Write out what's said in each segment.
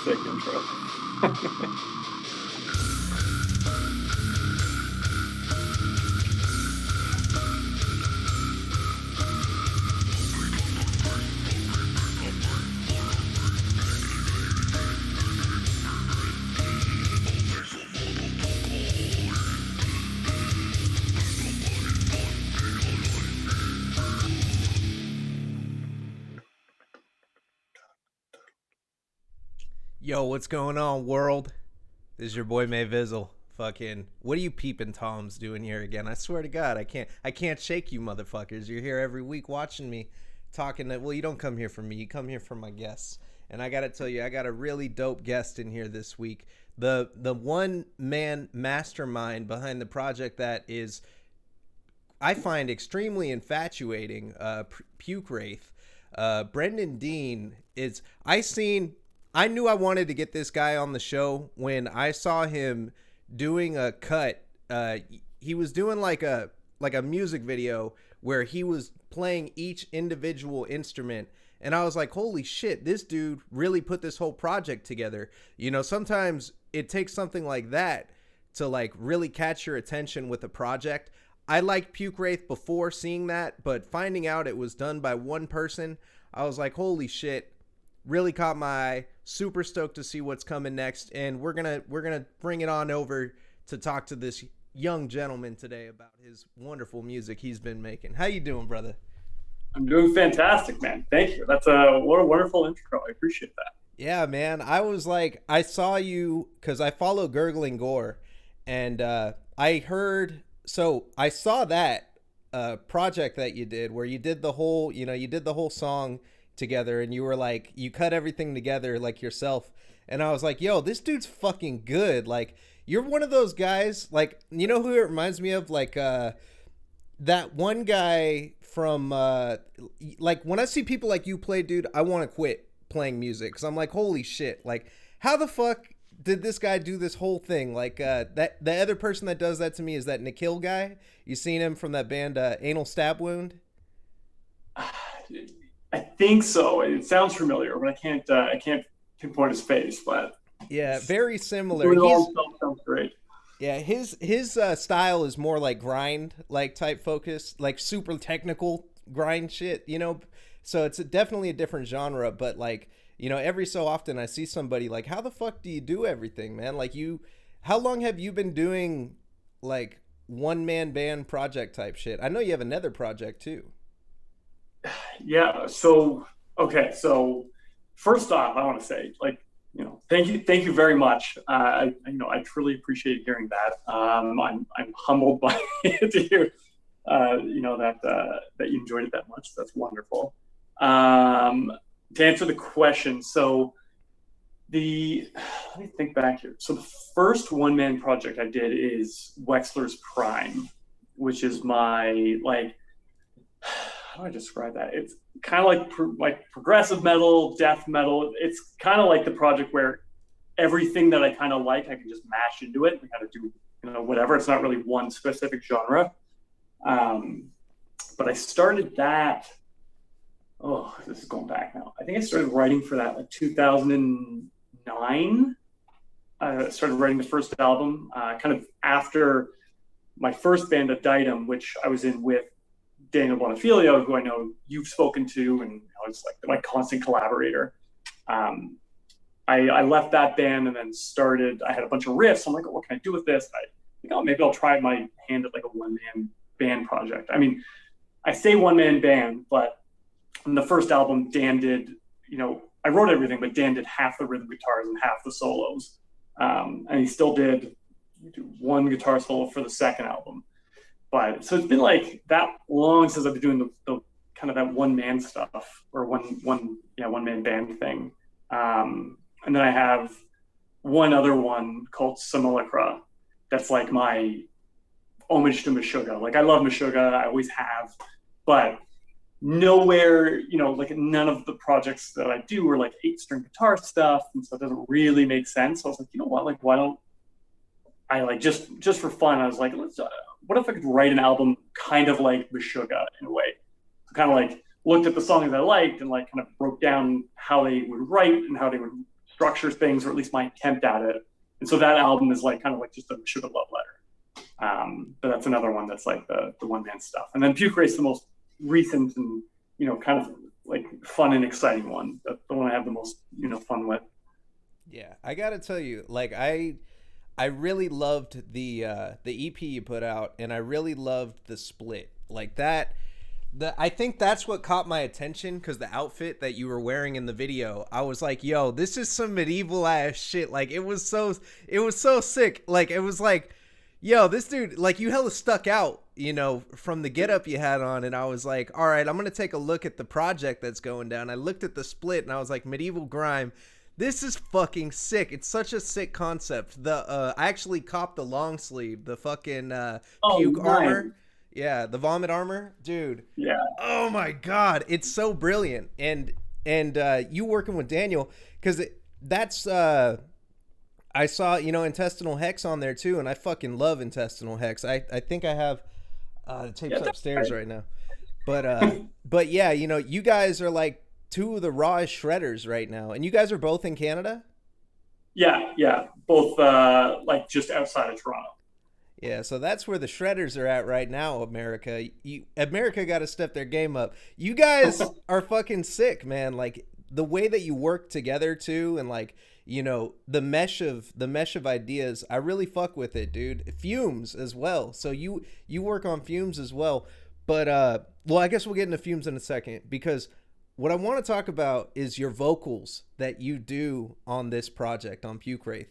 sick intro. Yo, what's going on, world? This is your boy May Vizzle. Fucking, what are you peeping toms doing here again? I swear to God, I can't shake you, motherfuckers. You're here every week watching me, talking. Well, you don't come here for me. You come here for my guests. And I gotta tell you, I got a really dope guest in here this week. The one man mastermind behind the project that is, I find, extremely infatuating. Pukewraith. Brendan Dean is. I knew I wanted to get this guy on the show when I saw him doing a cut. He was doing like a music video where he was playing each individual instrument, and I was like, holy shit, this dude really put this whole project together. You know, sometimes it takes something like that to like really catch your attention with a project. I liked Pukewraith before seeing that, but finding out it was done by one person, I was like, holy shit, really caught my eye. Super stoked to see what's coming next, and we're gonna bring it on over to talk to this young gentleman today about his wonderful music he's been making. How you doing, brother? I'm doing fantastic, man. Thank you. What a wonderful intro. I appreciate that. Yeah, man. I was like, I saw you because I follow Gurgling Gore, and I saw that project that you did where you did the whole song together, and you were like, you cut everything together like yourself, and I was like, yo, this dude's fucking good. Like, you're one of those guys, like, you know who it reminds me of? Like that one guy from like, when I see people like you play, dude, I want to quit playing music because I'm like, holy shit, like, how the fuck did this guy do this whole thing? Like, that the other person that does that to me is that Nikhil guy. You seen him from that band Anal Stab Wound? I think so. It sounds familiar, but I can't pinpoint his face. But Yeah, very similar. doing it all sounds great. Yeah, his style is more like grind, like type focus, like super technical grind shit, you know. So it's definitely a different genre, but like, you know, every so often I see somebody like, how the fuck do you do everything, man? Like, how long have you been doing like one man band project type shit? I know you have another project too. Yeah. So okay. So first off, I want to say, like, thank you very much. I truly appreciate hearing that. I'm humbled by it to hear, that you enjoyed it that much. That's wonderful. To answer the question, so let me think back here. So the first one man project I did is Wexler's Prime, which is my, like, how do I describe that? It's kind of like progressive metal, death metal. It's kind of like the project where everything that I kind of like, I can just mash into it and kind of do, whatever. It's not really one specific genre. But I started that. Oh, this is going back now. I think I started writing for that like 2009. I started writing the first album kind of after my first band, Aditum, which I was in with Daniel Bonifilio, who I know you've spoken to, and it's like my constant collaborator. I left that band and then I had a bunch of riffs. I'm like, oh, what can I do with this? I think, oh, maybe I'll try my hand at like a one-man band project. I mean, I say one-man band, but on the first album, Dan did, I wrote everything, but Dan did half the rhythm guitars and half the solos. And he still did one guitar solo for the second album. But so it's been like that long since I've been doing the kind of that one man stuff, or one man band thing. And then I have one other one called Simulacra. That's like my homage to Meshuggah. Like, I love Meshuggah, I always have, but nowhere, like none of the projects that I do are like 8-string guitar stuff, and so it doesn't really make sense. So I was like, you know what, like, why don't I, like, just for fun, I was like, what if I could write an album kind of like Meshuggah in a way? So kind of like looked at the songs I liked and like kind of broke down how they would write and how they would structure things, or at least my attempt at it. And so that album is like kind of like just a sugar love letter. But that's another one that's like the one man stuff. And then Pukewraith's the most recent and kind of like fun and exciting one. That's the one I have the most fun with. Yeah, I gotta tell you, like I really loved the EP you put out, and I really loved the split like that. I think that's what caught my attention, because the outfit that you were wearing in the video, I was like, yo, this is some medieval ass shit. Like, it was so sick. Like, it was like, yo, this dude, like, you hella stuck out, from the getup you had on. And I was like, all right, I'm going to take a look at the project that's going down. I looked at the split and I was like, medieval grime. This is fucking sick. It's such a sick concept. I actually copped the long sleeve, the fucking puke nice. armor. Yeah, the vomit armor, dude. Yeah. Oh my god, it's so brilliant. And you working with Daniel, because that's I saw intestinal hex on there too, and I fucking love intestinal hex. I think I have the tapes upstairs right now. But yeah, you guys are like two of the rawest shredders right now, and you guys are both in Canada. Yeah, both like just outside of Toronto. Yeah, so that's where the shredders are at right now, America. America got to step their game up. You guys are fucking sick, man. Like the way that you work together too, and like the mesh of ideas. I really fuck with it, dude. Fumes as well. So you work on Fumes as well. But well, I guess we'll get into Fumes in a second, because what I want to talk about is your vocals that you do on this project on Pukewraith.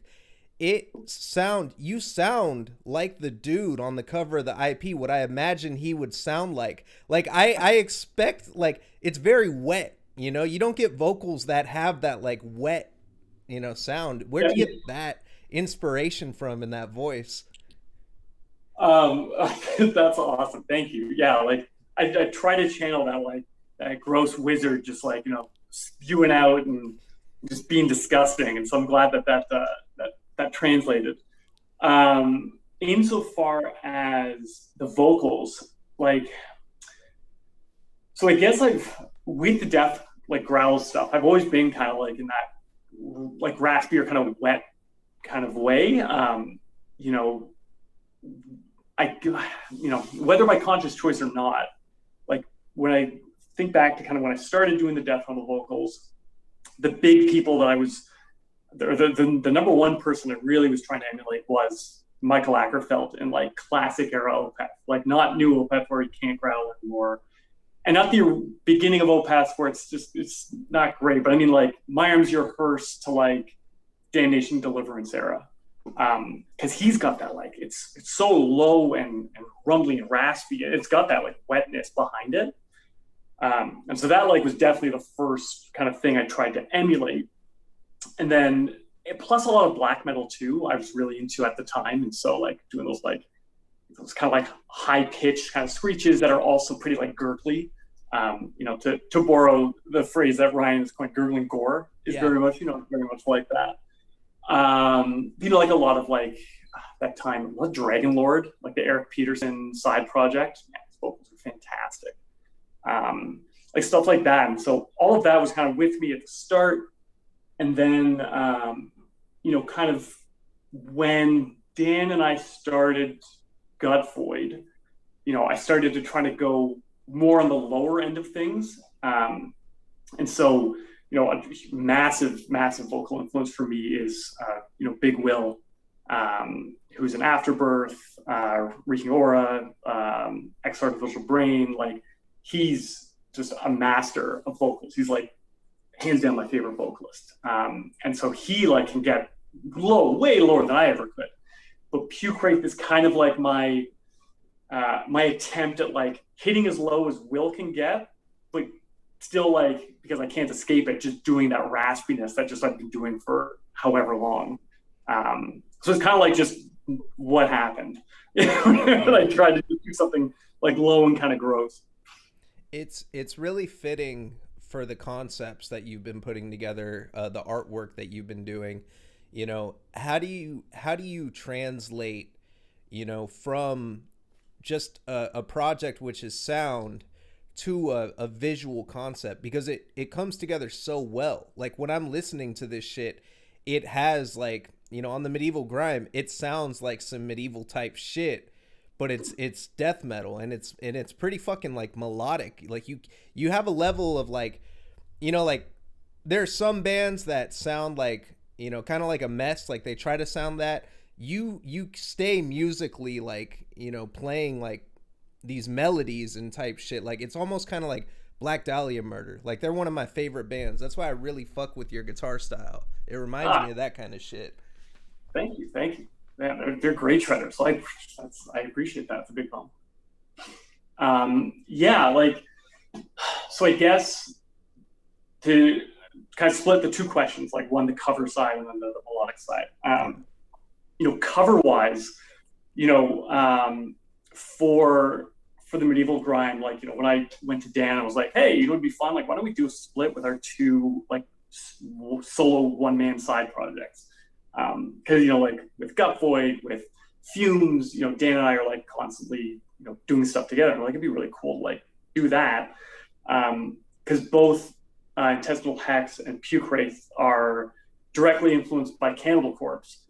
You sound like the dude on the cover of the IP, what I imagine he would sound like. Like I expect, like, it's very wet, you don't get vocals that have that like wet, sound. Where do you get that inspiration from in that voice? That's awesome. Thank you. Yeah. Like I try to channel that, like that gross wizard, just like, spewing out and just being disgusting. And so I'm glad that translated. Insofar as the vocals, like, so I guess like with the death, like growl stuff, I've always been kind of like in that like raspier kind of wet kind of way. Whether by conscious choice or not, like when I think back to kind of when I started doing the death metal vocals, the big people that I was, the number one person that really was trying to emulate was Michael Ackerfeld in like classic era Opeth, like not new Opeth where he can't growl anymore, and not the beginning of Opeth where it's not great, but I mean like My Arms Your Hearse to like Damnation Deliverance era, because he's got that like it's so low and rumbly and raspy, it's got that like wetness behind it, and so that like was definitely the first kind of thing I tried to emulate. And then plus a lot of black metal too, I was really into at the time. And so like doing those kind of like high pitched kind of screeches that are also pretty like gurgly. To borrow the phrase that Ryan is coined, gurgling gore is very much like that. Like a lot of like that time, what Dragon Lord, like the Eric Peterson side project, man, his vocals are fantastic. Like stuff like that. And so all of that was kind of with me at the start. And then, kind of when Dan and I started Gut Void, I started to try to go more on the lower end of things. And so, a massive vocal influence for me is, Big Will, who's an Afterbirth, Reeking Aura, X Artificial Brain. Like, he's just a master of vocals. He's like, hands down my favorite vocalist. And so he like can get low, way lower than I ever could. But Pukewraith is kind of like my attempt at like hitting as low as Will can get, but still like, because I can't escape it, just doing that raspiness that just I've been doing for however long. So it's kind of like just what happened. I tried to do something like low and kind of gross. It's really fitting for the concepts that you've been putting together, the artwork that you've been doing. How do you translate, from just a project which is sound to a visual concept because it comes together so well. Like when I'm listening to this shit, it has like, you know, on the medieval grime, it sounds like some medieval type shit, but it's death metal, and it's pretty fucking like melodic. Like you have a level of like, you know, like there's some bands that sound like, you know, kind of like a mess, like they try to sound that. You stay musically like, you know, playing like these melodies and type shit. Like it's almost kind of like Black Dahlia Murder. Like they're one of my favorite bands. That's why I really fuck with your guitar style. It reminds me of that kind of shit. Thank you, thank you. Man, they're great shredders. So I appreciate that. It's a big bump. Yeah, like, so I guess to kind of split the two questions, like one the cover side and then the melodic side. You know, cover wise, you know, for the medieval grime, like, you know, when I went to Dan, I was like, hey, you know, it'd be fun. Like, why don't we do a split with our two like solo one man side projects? Because, you know, like with Gut Void, with Fumes, you know, Dan and I are like constantly, you know, doing stuff together. And like, it'd be really cool to like do that. Because both Intestinal Hex and Pukewraith are directly influenced by Cannibal Corpse,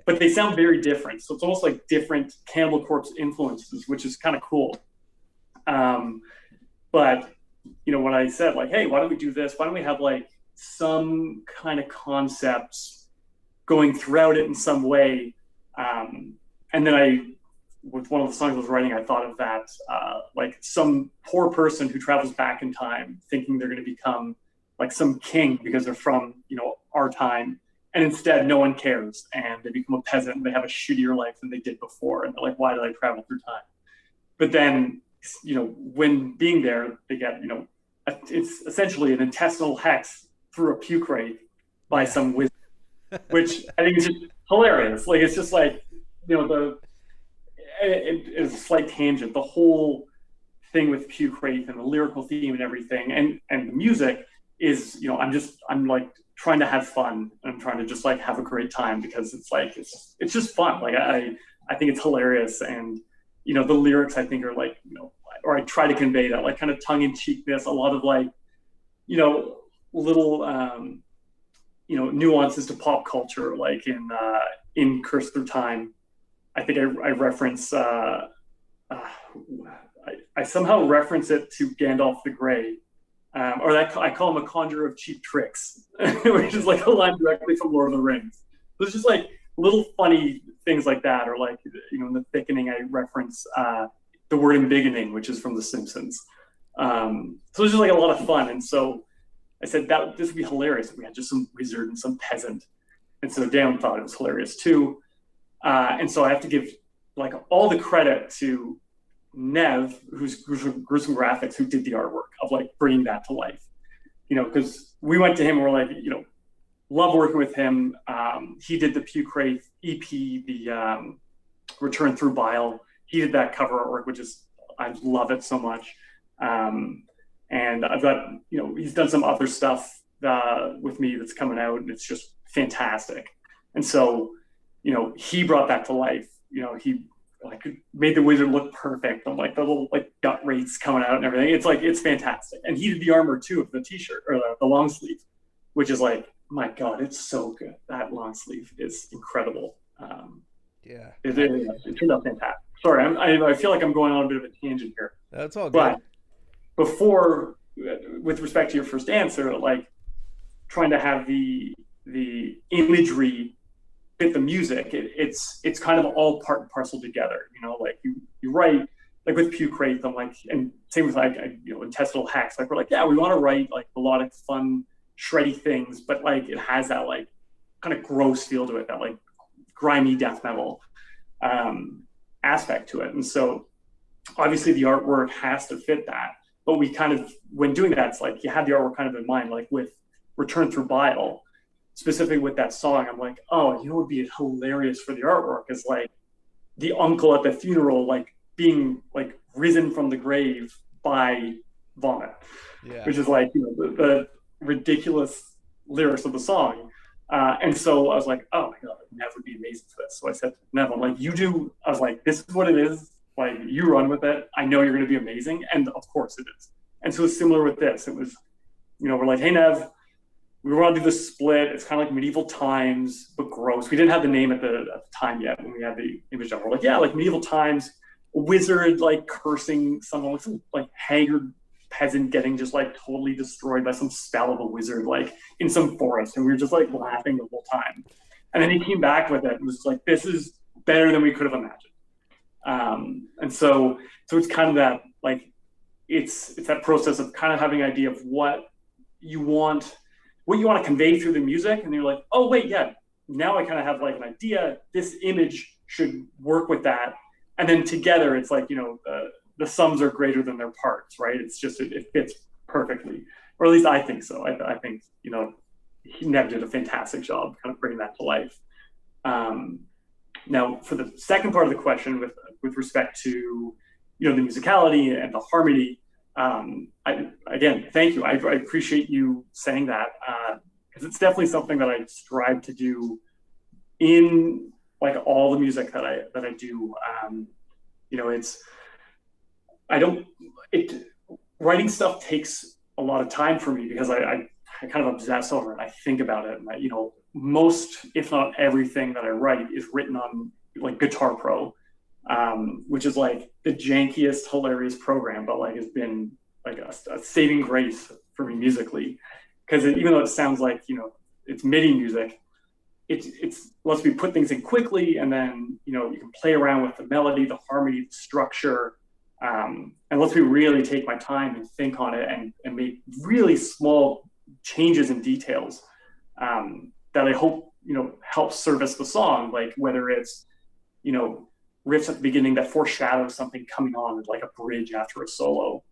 but they sound very different. So it's almost like different Cannibal Corpse influences, which is kind of cool. But, you know, when I said like, hey, why don't we do this? Why don't we have like some kind of concepts going throughout it in some way? And then with one of the songs I was writing, I thought of that, like some poor person who travels back in time thinking they're going to become like some king because they're from, you know, our time. And instead, no one cares, and they become a peasant, and they have a shittier life than they did before. And they're like, why did I travel through time? But then, you know, when being there, they get, you know, it's essentially an intestinal hex through a Pukewraith by some wizard, which I think is just hilarious. Like, it's just like, you know, it's a slight tangent. The whole thing with Pukewraith and the lyrical theme and everything, and the music is, you know, I'm like trying to have fun, and I'm trying to just like have a great time, because it's like it's just fun. Like I think it's hilarious, and you know, the lyrics I think are like, you know, or I try to convey that like kind of tongue-in-cheekness, a lot of like, you know, little you know, nuances to pop culture, like in Curse Through Time. I think I reference I somehow reference it to Gandalf the Grey. Or that I call him a conjurer of cheap tricks, which is like a line directly from Lord of the Rings. So it's just like little funny things like that, or like, you know, in the thickening I reference the word embiggening, which is from The Simpsons. So it's just like a lot of fun, and so I said that this would be hilarious if we had just some wizard and some peasant, and so Dan thought it was hilarious too, and so I have to give like all the credit to Nev, who's Gruesome Graphics, who did the artwork of like bringing that to life. You know, because we went to him and we're like, you know, love working with him. He did the Pukewraith EP, the Return Through Bile. He did that cover artwork, which is, I love it so much. And I've got, you know, he's done some other stuff with me that's coming out, and it's just fantastic. And so, you know, he brought that to life. You know, he like made the wizard look perfect, and like the little like gut rates coming out and everything. It's like, it's fantastic. And he did the armor too of the t-shirt, or the long sleeve, which is like, my God, it's so good. That long sleeve is incredible. Yeah, it turned out fantastic. Sorry, I feel like I'm going on a bit of a tangent here. That's all good. But before, with respect to your first answer, like trying to have the imagery fit the music, it's kind of all part and parcel together. You know, like you write, like with Pukewraith, I'm like, and same with like, you know, Intestinal Hex, like we're like, yeah, we want to write like melodic, fun, shreddy things, but like it has that like kind of gross feel to it, that like grimy death metal aspect to it. And so obviously the artwork has to fit that, but we kind of, when doing that, it's like you had the artwork kind of in mind. Like with Return Through Bile, specifically with that song, I'm like, oh, you know what would be hilarious for the artwork is like the uncle at the funeral, like being like risen from the grave by vomit, which is like, you know, the ridiculous lyrics of the song. And so I was like, oh my God, Nev would be amazing for this. So I said to Nev, I'm like, this is what it is. Like, you run with it. I know you're going to be amazing. And of course it is. And so it's similar with this. It was, we're like, hey, Nev, we want to do this split. It's kind of like medieval times, but gross. We didn't have the name at the time yet when we had the image up. We're like, yeah, like medieval times, a wizard like cursing someone, like some like haggard peasant getting just like totally destroyed by some spell of a wizard, like in some forest. And we were just like laughing the whole time. And then he came back with it and was like, this is better than we could have imagined. And so it's kind of that, like, it's that process of kind of having an idea of what you want to convey through the music. And you're like, oh, wait, yeah, now I kind of have like an idea. This image should work with that. And then together, it's like, the sums are greater than their parts, right? It's just, it fits perfectly. Or at least I think so. I think, Nev did a fantastic job kind of bringing that to life. Now, for the second part of the question with respect to, the musicality and the harmony, again, thank you. I appreciate you saying that, because it's definitely something that I strive to do in like all the music that I do. Writing stuff takes a lot of time for me because I kind of obsess over it. I think about it, and most, if not everything that I write is written on like Guitar Pro, which is like the jankiest, hilarious program, but like has been like a saving grace for me musically, because even though it sounds like it's MIDI music, it's lets me put things in quickly, and then you can play around with the melody, the harmony, the structure, and lets me really take my time and think on it and make really small changes and details that I hope help service the song, like whether it's riffs at the beginning that foreshadow something coming on, like a bridge after a solo,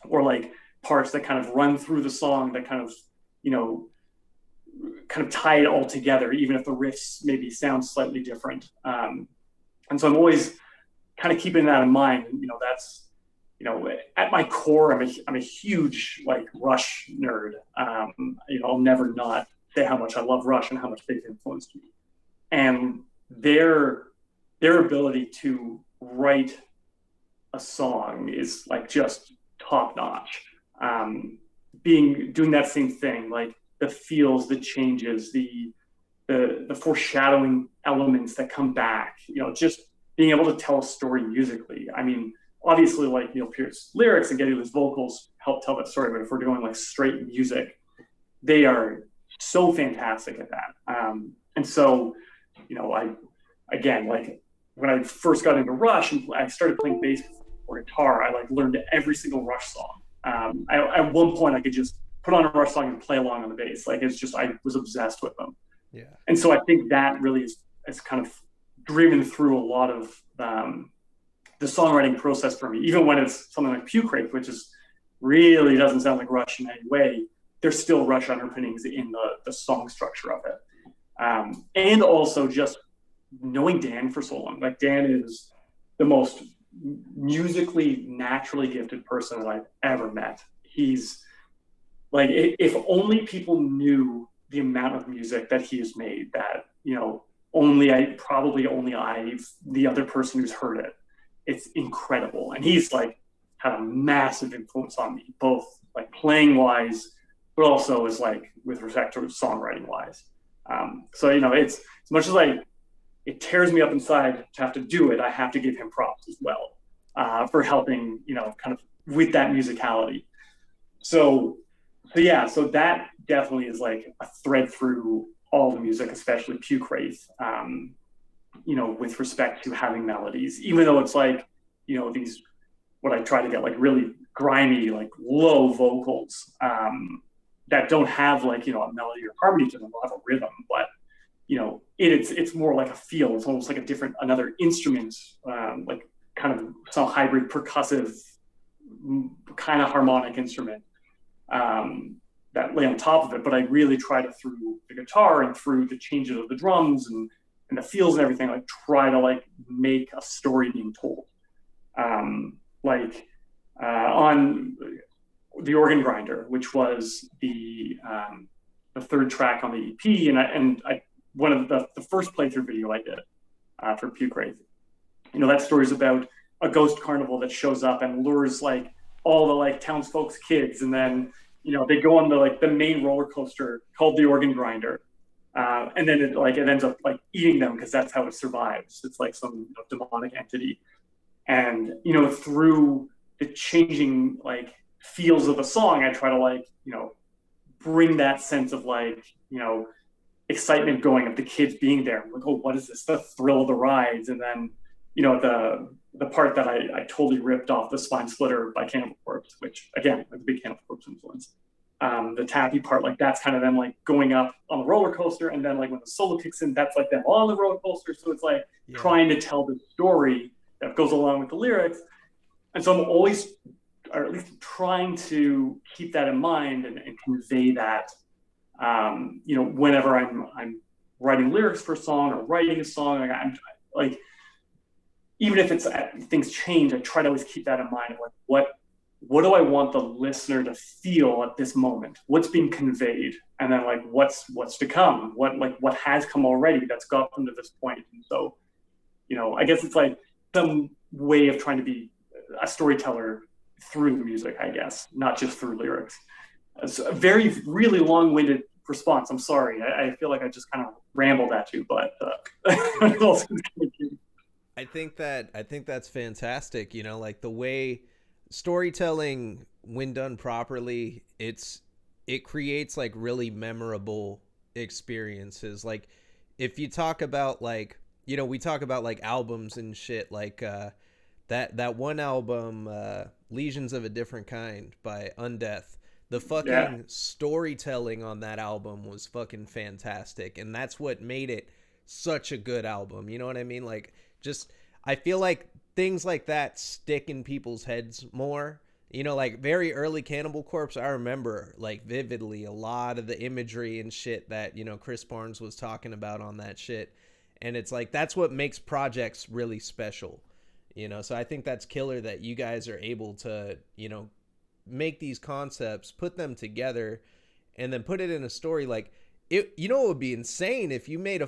or like parts that kind of run through the song that kind of tie it all together, even if the riffs maybe sound slightly different. And so I'm always kind of keeping that in mind. That's, at my core, I'm a huge like Rush nerd. I'll never not say how much I love Rush and how much they've influenced me. And their ability to write a song is like just top notch. Doing that same thing, like the feels, the changes, the foreshadowing elements that come back, just being able to tell a story musically. I mean, obviously like Neil Peart's lyrics and Geddy Lee's vocals help tell that story, but if we're doing like straight music, they are so fantastic at that. And so, again, like when I first got into Rush and I started playing bass or guitar, I like learned every single Rush song. At one point I could just put on a Rush song and play along on the bass. Like it's just, I was obsessed with them. Yeah. And so I think that really is kind of driven through a lot of the songwriting process for me, even when it's something like Pukewraith, which is really doesn't sound like Rush in any way. There's still Rush underpinnings in the song structure of it. And also just knowing Dan for so long. Like Dan is the most musically naturally gifted person that I've ever met. He's like, if only people knew the amount of music that he has made, that only I, the other person who's heard it. It's incredible. And he's like had a massive influence on me, both like playing wise, but also is like with respect to songwriting wise. So, it's as much as it tears me up inside to have to do it, I have to give him props as well for helping, kind of with that musicality. So that definitely is like a thread through all the music, especially Pukewraith, with respect to having melodies, even though it's like, these, what I try to get like really grimy, like low vocals that don't have like, a melody or harmony to them, they'll have a rhythm, but it's more like a feel. It's almost like another instrument, like kind of some hybrid percussive kind of harmonic instrument that lay on top of it. But I really try to, through the guitar and through the changes of the drums and the feels and everything, like try to like make a story being told. On the Organ Grinder, which was the third track on the EP, and I one of the first playthrough video I did for Pukewraith. That story is about a ghost carnival that shows up and lures like all the like townsfolk's kids, and then they go on the main roller coaster called the Organ Grinder, and then it ends up like eating them because that's how it survives. It's like some demonic entity, and through the changing like feels of the song, I try to like bring that sense of like excitement going of the kids being there. I'm like, oh, what is this? The thrill of the rides, and then the part that I totally ripped off, the Spine Splitter by Cannibal Corpse, which again, like a big Cannibal Corpse influence. The tappy part, like that's kind of them like going up on the roller coaster, and then like when the solo kicks in, that's like them on the roller coaster. So it's like trying to tell the story that goes along with the lyrics. And so I'm always, or at least trying to keep that in mind and convey that, whenever I'm writing lyrics for a song or writing a song, like I'm like, even if it's things change, I try to always keep that in mind of like what do I want the listener to feel at this moment? What's being conveyed, and then like what's to come? What has come already that's got them to this point? And so, I guess it's like some way of trying to be a storyteller through the music, I guess, not just through lyrics. It's a very, really long-winded response. I'm sorry. I feel like I just kind of rambled at you, but I think that's fantastic. Like the way storytelling, when done properly, it creates like really memorable experiences. Like if you talk about like, we talk about like albums and shit, like that one album, Legions of a Different Kind by Undeath. The fucking storytelling on that album was fucking fantastic, and that's what made it such a good album. You know what I mean? Like, just I feel like things like that stick in people's heads more. Like very early Cannibal Corpse, I remember like vividly a lot of the imagery and shit that Chris Barnes was talking about on that shit, and it's like that's what makes projects really special. So I think that's killer that you guys are able to make these concepts, put them together, and then put it in a story. Like it it would be insane if you made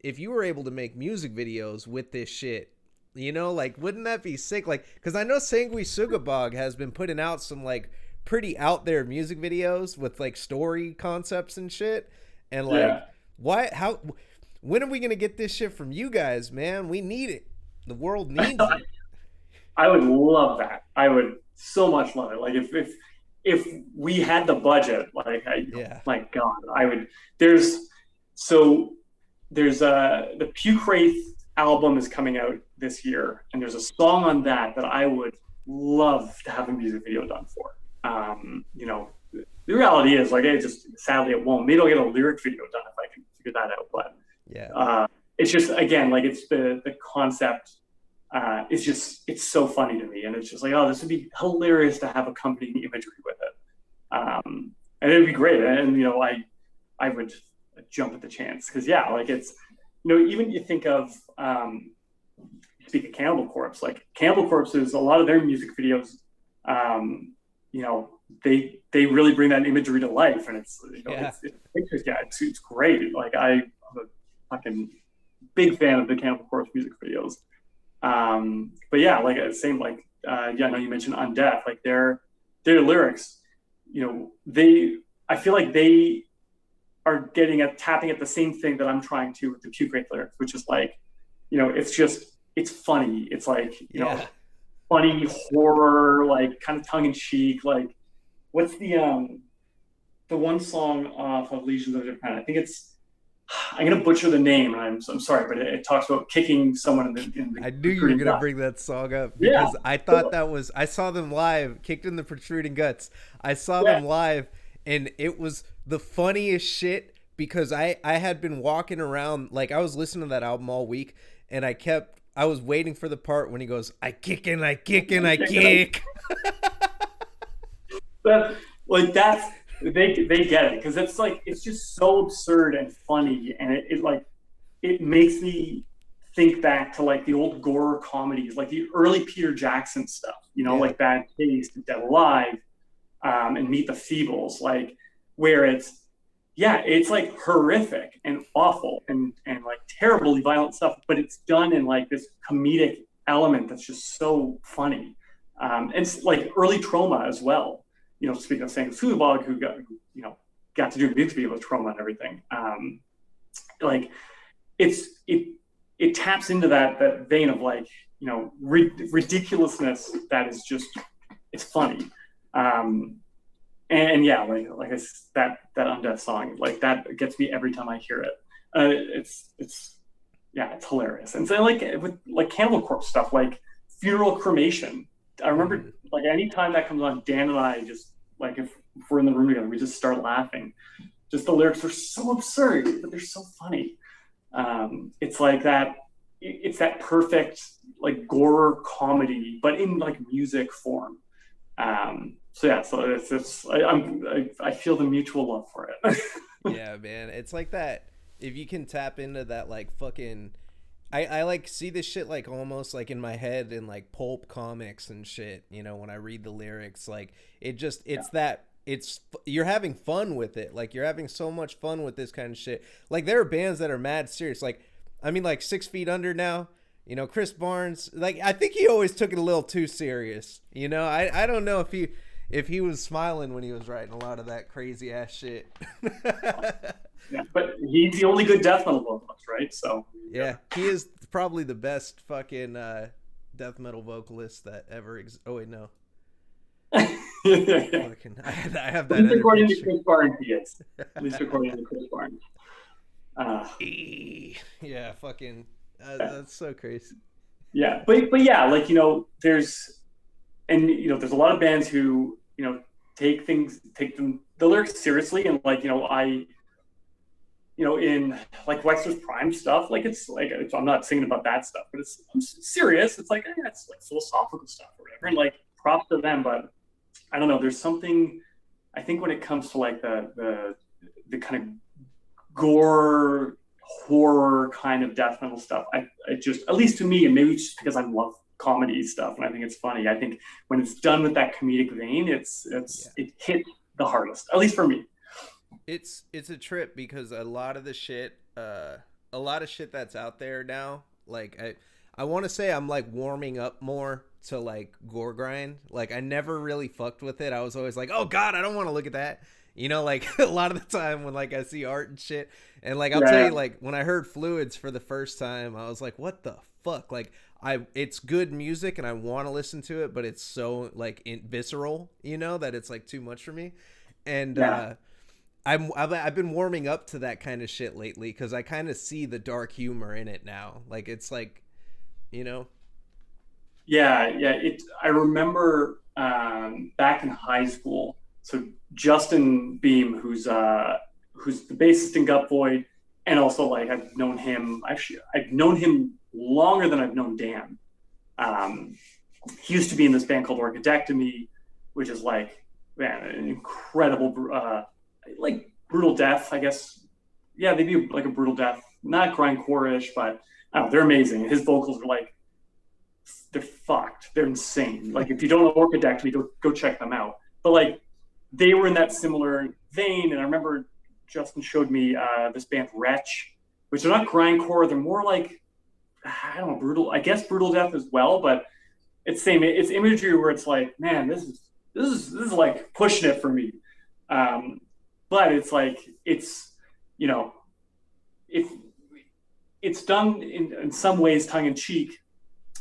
if you were able to make music videos with this shit. Like wouldn't that be sick? Like, because I know Sangui Sugabog has been putting out some like pretty out there music videos with like story concepts and shit, and like when are we gonna get this shit from you guys, man? We need it. The world needs it. I would love that. I would so much love it. Like if we had the budget, like my God, I would. There's the Pukewraith album is coming out this year, and there's a song on that I would love to have a music video done for. The reality is like, sadly it won't. Maybe I'll get a lyric video done if I can figure that out. But it's just, again, like it's the concept. It's so funny to me, and it's just like, oh, this would be hilarious to have accompanying imagery with it, and it'd be great. And I would jump at the chance because like it's even you think of speak of Cannibal Corpse, like Cannibal Corpse is a lot of their music videos. They really bring that imagery to life, and it's it's great. Like I'm a fucking big fan of the Cannibal Corpse music videos. But like same like I know you mentioned Undeath, like their lyrics, I feel like they are tapping at the same thing that I'm trying to with the Pukewraith lyrics, which is like, it's funny. It's like, funny horror, like kind of tongue in cheek. Like what's the one song off of Legions of Japan? I think I'm going to butcher the name, and I'm sorry, but it talks about kicking someone in the I knew you were going to bring that song up because I thought I saw them live, Kicked in the Protruding Guts. I saw them live, and it was the funniest shit because I had been walking around, like I was listening to that album all week, and I was waiting for the part when he goes, I kick and I kick and I kick. But like they get it because it's like it's just so absurd and funny, and it makes me think back to like the old gore comedies, like the early Peter Jackson stuff, like Bad Taste, Dead Alive, and Meet the Feebles, like where it's like horrific and awful and like terribly violent stuff, but it's done in like this comedic element that's just so funny. And it's like early Trauma as well. Speaking of saying Foodlog, who got to do a music video with Trauma and everything. Like it taps into that vein of like ridiculousness that is just it's funny. And yeah, like that Undeath song, like that gets me every time I hear it. It's hilarious. And so like with like Cannibal Corpse stuff, like Funeral Cremation. I remember like anytime that comes on, Dan and I just like if we're in the room together, we just start laughing. Just the lyrics are so absurd, but they're so funny. It's like that. It's that perfect like gore comedy, but in like music form. So I feel the mutual love for it. Yeah, man. It's like that. If you can tap into that, like fucking, I like see this shit like almost like in my head in like pulp comics and shit. When I read the lyrics, like you're having fun with it. Like you're having so much fun with this kind of shit. Like there are bands that are mad serious. Like I mean, like 6 Feet Under now. Chris Barnes. Like I think he always took it a little too serious. I don't know if he was smiling when he was writing a lot of that crazy ass shit. Yeah, but he's the only good death metal vocalist, right? So yeah, he is probably the best fucking death metal vocalist that ever oh wait, no. Fucking, I have that. At least according to Chris Barnes, he is. At least according to Chris Barnes. Yeah, fucking. That's so crazy. Yeah, but yeah, like there's a lot of bands who take the lyrics seriously, and like in like Wexler's Prime stuff, like it's like I'm not singing about that stuff, but it's serious. It's like it's like philosophical stuff or whatever, and like props to them. But I don't know. There's something I think when it comes to like the kind of gore horror kind of death metal stuff, I just, at least to me, and maybe just because I love comedy stuff and I think it's funny, I think when it's done with that comedic vein, it hits the hardest, at least for me. It's a trip because a lot of shit that's out there now, like I want to say I'm like warming up more to like gore grind. Like I never really fucked with it. I was always like, oh god, I don't want to look at that. Like a lot of the time when like I see art and shit, and like I'll tell you, like when I heard Fluids for the first time, I was like, what the fuck? Like it's good music and I want to listen to it, but it's so like visceral, that it's like too much for me. And I've been warming up to that kind of shit lately because I kind of see the dark humor in it now. Like it's like, I remember back in high school. So Justin Beam, who's the bassist in Gut Void, and also like I've known him longer than I've known Dan. He used to be in this band called Orchidectomy, which is like, man, an incredible like brutal death, I guess. Yeah, they do like a brutal death, not grindcore-ish, but I don't know, they're amazing. His vocals are like, they're fucked. They're insane. Like if you don't know Orchidectomy, go check them out. But like they were in that similar vein, and I remember Justin showed me this band Wretch, which are not grindcore. They're more like, I don't know, brutal. I guess brutal death as well, but it's imagery where it's like, man, this is like pushing it for me. But it's like it's done in some ways tongue in cheek,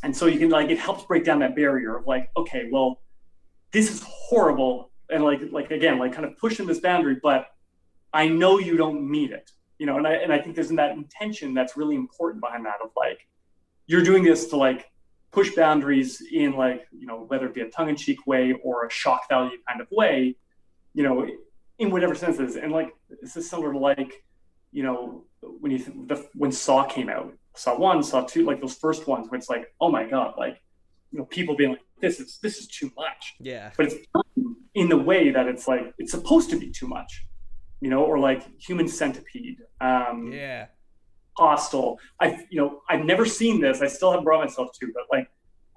and so you can like it helps break down that barrier of like, okay, well, this is horrible. And like again, like kind of pushing this boundary, but I know you don't mean it, and I think there's that intention that's really important behind that of like, you're doing this to like push boundaries in like, whether it be a tongue-in-cheek way or a shock value kind of way, in whatever sense it is. And like, this is similar to like, when Saw came out, Saw 1, Saw 2, like those first ones where it's like, oh my God, like, people being like, this is too much. Yeah. But it's in the way that it's like it's supposed to be too much, or like Human Centipede, Hostel. I've never seen this. I still haven't brought myself to, but like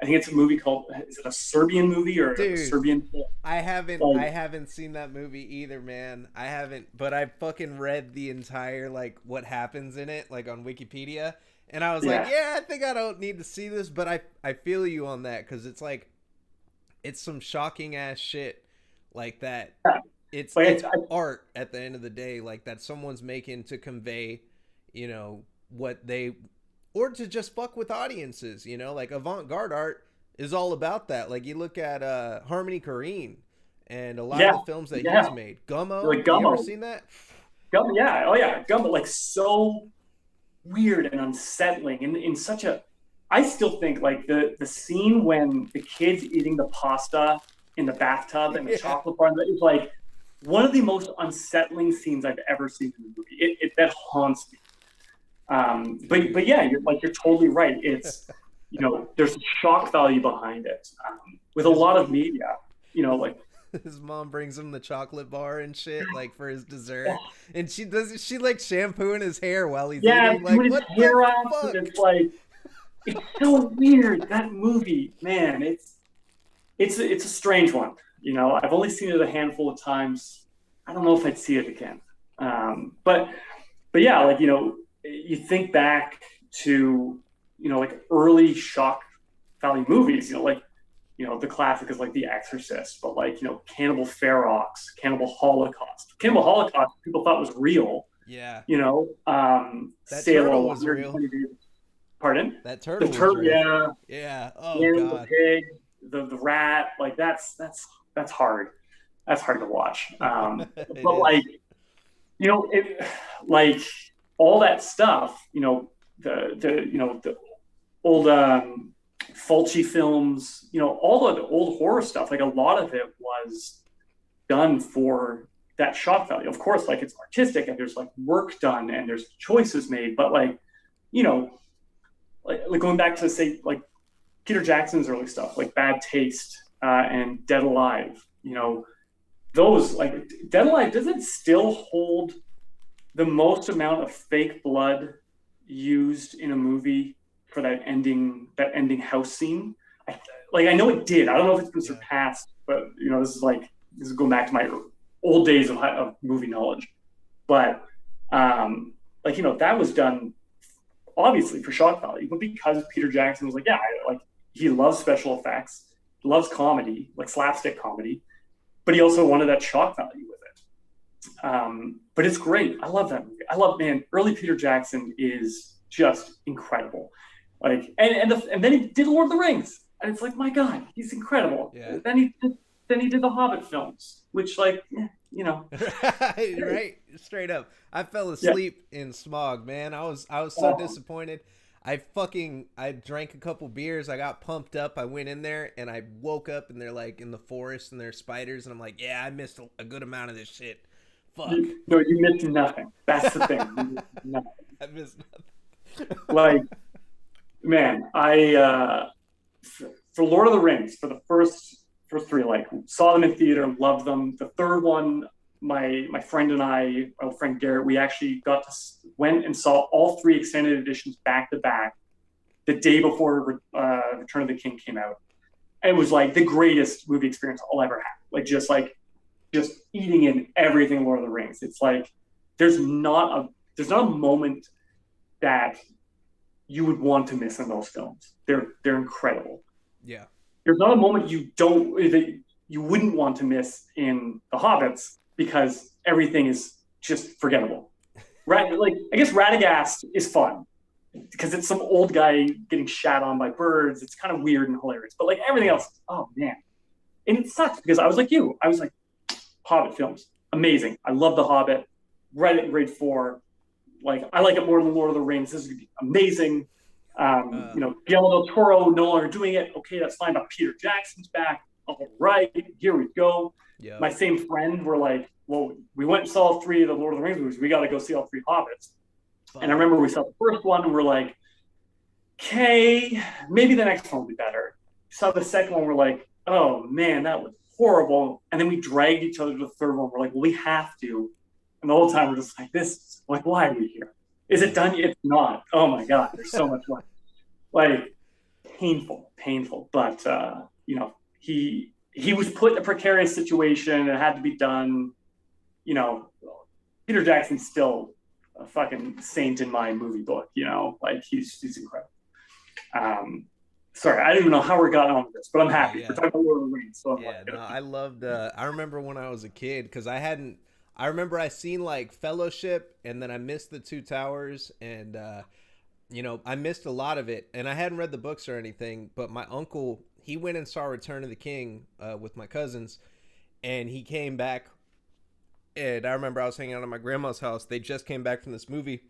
I think it's a movie called, is it a Serbian movie or a Serbian film? I haven't seen that movie either, man. I haven't, but I fucking read the entire like what happens in it like on Wikipedia, and I was like, I think I don't need to see this, but I feel you on that, because it's like it's some shocking ass shit like that. Yeah. Like It's art at the end of the day, like that someone's making to convey, you know, what they, or to just fuck with audiences, you know, like avant-garde art is all about that. Like you look at Harmony Korine and a lot of yeah, the films that yeah. he's made. Gummo, Like you ever Gummo, seen that? Gummo, yeah, oh yeah, Gummo, like so weird and unsettling, and in such a. I still think like the scene when the kid's eating the pasta in the bathtub and the Yeah. chocolate bar is like one of the most unsettling scenes I've ever seen in a movie. That haunts me. But yeah, you're totally right. It's there's shock value behind it with a His lot of media. his Like his mom brings him the chocolate bar and shit like for his dessert, oh, and she like shampooing his hair while he's yeah, eating. Like doing his what the hair out, and fuck? it's like it's so weird. That movie, man, it's a strange one. I've only seen it a handful of times. I don't know if I'd see it again. But yeah, like you think back to like early shock value movies. Like the classic is like The Exorcist, but like Cannibal Ferox, Cannibal Holocaust. Cannibal Holocaust, people thought was real. Yeah, that turtle Sailor was real. 120 Days. Pardon? That The turtle was turtle, real. yeah, Yeah. Oh and the god. pig, the rat. Like that's hard. That's hard to watch. It But like is. it, like all that stuff. The old Fulci films. All of the old horror stuff. Like a lot of it was done for that shock value. Of course, like it's artistic and there's like work done and there's choices made. But like you know, like going back to say like Peter Jackson's early stuff, like Bad Taste and Dead Alive. Those like Dead Alive doesn't still hold the most amount of fake blood used in a movie for that ending house scene. I know it did. I don't know if it's been Yeah. surpassed, but this is going back to my old days of movie knowledge. But that was done obviously for shock value, but because Peter Jackson was like, yeah, like he loves special effects, loves comedy, like slapstick comedy, but he also wanted that shock value with it. But it's great. I love that movie. Man, early Peter Jackson is just incredible. Like, and then he did Lord of the Rings, and it's like, my God, he's incredible. Yeah. Then he did the Hobbit films, which Right, straight up. I fell yeah, asleep in Smog, man. I was so disappointed. I drank a couple beers. I got pumped up. I went in there and I woke up and they're like in the forest and there's spiders and I'm like, yeah, I missed a good amount of this shit. Fuck. no, you missed nothing. That's the thing. You missed nothing. I missed nothing. Like, man, for Lord of the Rings, for the first three, like saw them in theater, loved them. The third one, my friend and I, my old friend Garrett, we actually went and saw all three extended editions back to back the day before Return of the King came out. And it was like the greatest movie experience I'll ever have. Just eating in everything Lord of the Rings. It's like there's not a moment that you would want to miss in those films. They're incredible. Yeah. There's not a moment that you wouldn't want to miss in The Hobbits because everything is just forgettable. Right? Like I guess Radagast is fun because it's some old guy getting shat on by birds. It's kind of weird and hilarious. But like everything else, oh man. And it sucks because I was like you. I was like, Hobbit films, amazing. I love The Hobbit. Read it in grade 4. Like I like it more than Lord of the Rings. This is gonna be amazing. Guillermo del Toro no longer doing it. Okay, that's fine. But Peter Jackson's back. All right, here we go. Yeah. My same friend were like, well, we went and saw all 3 of the Lord of the Rings movies. We got to go see all 3 Hobbits. And I remember we saw the first one and we're like, okay, maybe the next one will be better. Saw the second one, we're like, oh man, that was horrible. And then we dragged each other to the third one. We're like, well, we have to. And the whole time we're just like, this, like, why are we here? Is it done? It's not. Oh my God, there's so much more. Like, painful. But, he was put in a precarious situation. It had to be done. Peter Jackson's still a fucking saint in my movie book, like he's incredible. sorry, I don't even know how we got on this, but I'm Oh happy. We're yeah. talking about Lord of the Rings, so I'm Yeah, like, no, I loved. I remember when I was a kid because I hadn't. I remember I seen like Fellowship, and then I missed the Two Towers, and I missed a lot of it, and I hadn't read the books or anything. But my uncle, he went and saw Return of the King with my cousins, and he came back, and I remember I was hanging out at my grandma's house. They just came back from this movie,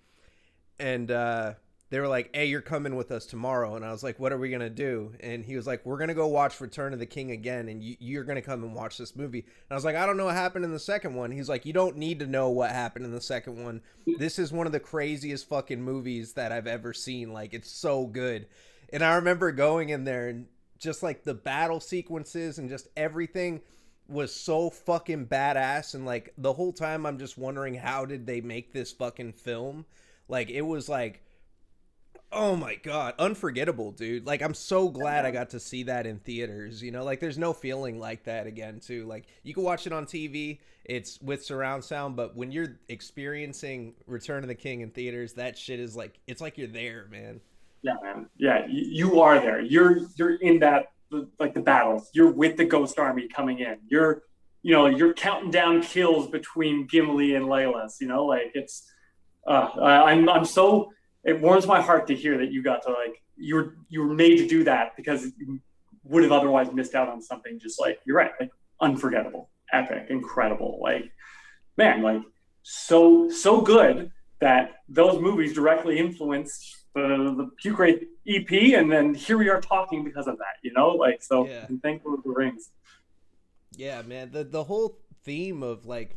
and they were like, "Hey, you're coming with us tomorrow." And I was like, "What are we gonna do?" And he was like, "We're gonna go watch Return of the King again, and you're gonna come and watch this movie." And I was like, "I don't know what happened in the second one." He's like, "You don't need to know what happened in the second one. This is one of the craziest fucking movies that I've ever seen. Like, it's so good." And I remember going in there and just like the battle sequences and just everything was so fucking badass. And like the whole time I'm just wondering, how did they make this fucking film? Like, it was like, oh my god, unforgettable, dude. Like, I'm so glad I got to see that in theaters. Like there's no feeling like that again too. Like, you can watch it on TV, it's with surround sound, but when you're experiencing Return of the King in theaters, that shit is like, it's like you're there, man. yeah, man, yeah, you are there. You're in that, like the battles. You're with the Ghost Army coming in. You're counting down kills between Gimli and Legolas. Like it's. I'm so. It warms my heart to hear that you got to like you were made to do that because you would have otherwise missed out on something just like you're right, like unforgettable, epic, incredible. Like man, like so good that those movies directly influenced the Pukewraith EP, and then here we are talking because of that. Like so. Yeah. Thank Lord of the Rings. Yeah, man. The whole theme of like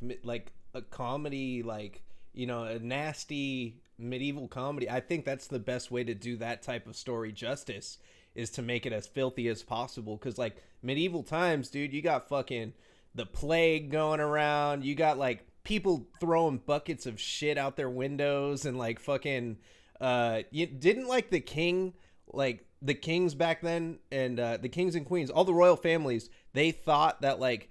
a comedy, like a nasty medieval comedy. I think that's the best way to do that type of story justice, is to make it as filthy as possible. Because like medieval times, dude, you got fucking the plague going around. You got like people throwing buckets of shit out their windows, and like fucking you didn't like the king, like the kings back then, and the kings and queens, all the royal families, they thought that like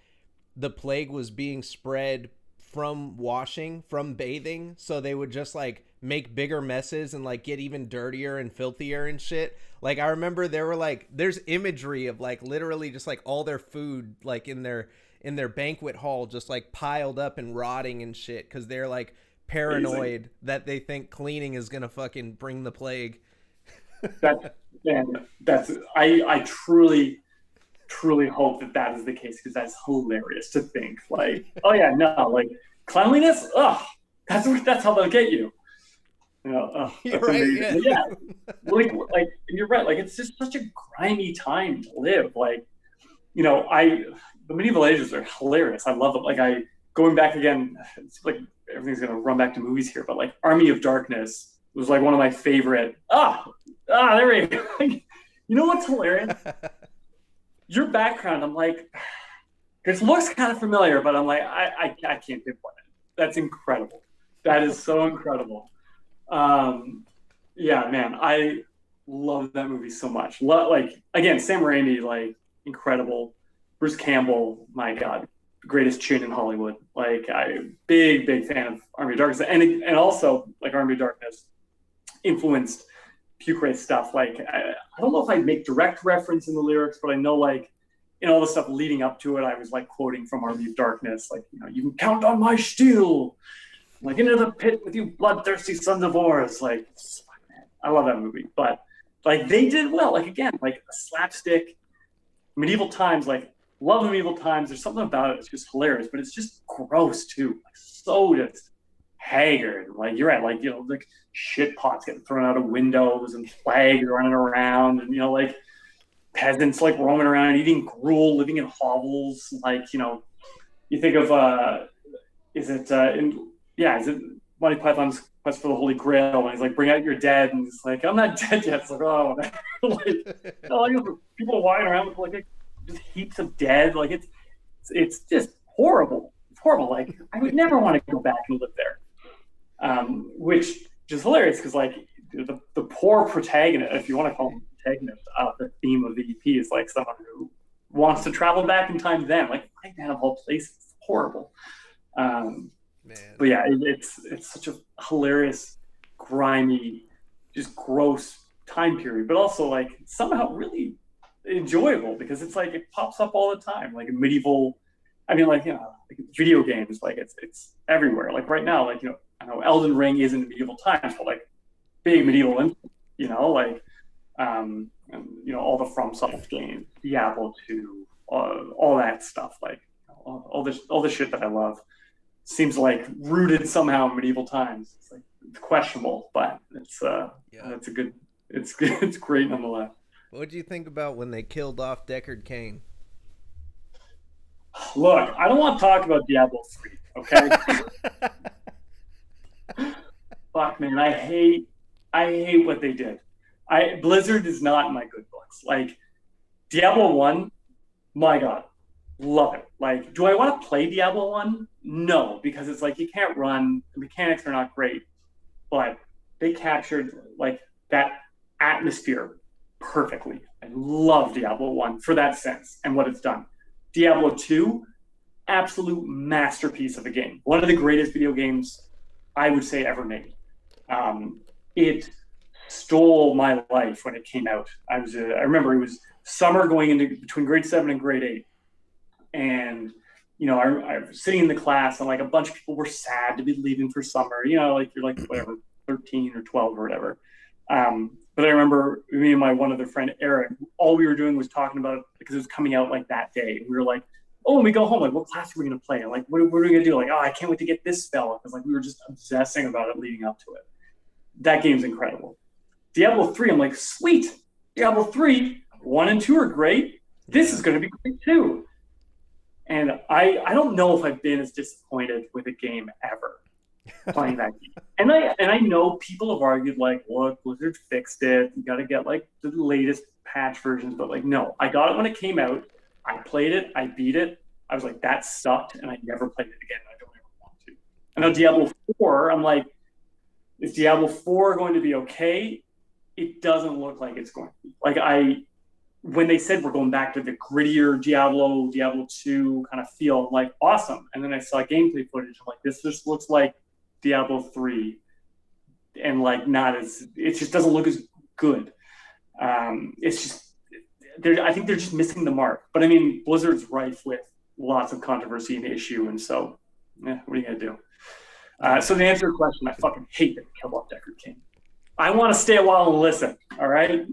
the plague was being spread from washing, from bathing, so they would just like make bigger messes and like get even dirtier and filthier and shit. Like, I remember there were like, there's imagery of like literally just like all their food like in their banquet hall just like piled up and rotting and shit, because they're like Amazing. paranoid that they think cleaning is gonna fucking bring the plague. That and that's I truly hope that that is the case because that's hilarious to think. Like, oh yeah, no, like cleanliness. Oh, that's how they'll get you. Oh, You're that's right, amazing. yeah. But yeah, like you're right. Like it's just such a grimy time to live. Like I the medieval ages are hilarious. I love them. Like I going back again. It's like everything's gonna run back to movies here, but like Army of Darkness was like one of my favorite. There we go. You know what's hilarious? Your background. I'm like, this looks kind of familiar, but I'm like, I can't pinpoint it. That's incredible. That is so incredible. Um, yeah, man, I love that movie so much. Like again, Sam Raimi, like incredible. Bruce Campbell, my God, greatest chin in Hollywood. Like I big fan of Army of Darkness, and also like Army of Darkness influenced Pukewraith stuff. Like I don't know if I'd make direct reference in the lyrics, but I know like in all the stuff leading up to it, I was like quoting from Army of Darkness, like you can count on my steel, like into the pit with you bloodthirsty sons of wars. Like man, I love that movie, but like they did well. Like again, like a slapstick medieval times, like love medieval times. There's something about it. It's just hilarious, but it's just gross too. Like so just haggard. Like you're right. Like like shit pots getting thrown out of windows and flags running around, and like peasants like roaming around eating gruel, living in hovels. Like you think of is it is it Monty Python's Quest for the Holy Grail when he's like, bring out your dead, and he's like, I'm not dead yet. It's like, oh, like people walking around with like just heaps of dead. Like it's just horrible. It's horrible. Like I would never want to go back and live there. Which is hilarious because like the poor protagonist, if you want to call him protagonist, the theme of the EP is like someone who wants to travel back in time. Then like right out of all places, it's horrible. Man. But yeah, it's such a hilarious, grimy, just gross time period, but also like somehow really enjoyable because it's like it pops up all the time, like a medieval. I mean, like like video games, like it's everywhere. Like right now, like I know Elden Ring isn't medieval times, but like big medieval, like and, all the FromSoft games, Diablo 2, all that stuff, like all the shit that I love seems like rooted somehow in medieval times. It's like it's questionable, but Yeah. it's a good, it's good, it's great nonetheless. What do you think about when they killed off Deckard Cain? Look, I don't want to talk about Diablo 3, okay? Fuck, man, I hate what they did. Blizzard is not in my good books. Like Diablo 1, my God, love it. Like, do I want to play Diablo 1? No, because it's like you can't run, the mechanics are not great, but they captured like that atmosphere perfectly. I love Diablo 1 for that sense and what it's done. Diablo 2, absolute masterpiece of a game. One of the greatest video games I would say ever made. It stole my life when it came out. I remember it was summer going into between grade 7 and grade 8, and I was sitting in the class and like a bunch of people were sad to be leaving for summer. Like you're like whatever 13 or 12 or whatever. But I remember me and my one other friend Eric, all we were doing was talking about it because it was coming out like that day. We were like, oh, when we go home, like what class are we gonna play? And like what are we gonna do? Like, oh, I can't wait to get this spell because like we were just obsessing about it leading up to it. That game's incredible. Diablo 3, I'm like, sweet. Diablo 3, 1 and 2 are great. This Yeah. is going to be great too. And I don't know if I've been as disappointed with a game ever playing that game. And I know people have argued like, look, Blizzard fixed it. You got to get like the latest patch versions, but like, no, I got it when it came out. I played it. I beat it. I was like, that sucked, and I never played it again. I don't ever want to. I know Diablo 4. I'm like, is Diablo 4 going to be okay? It doesn't look like it's going to be. Like when they said we're going back to the grittier Diablo 2 kind of feel, I'm like, awesome. And then I saw gameplay footage. I'm like, this just looks like Diablo 3 and like not as, it just doesn't look as good. It's just, I think they're just missing the mark. But I mean, Blizzard's rife with lots of controversy and issue. And so, what are you going to do? So to answer your question, I fucking hate that they killed off Deckard King. I want to stay a while and listen. All right.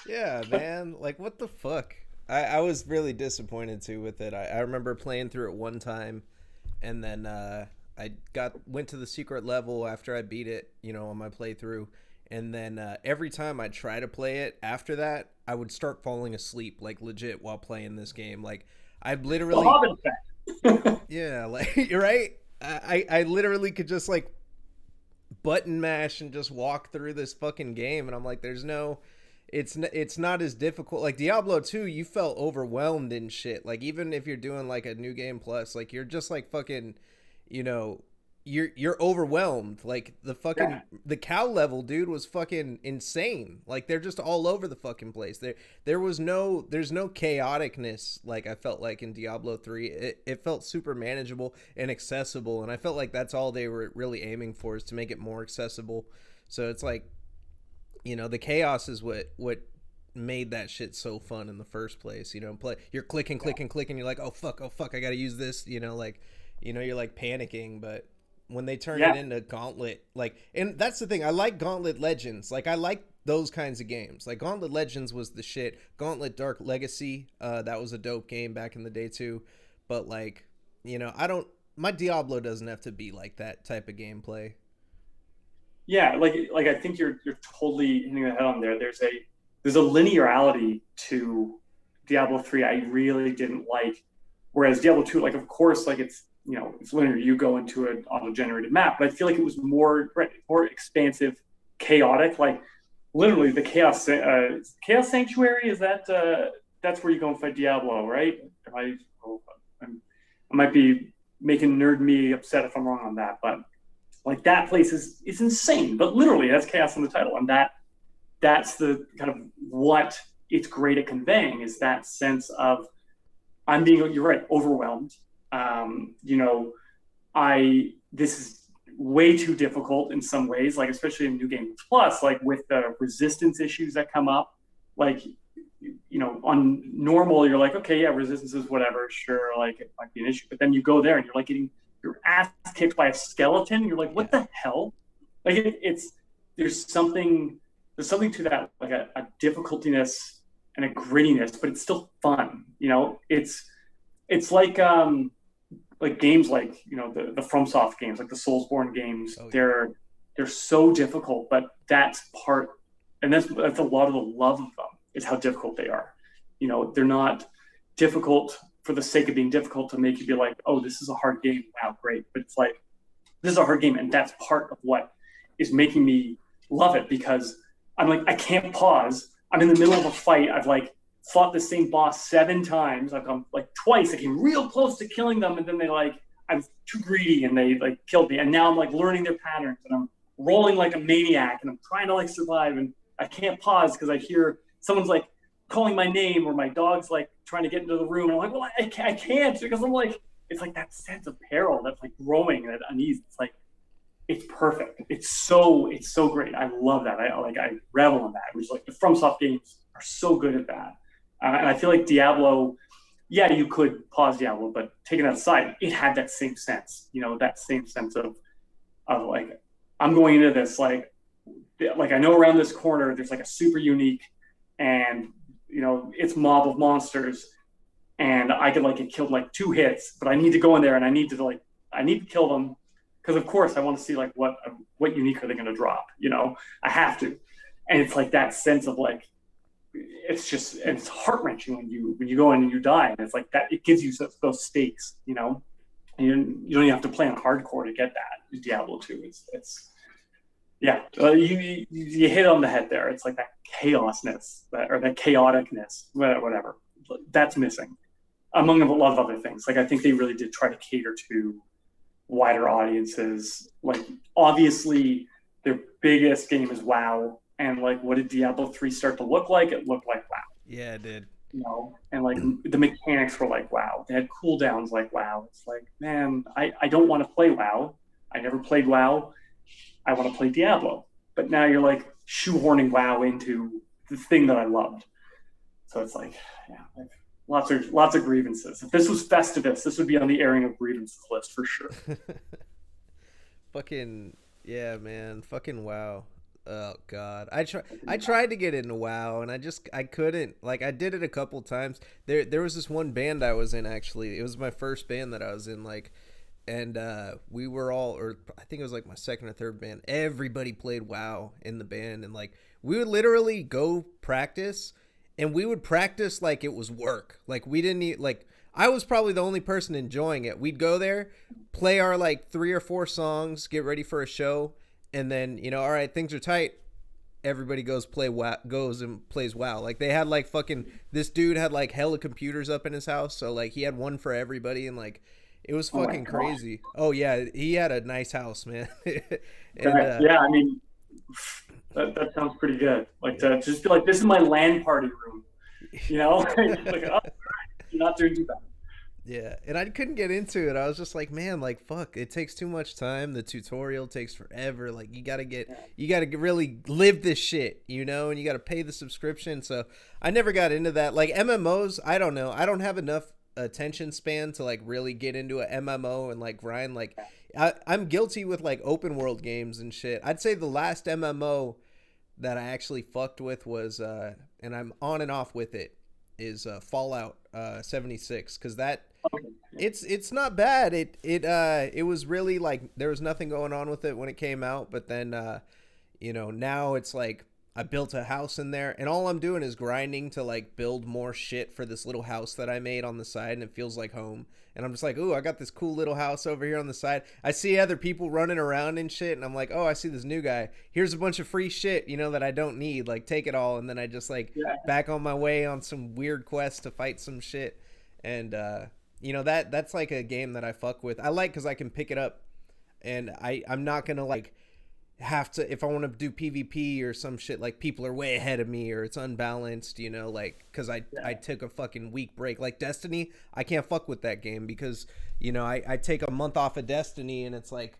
Yeah, man. Like, what the fuck? I was really disappointed too with it. I remember playing through it one time, and then I went to the secret level after I beat it, on my playthrough, and then every time I try to play it after that, I would start falling asleep, like legit, while playing this game. Like, I literally, The Hobbit effect. yeah, like you're right. I literally could just like button mash and just walk through this fucking game, and I'm like, there's no, it's not as difficult. Like Diablo 2, you felt overwhelmed and shit. Like even if you're doing like a new game plus, like you're just like fucking, you know, you're overwhelmed. Like the fucking the cow level, dude, was fucking insane. Like they're just all over the fucking place. There's no chaoticness like I felt like in Diablo 3. It felt super manageable and accessible, and I felt like that's all they were really aiming for, is to make it more accessible. So it's like, the chaos is what made that shit so fun in the first place. You're clicking, you're like, oh fuck, I gotta use this, like, you're like panicking. But when they turn it into Gauntlet, like, and that's the thing, I like Gauntlet Legends. Like I like those kinds of games. Like Gauntlet Legends was the shit. Gauntlet Dark Legacy, that was a dope game back in the day too. But like, my Diablo doesn't have to be like that type of gameplay. Yeah, like I think you're totally hitting the head on there. There's a linearity to Diablo 3 I really didn't like. Whereas Diablo 2, like of course, like it's linear. You go into an auto-generated map, but I feel like it was more expansive, chaotic. Like literally the Chaos Sanctuary is that's where you go and fight Diablo, right? I might be making nerd me upset if I'm wrong on that, but like that place is insane. But literally, that's chaos in the title, and that's the kind of what it's great at conveying, is that sense of you're right, overwhelmed. This is way too difficult in some ways, like especially in New Game Plus, like with the resistance issues that come up. Like on normal, you're like, okay, yeah, resistances, whatever, sure, like it might be an issue. But then you go there and you're like getting your ass kicked by a skeleton. And you're like, what Yeah. the hell? Like it's there's something there's something to that, like a difficultiness and a grittiness, but it's still fun. It's like games like the FromSoft games, like the Soulsborne games. Oh yeah. They're so difficult, but that's part, and that's a lot of the love of them is how difficult they are. They're not difficult for the sake of being difficult to make you be like, oh, this is a hard game. Wow, great. But it's like, this is a hard game. And that's part of what is making me love it, because I'm like, I can't pause. I'm in the middle of a fight. I've like fought the same boss 7 times. I've gone like twice. I came real close to killing them. And then I was too greedy and they like killed me. And now I'm like learning their patterns and I'm rolling like a maniac and I'm trying to like survive. And I can't pause because I hear someone's like calling my name or my dog's like trying to get into the room. And I'm like, well, I can't, because I'm like, it's like that sense of peril that's like growing and that unease. It's like, it's perfect. It's so great. I love that. I revel in that. Which like the FromSoft games are so good at that. And I feel like Diablo, yeah, you could pause Diablo, but taking that aside, it had that same sense. That same sense of like, I'm going into this like I know around this corner there's like a super unique, and it's mob of monsters, and I could like get killed like 2 hits, but I need to go in there and I need to kill them, because of course I want to see like what unique are they going to drop. I have to, and it's like that sense of like, it's heart wrenching when you go in and you die, and it's like that, it gives you those stakes. And you don't even have to play on hardcore to get that. Diablo 2, it's yeah, you hit on the head there. It's like that chaosness, or that chaoticness, whatever, that's missing, among a lot of other things. Like I think they really did try to cater to wider audiences. Like obviously, their biggest game is WoW, and like what did Diablo 3 start to look like? It looked like WoW. Yeah, it did. And like the mechanics were like WoW. They had cooldowns like WoW. It's like, man, I don't want to play WoW. I never played WoW. I want to play Diablo. But now you're like shoehorning WoW into the thing that I loved. So it's like, yeah, like lots of grievances. If this was Festivus, this would be on the airing of grievances list for sure. Fucking yeah, man. Fucking WoW. Oh god. I tried to get into WoW and I couldn't. Like I did it a couple times. There was this one band I was in, actually. It was my first band that I was in, like, and we were all, or I think it was like my second or third band. Everybody played WoW in the band, and like we would literally go practice, and we would practice like it was work. Like we didn't need, like, I was probably the only person enjoying it. We'd go there, play our like 3 or 4 songs, get ready for a show, and then all right, things are tight. Everybody goes and plays WoW. Like they had like fucking, this dude had like hella computers up in his house, so like he had one for everybody, and like it was fucking crazy. Oh yeah, he had a nice house, man. And yeah, I mean, that sounds pretty good. Like to just be like, this is my LAN party room. Like, oh, you're not doing too bad. Yeah, and I couldn't get into it. I was just like, man, like fuck, it takes too much time. The tutorial takes forever. Like you gotta really live this shit, and you gotta pay the subscription. So I never got into that. Like MMOs, I don't know. I don't have enough attention span to like really get into a MMO and like grind. Like I'm guilty with like open world games and shit. I'd say the last MMO that I actually fucked with was and I'm on and off with it, is Fallout 76, because that it's not bad. It was really like there was nothing going on with it when it came out, but then now it's like I built a house in there, and all I'm doing is grinding to like build more shit for this little house that I made on the side, and it feels like home. And I'm just like, ooh, I got this cool little house over here on the side. I see other people running around and shit, and I'm like, oh, I see this new guy. Here's a bunch of free shit, that I don't need. Like, take it all, and then I just like back on my way on some weird quest to fight some shit. And that's like a game that I fuck with. I like because I can pick it up, and I'm not gonna like have to, if I want to do PvP or some shit, like people are way ahead of me or it's unbalanced, like because I took a fucking week break. Like Destiny, I can't fuck with that game because I take a month off of Destiny, and it's like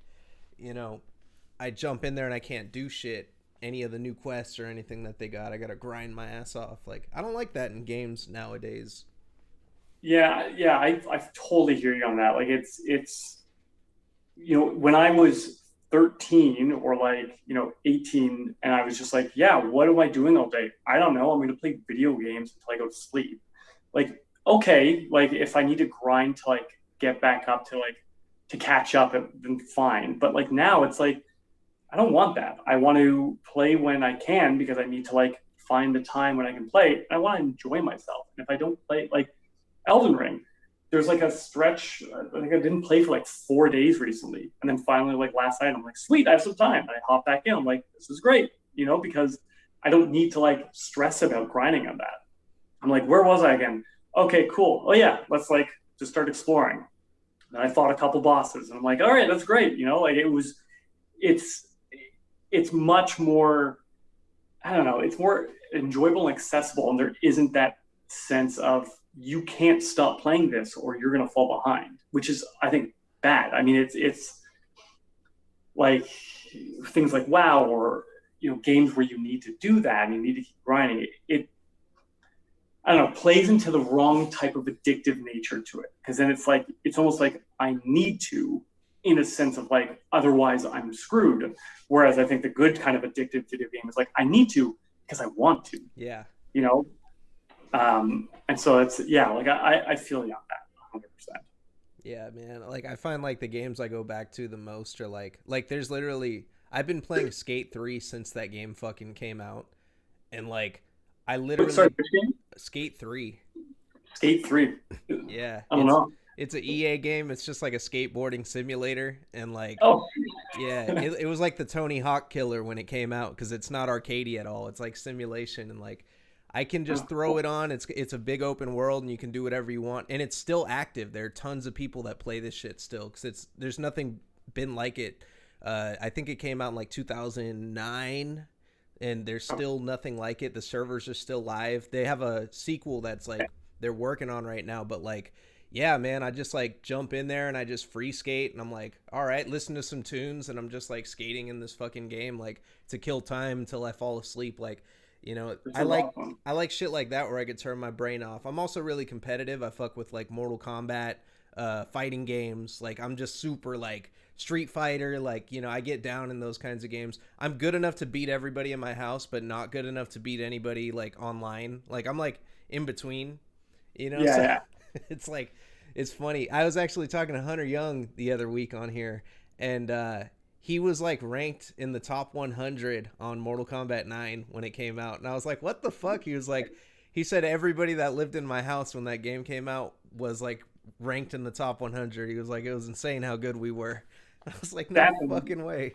I jump in there and I can't do shit. any of the new quests or anything that they got. I gotta grind my ass off. Like, I don't like that in games nowadays. Yeah, I totally hear you on that. Like it's when I was 13 or 18 and I was just like, yeah, what am I doing all day? I don't know. I'm going to play video games until I go to sleep. Like, okay, like if I need to grind to get back up to to catch up, then fine. But like now it's like, I don't want that. I want to play when I can because I need to find the time when I can play. I want to enjoy myself. And if I don't play Elden Ring, there's a stretch. I think I didn't play for 4 days recently, and then finally last night I'm like, sweet, I have some time. And I hop back in. I'm like, this is great, because I don't need to stress about grinding on that. I'm like, where was I again? Okay, cool. Oh yeah, let's just start exploring. And I fought a couple bosses, and I'm like, all right, that's great. It's it's much more. I don't know. It's more enjoyable and accessible, and there isn't that sense of you can't stop playing this or you're going to fall behind, which is, I think, bad. I mean, it's like things like WoW or games where you need to do that and you need to keep grinding. It I don't know, plays into the wrong type of addictive nature to it, because then it's almost like I need to, in a sense of otherwise I'm screwed. Whereas I think the good kind of addictive video game is I need to because I want to. Yeah. You know, and so it's I feel you on that 100%. Yeah, man. Like, I find the games I go back to the most are there's literally, I've been playing Skate 3 since that game fucking came out, and I literally Sorry, which game? Skate 3. Skate 3. Yeah, I don't know. it's an EA game. It's just like a skateboarding simulator, and Oh, yeah, it was like the Tony Hawk killer when it came out, because it's not arcadey at all. It's simulation, and I can just throw it on. It's a big open world, and you can do whatever you want, and it's still active. There are tons of people that play this shit still, because there's nothing been like it. I think it came out in 2009, and there's still nothing like it. The servers are still live. They have a sequel that's they're working on right now, but yeah, man, I just jump in there and I just free skate, and I'm like, all right, listen to some tunes, and I'm just skating in this fucking game to kill time until I fall asleep. I like shit like that where I could turn my brain off. I'm also really competitive. I fuck with Mortal Kombat, fighting games. I'm just super Street Fighter. I get down in those kinds of games. I'm good enough to beat everybody in my house, but not good enough to beat anybody online. I'm in between, yeah, so yeah. it's it's funny. I was actually talking to Hunter Young the other week on here, and he was ranked in the top 100 on Mortal Kombat 9 when it came out, and I was like, what the fuck? He was he said everybody that lived in my house when that game came out was ranked in the top 100. He was it was insane how good we were. I was like, no fucking way.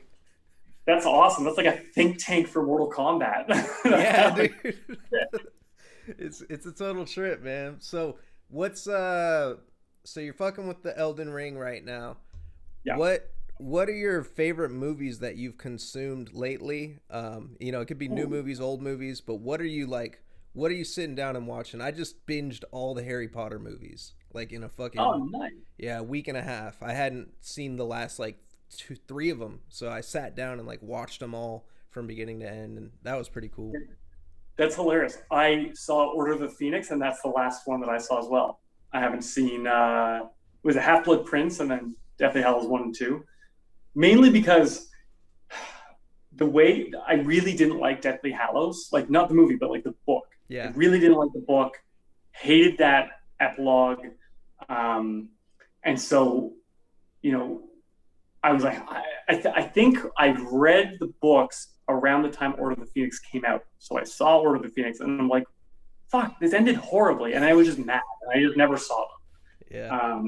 That's awesome. That's a think tank for Mortal Kombat. Yeah, dude. It's a total trip, man. So what's so you're fucking with the Elden Ring right now. Yeah. What are your favorite movies that you've consumed lately? It could be new movies, old movies, but what are you sitting down and watching? I just binged all the Harry Potter movies in a fucking nice. Yeah, week and a half. I hadn't seen the last 3 of them, so I sat down and watched them all from beginning to end, and that was pretty cool. That's hilarious. I saw Order of the Phoenix, and that's the last one that I saw as well. I haven't seen it was a Half-Blood Prince and then Deathly Hallows 1 and 2. Mainly because the way I really didn't like Deathly Hallows, not the movie, but the book. Yeah. I really didn't like the book. Hated that epilogue. And so, I was I think I've read the books around the time Order of the Phoenix came out. So I saw Order of the Phoenix, and I'm like, fuck, this ended horribly. And I was just mad. I just never saw them. Yeah.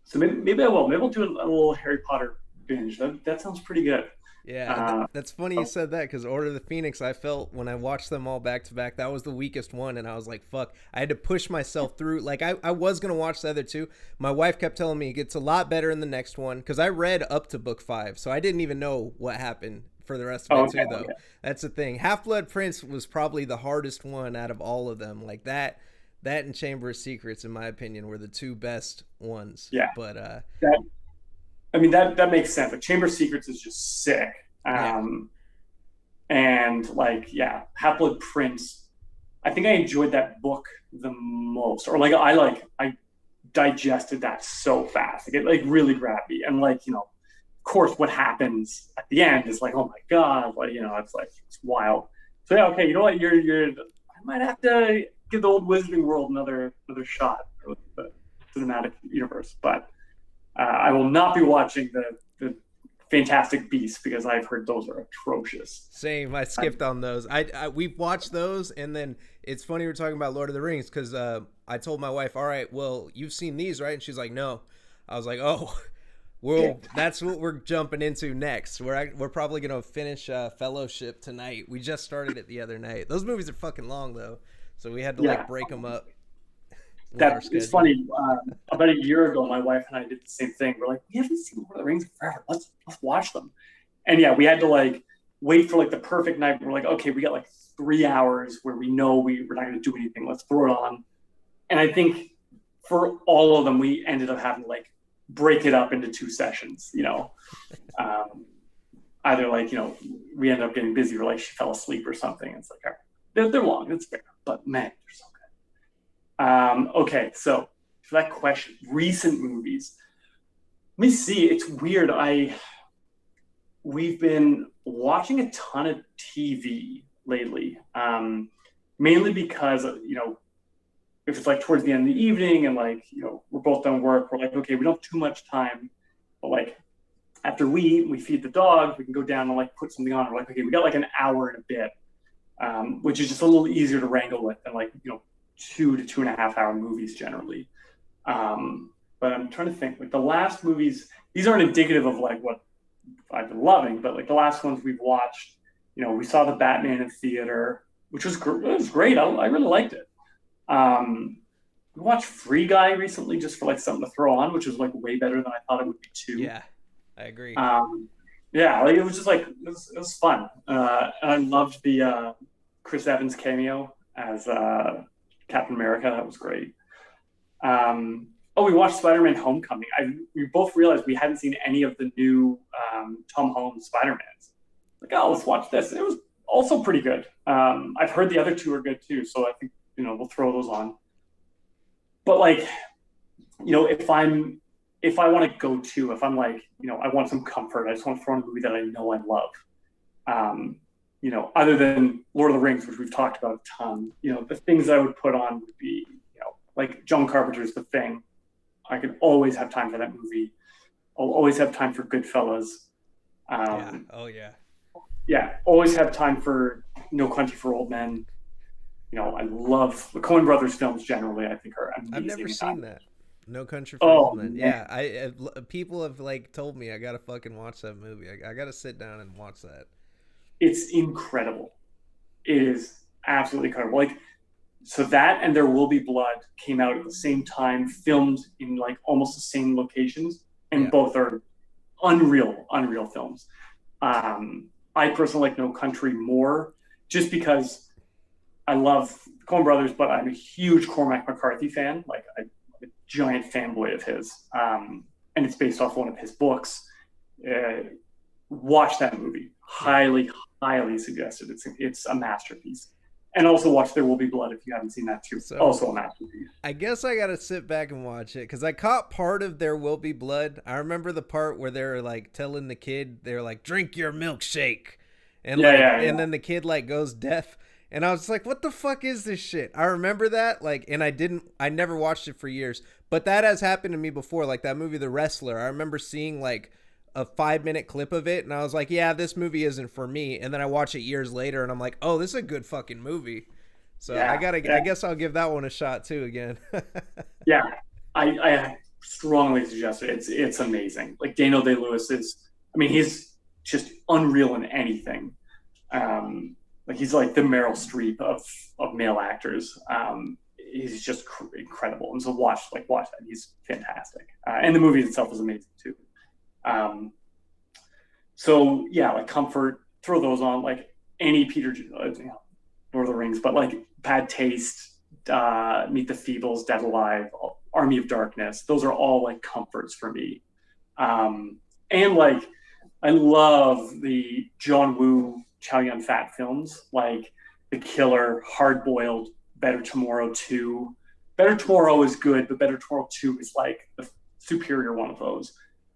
So maybe I will. Maybe I'll do a little Harry Potter binge. That sounds pretty good. Yeah, that's funny you said that, because Order of the Phoenix, I felt when I watched them all back to back, that was the weakest one, and I was like, fuck. I had to push myself through. I was going to watch the other 2. My wife kept telling me it gets a lot better in the next one, because I read up to book 5, so I didn't even know what happened for the rest of it too, though. Okay. That's the thing. Half-Blood Prince was probably the hardest one out of all of them. That and Chamber of Secrets, in my opinion, were the 2 best ones. Yeah. But that makes sense. Chamber of Secrets is just sick. Yeah. And like, yeah, Half-Blood Prince. I think I enjoyed that book the most, or I digested that so fast. Like it like really grabbed me, and like of course, what happens at the end is like, oh my god, like it's like it's wild. So yeah, okay, you know what? You're. I might have to give the old Wizarding World another shot with the cinematic universe, but I will not be watching the Fantastic Beasts because I've heard those are atrocious. Same. I skipped on those. We watched those, and then it's funny we're talking about Lord of the Rings because I told my wife, "All right, well, you've seen these, right?" And she's like, "No." I was like, "Oh, well, that's what we're jumping into next. We're probably gonna finish Fellowship tonight. We just started it the other night. Those movies are fucking long though, so we had to like Yeah, break them up with our that it's schedule." funny. About a year ago, my wife and I did the same thing. We're like, we haven't seen Lord of the Rings in forever. Let's watch them. And yeah, we had to like wait for like the perfect night. We're like, okay, we got like 3 hours where we know we're not going to do anything. Let's throw it on. And I think for all of them, we ended up having to like break it up into 2 sessions. Um, either like we ended up getting busy or like she fell asleep or something. It's like, all right, they're long. It's fair, but man, they're so good. Okay, so for that question, recent movies. Let me see. It's weird. We've been watching a ton of TV lately, mainly because if it's like towards the end of the evening and like we're both done work, we're like, okay, we don't have too much time, but like after we feed the dog, we can go down and like put something on. We're like, okay, we got like an hour and a bit, which is just a little easier to wrangle with than like 2 to 2.5 hour movies generally. But I'm trying to think. Like the last movies, these aren't indicative of like what I've been loving, but like the last ones we've watched, we saw the Batman in theater, which was great. I really liked it. We watched Free Guy recently just for like something to throw on, which was like way better than I thought it would be too. Yeah, I agree. Yeah, like it was just like it was fun. And I loved the Chris Evans cameo as Captain America. That was great. We watched Spider-Man: Homecoming. We both realized we hadn't seen any of the new Tom Holland Spider-Mans. Like, oh, let's watch this. It was also pretty good. I've heard the other two are good too, so I think we'll throw those on. But like, if I want to go to, if I'm like, I want some comfort, I just want to throw in a movie that I know I love. Other than Lord of the Rings, which we've talked about a ton, the things I would put on would be, like John Carpenter's The Thing. I could always have time for that movie. I'll always have time for Goodfellas. Yeah. Oh yeah. Yeah, always have time for No Country for Old Men. I love the Coen Brothers films generally. I think are amazing. I've never seen that. No Country for Old Men. Man. Yeah, people have like told me I gotta fucking watch that movie. I gotta sit down and watch that. It's incredible. It is absolutely incredible. Like, so that and There Will Be Blood came out at the same time, filmed in like almost the same locations, and both are unreal films. I personally like No Country more, just because I love Coen Brothers, but I'm a huge Cormac McCarthy fan. Like I'm a giant fanboy of his, and it's based off one of his books. Watch that movie. Highly suggested. It's a masterpiece. And also watch There Will Be Blood if you haven't seen that too. So, also a masterpiece. I guess I gotta sit back and watch it because I caught part of There Will Be Blood. I remember the part where they're like telling the kid, they're like, "Drink your milkshake," and and then the kid like goes deaf, and I was like, "What the fuck is this shit?" I remember that and I never watched it for years, but that has happened to me before. Like that movie, The Wrestler. I remember seeing like a 5-minute clip of it, and I was like, yeah, this movie isn't for me. And then I watch it years later, and I'm like, oh, this is a good fucking movie. So I guess I'll give that one a shot too again. Yeah, I strongly suggest it. It's amazing. Like Daniel Day-Lewis he's just unreal in anything. Like he's like the Meryl Streep of male actors. He's just incredible. And so watch that. He's fantastic. And the movie itself is amazing too. So yeah, like comfort, throw those on, like any Peter, Lord of the Rings, but like Bad Taste, Meet the Feebles, Dead Alive, Army of Darkness. Those are all like comforts for me. And like, I love the John Woo Chow Yun Fat films, like The Killer, Hard Boiled, Better Tomorrow 2. Better Tomorrow is good, but Better Tomorrow 2 is like the superior one of those.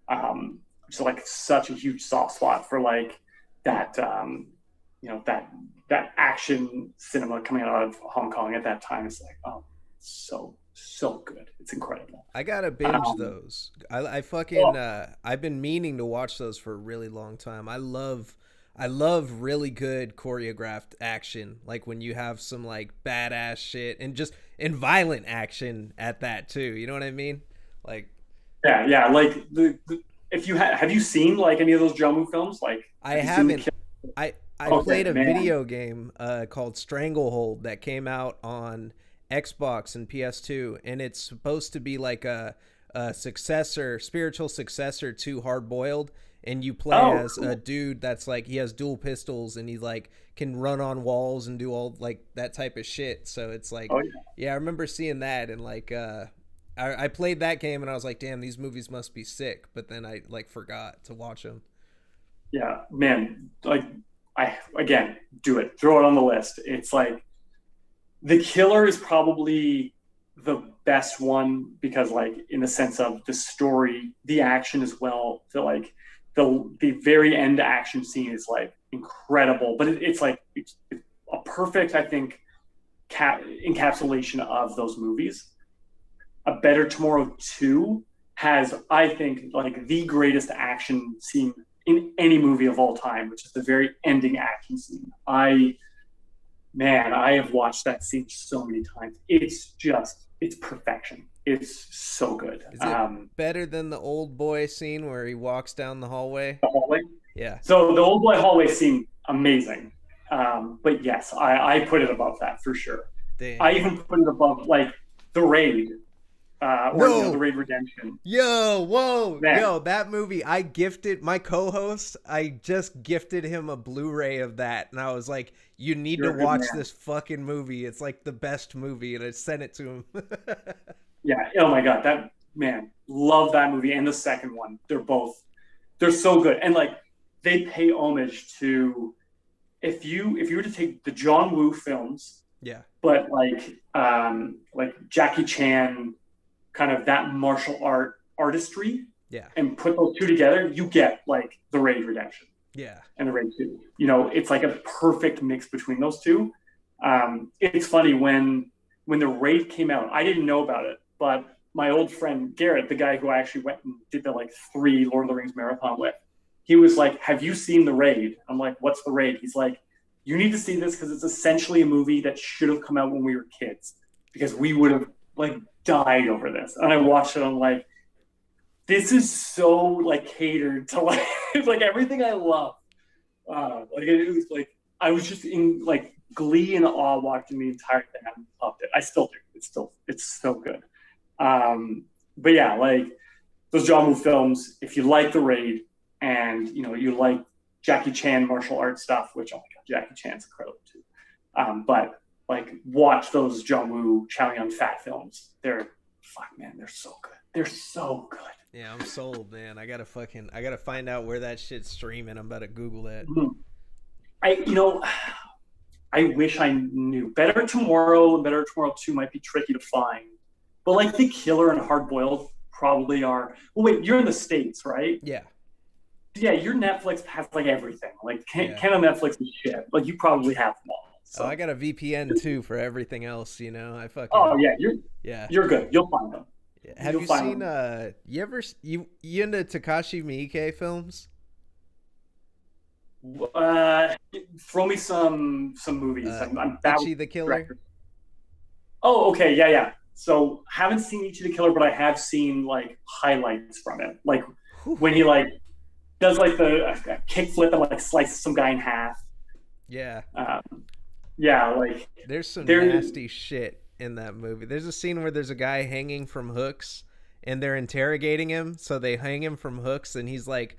Which is like such a huge soft spot for like that, that action cinema coming out of Hong Kong at that time. It's like, oh, so good. It's incredible. I gotta binge those. I fucking I've been meaning to watch those for a really long time. I love really good choreographed action, like when you have some like badass shit and violent action at that too. You know what I mean? Like yeah, like if you have you seen like any of those John Woo films? Like I haven't. I played a video game called Stranglehold that came out on Xbox and PS2, and it's supposed to be like a spiritual successor to Hard Boiled, and you play as a dude that's like he has dual pistols and he like can run on walls and do all like that type of shit. So it's like, yeah, I remember seeing that and like I played that game and I was like, damn, these movies must be sick. But then I like forgot to watch them. Yeah, man, like again, do it. Throw it on the list. It's like The Killer is probably the best one because like in the sense of the story, the action as well. So like the very end action scene is like incredible, but it's a perfect, I think, encapsulation of those movies. A Better Tomorrow 2 has, I think, like the greatest action scene in any movie of all time, which is the very ending action scene. I have watched that scene so many times. It's perfection. It's so good. Is it better than the old boy scene where he walks down the hallway? The hallway? Yeah. So the old boy hallway scene, amazing. But yes, I put it above that for sure. Damn. I even put it above like The Raid. The Raid Redemption. Yo, that movie, I gifted my co-host. I just gifted him a Blu-ray of that, and I was like, "You need to watch this fucking movie. It's like the best movie," and I sent it to him. Yeah. Oh my god, that man, love that movie and the second one. They're so good, and like they pay homage to if you were to take the John Woo films, yeah, but like Jackie Chan. Kind of that martial artistry, yeah, and put those two together, you get like The Raid Redemption, yeah, and The Raid 2. You know, it's like a perfect mix between those two. It's funny when The Raid came out, I didn't know about it, but my old friend Garrett, the guy who I actually went and did the like 3 Lord of the Rings marathon with, he was like, "Have you seen The Raid?" I'm like, "What's The Raid?" He's like, "You need to see this because it's essentially a movie that should have come out when we were kids, because we would have like died over this." And I watched it. I'm like, this is so like catered to like like everything I love. Like it was like I was just in like glee and awe watching the entire thing. I loved it. I still do. It's so good. But yeah, like those John Woo films. If you like The Raid and you like Jackie Chan martial arts stuff, which oh my god, Jackie Chan's incredible too. But like watch those John Woo, Chow Yun Fat films. They're so good. They're so good. Yeah, I'm sold, man. I gotta find out where that shit's streaming. I'm about to Google that. I wish I knew. Better Tomorrow and Better Tomorrow 2 might be tricky to find. But like The Killer and Hard Boiled probably are. Well, wait, you're in the States, right? Yeah. Yeah, your Netflix has like everything. Like Canon Netflix is shit. Like you probably have them all. So. Oh, I got a VPN too for everything else, I fucking. Oh yeah, you're good. You'll find them. Have you seen you into Takashi Miike films? Throw me some movies. I'm Ichi the Killer. Director. Oh, okay, yeah. So haven't seen Ichi the Killer, but I have seen like highlights from it, like when he like does like a kickflip and like slices some guy in half. Yeah. Yeah, like there's some nasty shit in that movie. There's a scene where there's a guy hanging from hooks and they're interrogating him, so they hang him from hooks and he's like,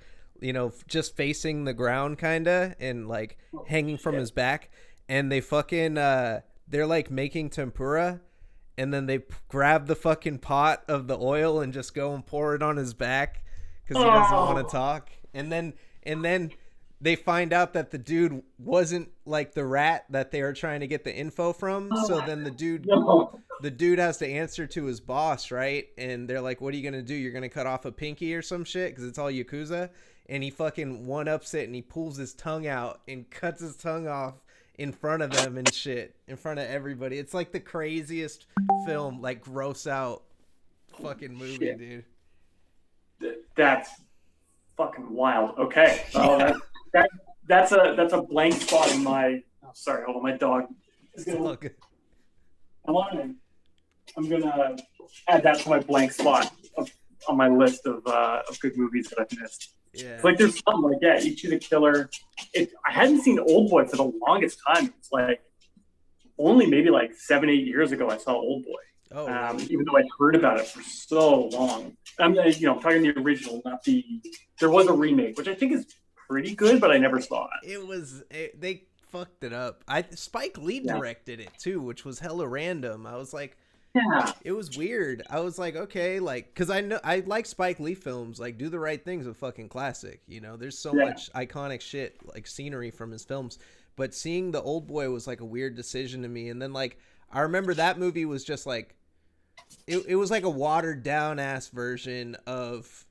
just facing the ground kinda and like hanging from his back, and they fucking they're like making tempura, and then they grab the fucking pot of the oil and just go and pour it on his back because he doesn't want to talk, and then they find out that the dude wasn't like the rat that they were trying to get the info from. So then No. the dude has to answer to his boss, right? And they're like, "What are you gonna do? You're gonna cut off a pinky or some shit?" Because it's all Yakuza. And he fucking one ups it and he pulls his tongue out and cuts his tongue off in front of them and shit, in front of everybody. It's like the craziest film, like gross out fucking movie, Shit. dude. That's fucking wild. Okay. Yeah. That's a blank spot in my. Oh, sorry, hold on. My dog is gonna. Look, I'm gonna add that to my blank spot on my list of good movies that I've missed. yeah. Like there's some like Ichi the Killer. I hadn't seen Old Boy for the longest time. It's like only maybe like 7-8 years ago I saw Old Boy. Oh, Even though I'd heard about it for so long. I'm talking the original, not the. There was a remake, which I think is pretty good, but I never saw it. They fucked it up. Spike Lee directed it too, which was hella random. I was like, Yeah. it was weird. I was like, okay, like, because I know I like Spike Lee films. Like, Do the Right Thing's a fucking classic. You know, there's so much iconic shit, like scenery from his films. But seeing The Old Boy was like a weird decision to me. And then like I remember that movie was just like. It was like a watered down ass version of,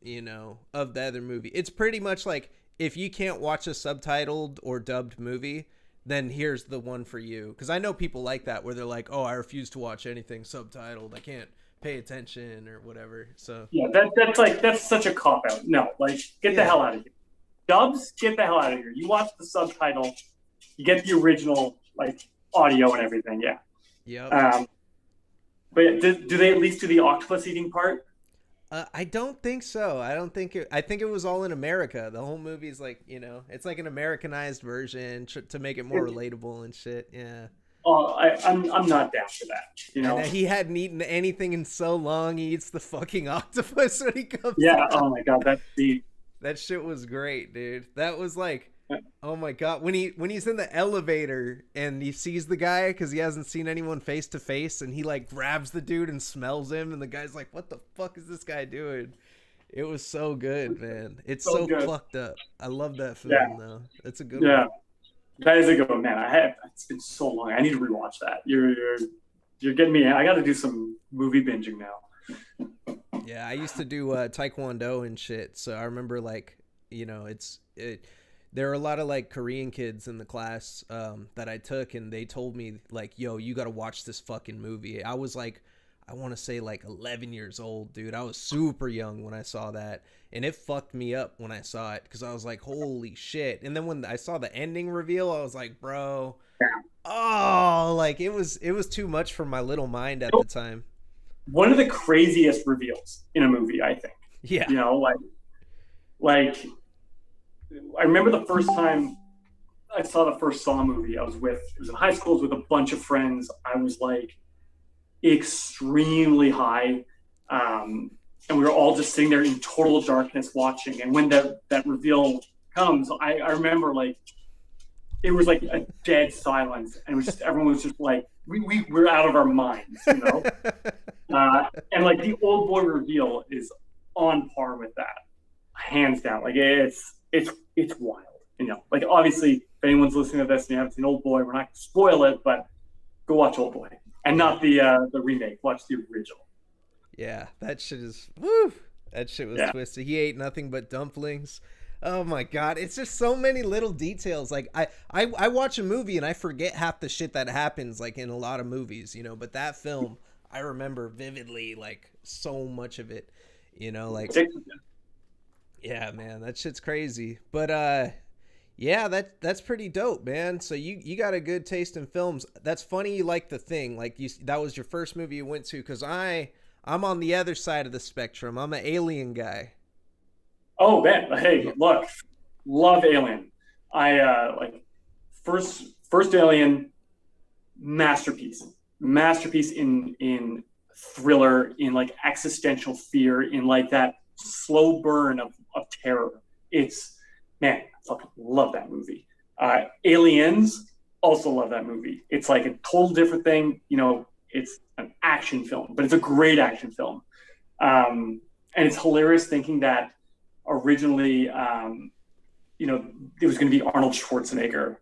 of the other movie. It's pretty much like if you can't watch a subtitled or dubbed movie, then here's the one for you. Because I know people like that where they're like, oh, I refuse to watch anything subtitled. I can't pay attention or whatever. So yeah, that's such a cop out. No, like get the hell out of here. Dubs, get the hell out of here. You watch the subtitle, you get the original like audio and everything. Yeah. Yep. But do they at least do the octopus eating part? I don't think so. I think it was all in America. The whole movie is like, it's like an Americanized version to make it more relatable and shit. Yeah. Oh, I'm not down for that. And he hadn't eaten anything in so long. He eats the fucking octopus when he comes. Yeah. out. Oh my god, that's deep. That shit was great, dude. That was like, oh my god, when he's in the elevator and he sees the guy because he hasn't seen anyone face to face, and he like grabs the dude and smells him, and the guy's like, "What the fuck is this guy doing?" It was so good, man. It's so fucked up. I love that film though. It's a good one. Yeah, that is a good one, man. It's been so long. I need to rewatch that. You're getting me. I got to do some movie binging now. Yeah, I used to do Taekwondo and shit, so I remember like, there are a lot of like Korean kids in the class that I took, and they told me like, yo, you got to watch this fucking movie. I was like, I want to say like 11 years old, dude. I was super young when I saw that, and it fucked me up when I saw it because I was like, holy shit. And then when I saw the ending reveal, I was like, bro, oh, like it was too much for my little mind at the time. One of the craziest reveals in a movie, I think. Yeah. Like I remember the first time I saw the first Saw movie, it was in high school, with a bunch of friends. I was like extremely high. And we were all just sitting there in total darkness watching. And when that reveal comes, I remember like, it was like a dead silence. And it was just, everyone was just like, we're out of our minds, and like the Old Boy reveal is on par with that, hands down. Like it's wild, like obviously if anyone's listening to this and you haven't seen Old Boy, we're not going to spoil it, but go watch Old Boy and not the remake. Watch the original. Yeah, that shit is woo. That shit was twisted. He ate nothing but dumplings. Oh my god, it's just so many little details. Like I watch a movie and I forget half the shit that happens, like in a lot of movies, but that film I remember vividly, like so much of it, like yeah, man, that shit's crazy. But yeah, that's pretty dope, man. So you got a good taste in films. That's funny you like The Thing. Like that was your first movie you went to, because I'm on the other side of the spectrum. I'm an Alien guy. Oh man, hey, look, love Alien. I like first Alien, masterpiece in thriller, in like existential fear, in like that slow burn of terror. It's, man, I fucking love that movie. Aliens, also love that movie. It's like a total different thing. It's an action film, but it's a great action film. And it's hilarious thinking that originally, it was going to be Arnold Schwarzenegger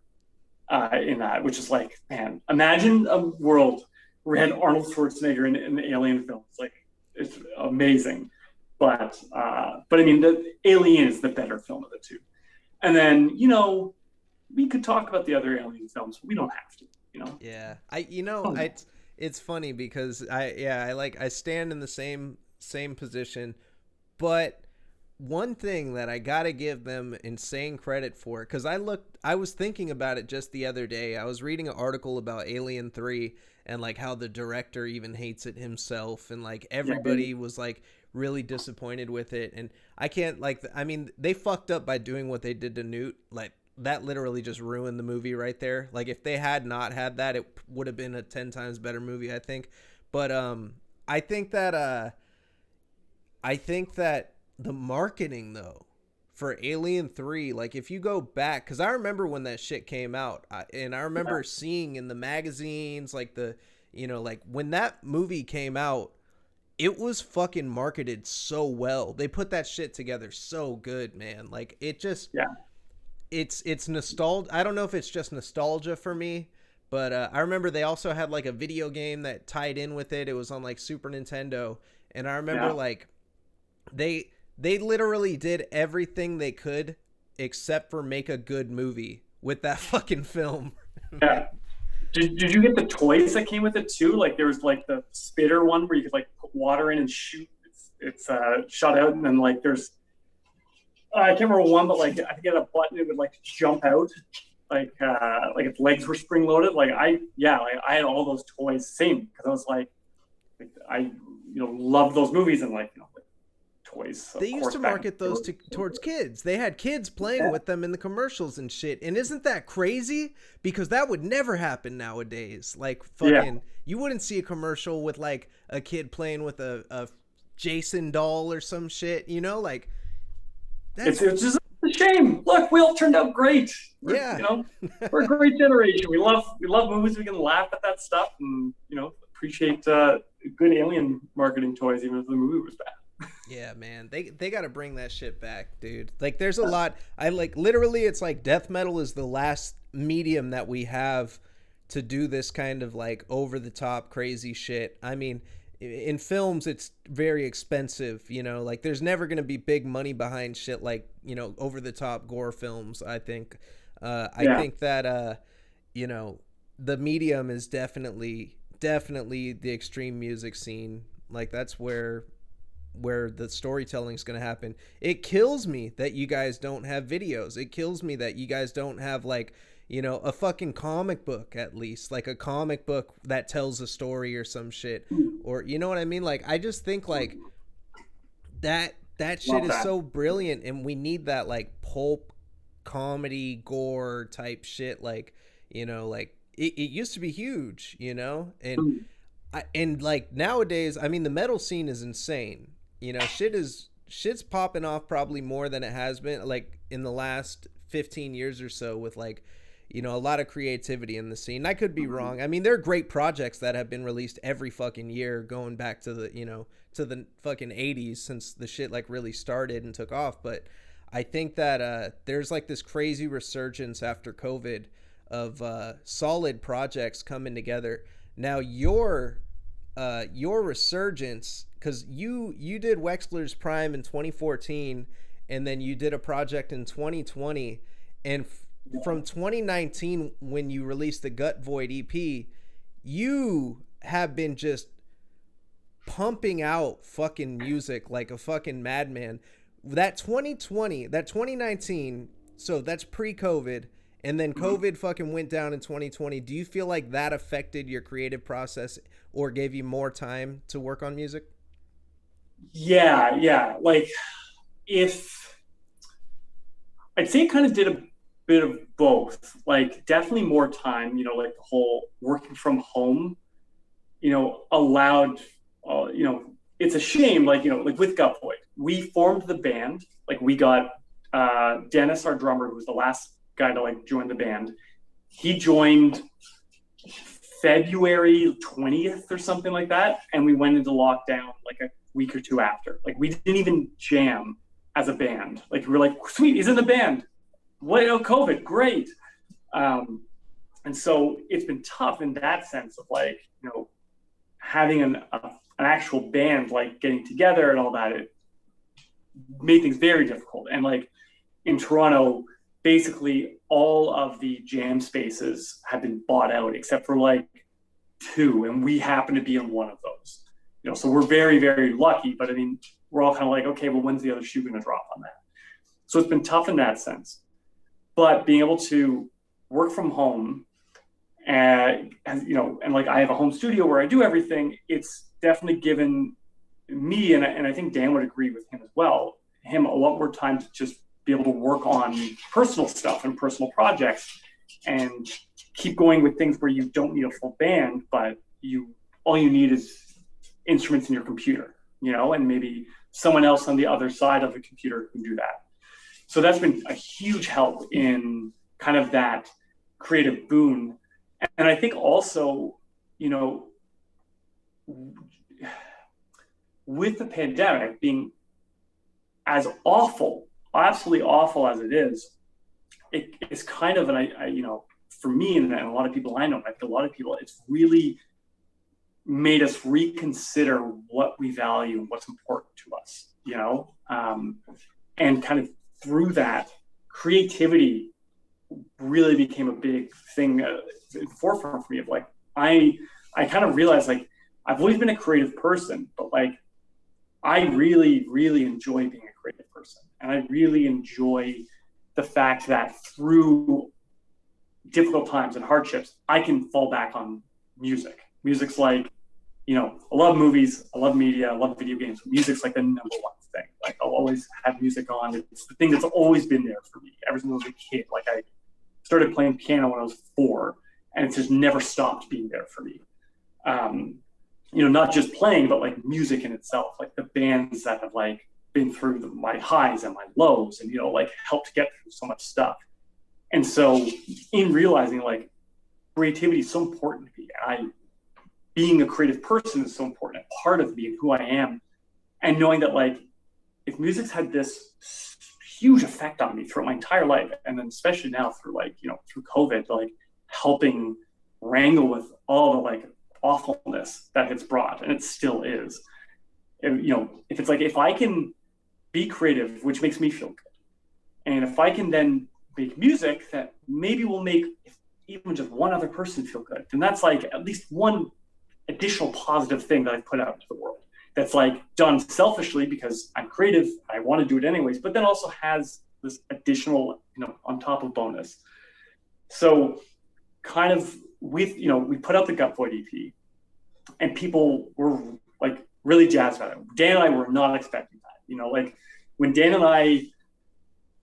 in that, which is like, man, imagine a world where we had Arnold Schwarzenegger in the Alien films. Like, it's amazing. But I mean, the Alien is the better film of the two. And then, we could talk about the other Alien films, but we don't have to. Yeah, it's funny because I stand in the same position, but one thing that I gotta give them insane credit for, because I was thinking about it just the other day. I was reading an article about Alien 3 and like how the director even hates it himself, and like everybody was like really disappointed with it. And I can't they fucked up by doing what they did to Newt. Like, that literally just ruined the movie right there. Like, if they had not had that, it would have been a 10 times better movie, I think. But I think that the marketing though for Alien 3, like, if you go back, because I remember when that shit came out, and I remember seeing in the magazines, like, like when that movie came out, it was fucking marketed so well. They put that shit together so good, man. Like, it just, it's nostalgia. I don't know if it's just nostalgia for me, but I remember they also had like a video game that tied in with it. It was on like Super Nintendo, and I remember like they literally did everything they could except for make a good movie with that fucking film. Yeah. Did you get the toys that came with it too? Like, there was like the spitter one where you could like put water in and shoot. It's shot out, and then like there's I can't remember one, but like I think it had a button, it would like jump out, like its legs were spring loaded. Like I had all those toys, same, because I was like I love those movies, and like toys. They used to market those towards kids. They had kids playing with them in the commercials and shit. And isn't that crazy? Because that would never happen nowadays. Like, fucking, you wouldn't see a commercial with like a kid playing with a Jason doll or some shit. Like, it's just a shame. Look, we all turned out great. We're a great generation. We love movies. We can laugh at that stuff, and appreciate good Alien marketing toys, even if the movie was bad. Yeah, man, they got to bring that shit back, dude. Like, there's a lot. I like, literally, it's like death metal is the last medium that we have to do this kind of like over the top crazy shit. I mean, in films, it's very expensive. Like, there's never gonna be big money behind shit like over the top gore films. I think think that the medium is definitely the extreme music scene. Like, that's where the storytelling is going to happen. It kills me that you guys don't have videos. It kills me that you guys don't have like, a fucking comic book, at least like a comic book that tells a story or some shit, or you know what I mean? Like, I just think like that shit is so brilliant, and we need that like pulp comedy gore type shit. Like, like it used to be huge, and like nowadays, I mean, the metal scene is insane. Shit's popping off probably more than it has been like in the last 15 years or so, with like, a lot of creativity in the scene. I could be wrong. I mean, there are great projects that have been released every fucking year going back to the, to the fucking 80s, since the shit like really started and took off. But I think that there's like this crazy resurgence after COVID of solid projects coming together. Now your resurgence, because you did Wexler's Prime in 2014, and then you did a project in 2020, and from 2019 when you released the Gut Void EP, you have been just pumping out fucking music like a fucking madman. That 2019, so that's pre-COVID, and then COVID fucking went down in 2020. Do you feel like that affected your creative process or gave you more time to work on music? Yeah. Like, if I'd say it kind of did a bit of both. Like, definitely more time, like the whole working from home, allowed, it's a shame, like, like with Gut Void, we formed the band, like we got Dennis, our drummer, who was the last guy to like join the band. He joined February 20th or something like that, and we went into lockdown like a week or two after. Like, we didn't even jam as a band. Like, we were like, sweet, he's in the band. what, oh, COVID, great. Um, and so it's been tough in that sense of like, having an actual band, like getting together and all that. It made things very difficult. And like in Toronto, basically all of the jam spaces have been bought out except for like two, and we happen to be in one of those. So we're very, very lucky. But I mean, we're all kind of like, okay, well, when's the other shoe going to drop on that? So it's been tough in that sense. But being able to work from home, and like I have a home studio where I do everything, it's definitely given me, and I think Dan would agree with him as well, him a lot more time to just be able to work on personal stuff and personal projects and keep going with things where you don't need a full band, but all you need is instruments in your computer, and maybe someone else on the other side of the computer can do that. So that's been a huge help in kind of that creative boon. And I think also, with the pandemic being as awful, absolutely awful as it is, it's kind of, and I for me and a lot of people I know, I think a lot of people, it's really made us reconsider what we value and what's important to us, and kind of through that, creativity really became a big thing in the forefront for me of like, I kind of realized like, I've always been a creative person, but like, I really, really enjoy being a creative person. And I really enjoy the fact that through difficult times and hardships, I can fall back on music. Music's like, I love movies, I love media, I love video games. Music's like the number one thing. Like I'll always have music on. It's the thing that's always been there for me ever since I was a kid. Like I started playing piano when I was 4, and it's just never stopped being there for me. Not just playing, but like music in itself, like the bands that have like been through my highs and my lows, and like helped get through so much stuff. And so in realizing like creativity is so important to me, being a creative person is so important, a part of being who I am, and knowing that like if music's had this huge effect on me throughout my entire life, and then especially now through like through COVID, like helping wrangle with all the like awfulness that it's brought, and it still is. If it's like, if I can be creative, which makes me feel good, and if I can then make music that maybe will make even just one other person feel good, then that's like at least one additional positive thing that I put out into the world. That's like done selfishly because I'm creative, I want to do it anyways, but then also has this additional, on top of bonus. So kind of with, we put out the Gut Void EP, and people were like really jazzed about it. Dan and I were not expecting that. Like when Dan and I,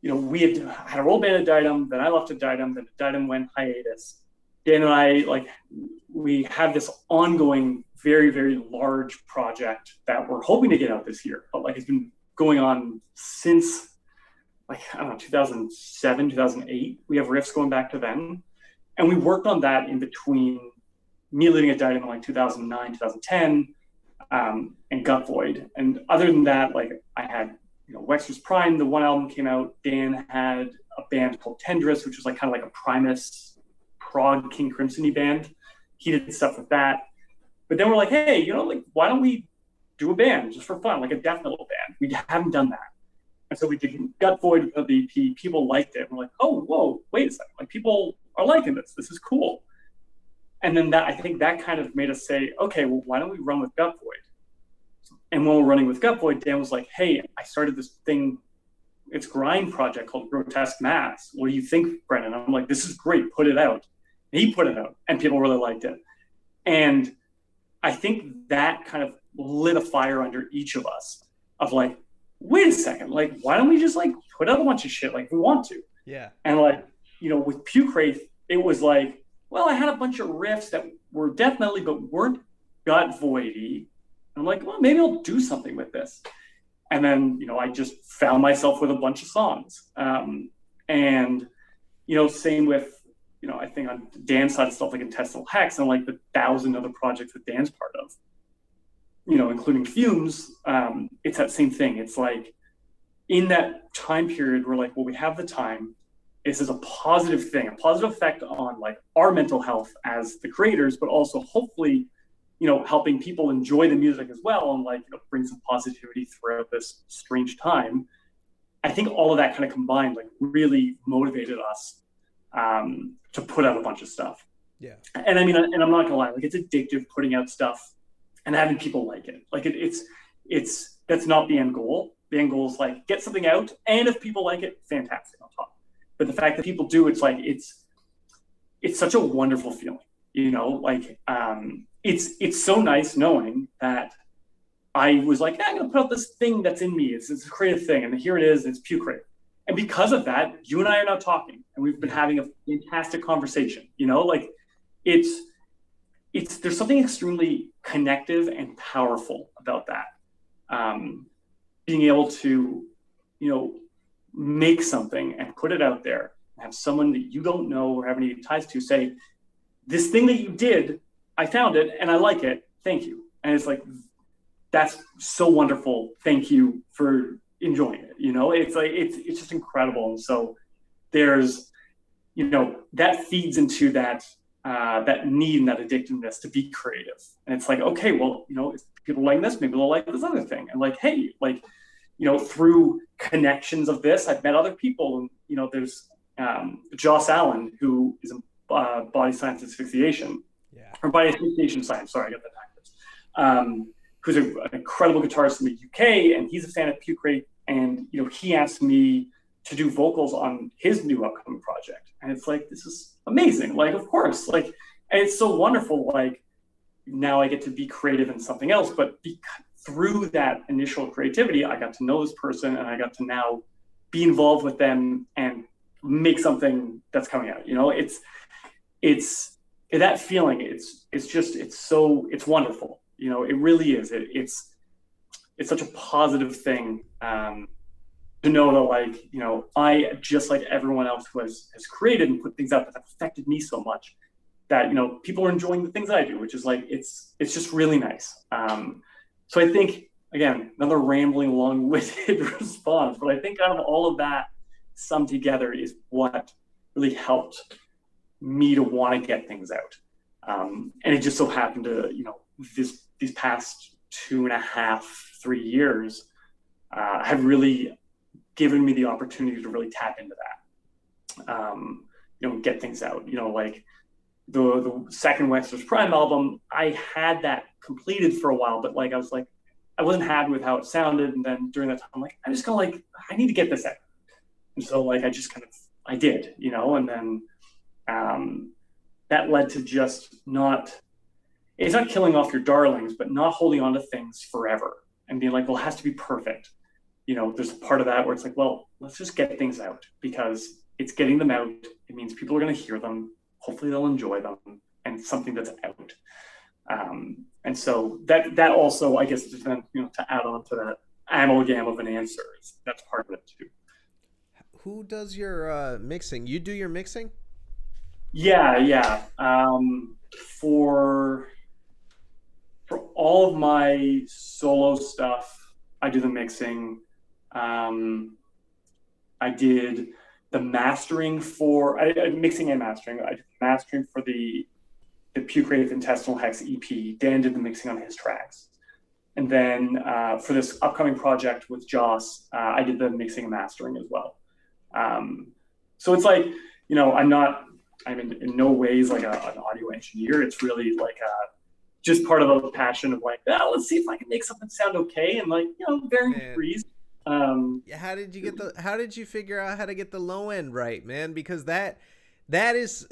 we had a roll band at Diadem, then I left at Diadem, then Diadem went hiatus. Dan and I, like, we have this ongoing, very, very large project that we're hoping to get out this year, but like it's been going on since like, I don't know, 2007, 2008. We have riffs going back to then. And we worked on that in between me living at Diadem in like 2009, 2010, and Gut Void. And other than that, like I had, Wexter's Prime, the one album came out. Dan had a band called Tendrils, which was like kind of like a Primus prog King Crimson-y band. He did stuff with that. But then we're like, hey, like, why don't we do a band just for fun, like a death metal band? We haven't done that. And so we did Gut Void of the EP. People liked it. We're like, oh, whoa, wait a second. Like, people are liking this. This is cool. And then I think that kind of made us say, okay, well, why don't we run with Gut Void? And when we're running with Gut Void, Dan was like, hey, I started this thing, it's grind project called Grotesque Mass. What do you think, Brennan? I'm like, this is great. Put it out. And he put it out, and people really liked it. And I think that kind of lit a fire under each of us of like, wait a second, like, why don't we just like put out a bunch of shit like we want to? Yeah. And like, with Pukewraith, it was like, well, I had a bunch of riffs that were death metal but weren't Gut Voidy. I'm like, well, maybe I'll do something with this. And then, I just found myself with a bunch of songs. And, same with, I think on Dan's side of stuff like Intestinal Hex and like the 1,000 other projects that Dan's part of, including Fumes, it's that same thing. It's like in that time period, we're like, well, we have the time. this is a positive thing, a positive effect on like our mental health as the creators, but also hopefully, helping people enjoy the music as well, and like, bring some positivity throughout this strange time. I think all of that kind of combined like really motivated us to put out a bunch of stuff. Yeah. And I mean, and I'm not gonna lie, like it's addictive putting out stuff and having people like it. Like it's that's not the end goal. The end goal is like get something out, and if people like it, fantastic on top. But the fact that people do, it's like it's such a wonderful feeling, like it's so nice knowing that I was like, I'm gonna put out this thing that's in me. It's a creative thing, and here it is. It's Pukewraith. And because of that, you and I are now talking, and we've been having a fantastic conversation. Like it's there's something extremely connective and powerful about that. Being able to, make something and put it out there, and have someone that you don't know or have any ties to say, this thing that you did, I found it and I like it. Thank you. And it's like, that's so wonderful. Thank you for enjoying it. It's like, it's just incredible. And so there's, that feeds into that need and that addictiveness to be creative. And it's like, okay, well, if people like this, maybe they'll like this other thing. And like, hey, like, through connections of this, I've met other people. And, there's Joss Allen, who is a body science asphyxiation, or body asphyxiation science. Sorry, I got that backwards. Who's an incredible guitarist in the UK, and he's a fan of Pukewraith. And, he asked me to do vocals on his new upcoming project. And it's like, this is amazing. Like, of course, like, and it's so wonderful. Like, now I get to be creative in something else, but through that initial creativity, I got to know this person, and I got to now be involved with them and make something that's coming out. It's that feeling. It's wonderful. It really is. It's such a positive thing to know that, like, I, just like everyone else who has created and put things out that have affected me so much, that, people are enjoying the things I do, which is like, it's just really nice. So I think, again, another rambling, long-winded response, but I think out of all of that summed together is what really helped me to want to get things out. And it just so happened to, these past 2.5, 3 years have really given me the opportunity to really tap into that, get things out. Like the second Wexler's Prime album, I had that completed for a while, but like, I wasn't happy with how it sounded. And then during that time, I'm like, I'm just gonna I need to get this out. And so like, I did, and then that led to just it's not killing off your darlings, but not holding on to things forever and being like, well, it has to be perfect. There's a part of that where it's like, well, let's just get things out, because it's getting them out. It means people are going to hear them. Hopefully they'll enjoy them, and something that's out. And so that also, I guess, just then, to add on to that amalgam of an answer, that's part of it too. Who does your mixing? You do your mixing? Yeah. For all of my solo stuff, I do the mixing. I did the mastering for mixing and mastering. I did the mastering for the Pukewraith Intestinal Hex EP. Dan did the mixing on his tracks. And then for this upcoming project with Joss, I did the mixing and mastering as well. So it's like, I'm in no ways like an audio engineer. It's really like just part of a passion of like, let's see if I can make something sound okay, and like, varying degrees. How did you figure out how to get the low end right, man? Because that is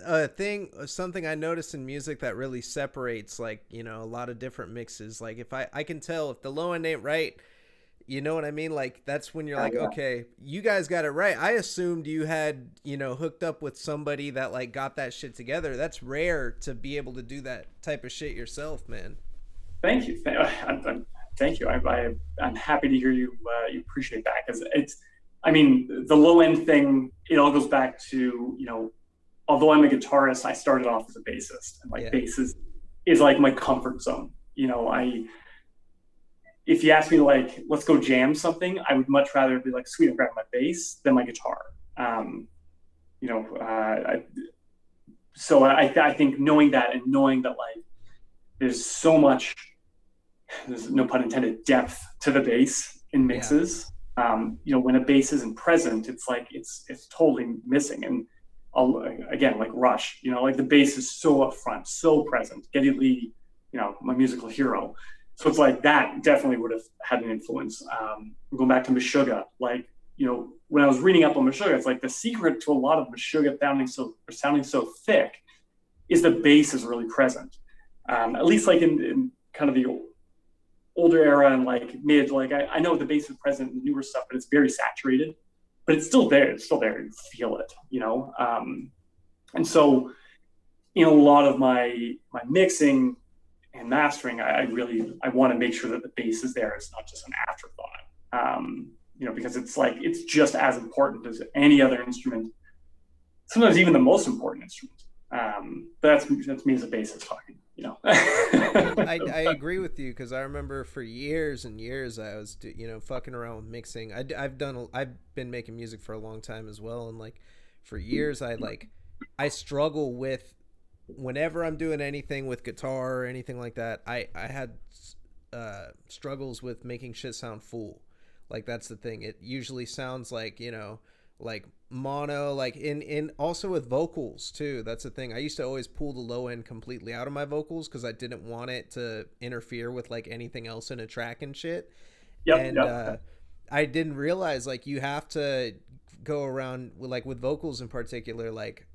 something I noticed in music that really separates, like, a lot of different mixes. Like, if I can tell if the low end ain't right, you know what I mean? Like, that's when you're like, okay, you guys got it right. I assumed you had, hooked up with somebody that like got that shit together. That's rare to be able to do that type of shit yourself, man. Thank you. Thank you. I'm happy to hear you appreciate that, because the low end thing, it all goes back to, although I'm a guitarist, I started off as a bassist, and bass is like my comfort zone. If you ask me like, let's go jam something, I would much rather be like, sweet, I'm grabbing my bass than my guitar. you know, so I think knowing that and knowing that like there's so much, there's no pun intended, depth to the bass in Yeah. mixes. You know, when a bass isn't present, it's like it's totally missing. And again, like Rush, you know, like the bass is so upfront, so present. Geddy Lee, you know, my musical hero. So it's like that definitely would have had an influence. Going back to Meshuggah, like, you know, when I was reading up on Meshuggah, it's like the secret to a lot of Meshuggah sounding so thick is the bass is really present. At least like in kind of the older era and like mid, like I know the bass is present in the newer stuff, but it's very saturated, but it's still there. It's still there. You feel it, you know? And so in a lot of my mixing and mastering, I want to make sure that the bass is there. It's not just an afterthought. You know, because it's like, it's just as important as any other instrument, sometimes even the most important instrument. But that's me as a bassist talking, you know. I agree with you because I remember for years and years I was fucking around with mixing. I've been making music for a long time as well, and like for years I struggle with whenever I'm doing anything with guitar or anything like that. I had struggles with making shit sound full. Like that's the thing. It usually sounds like like mono, like in also with vocals too. That's the thing. I used to always pull the low end completely out of my vocals because I didn't want it to interfere with like anything else in a track and shit. Yep, And yep. I didn't realize like you have to go around with vocals in particular, like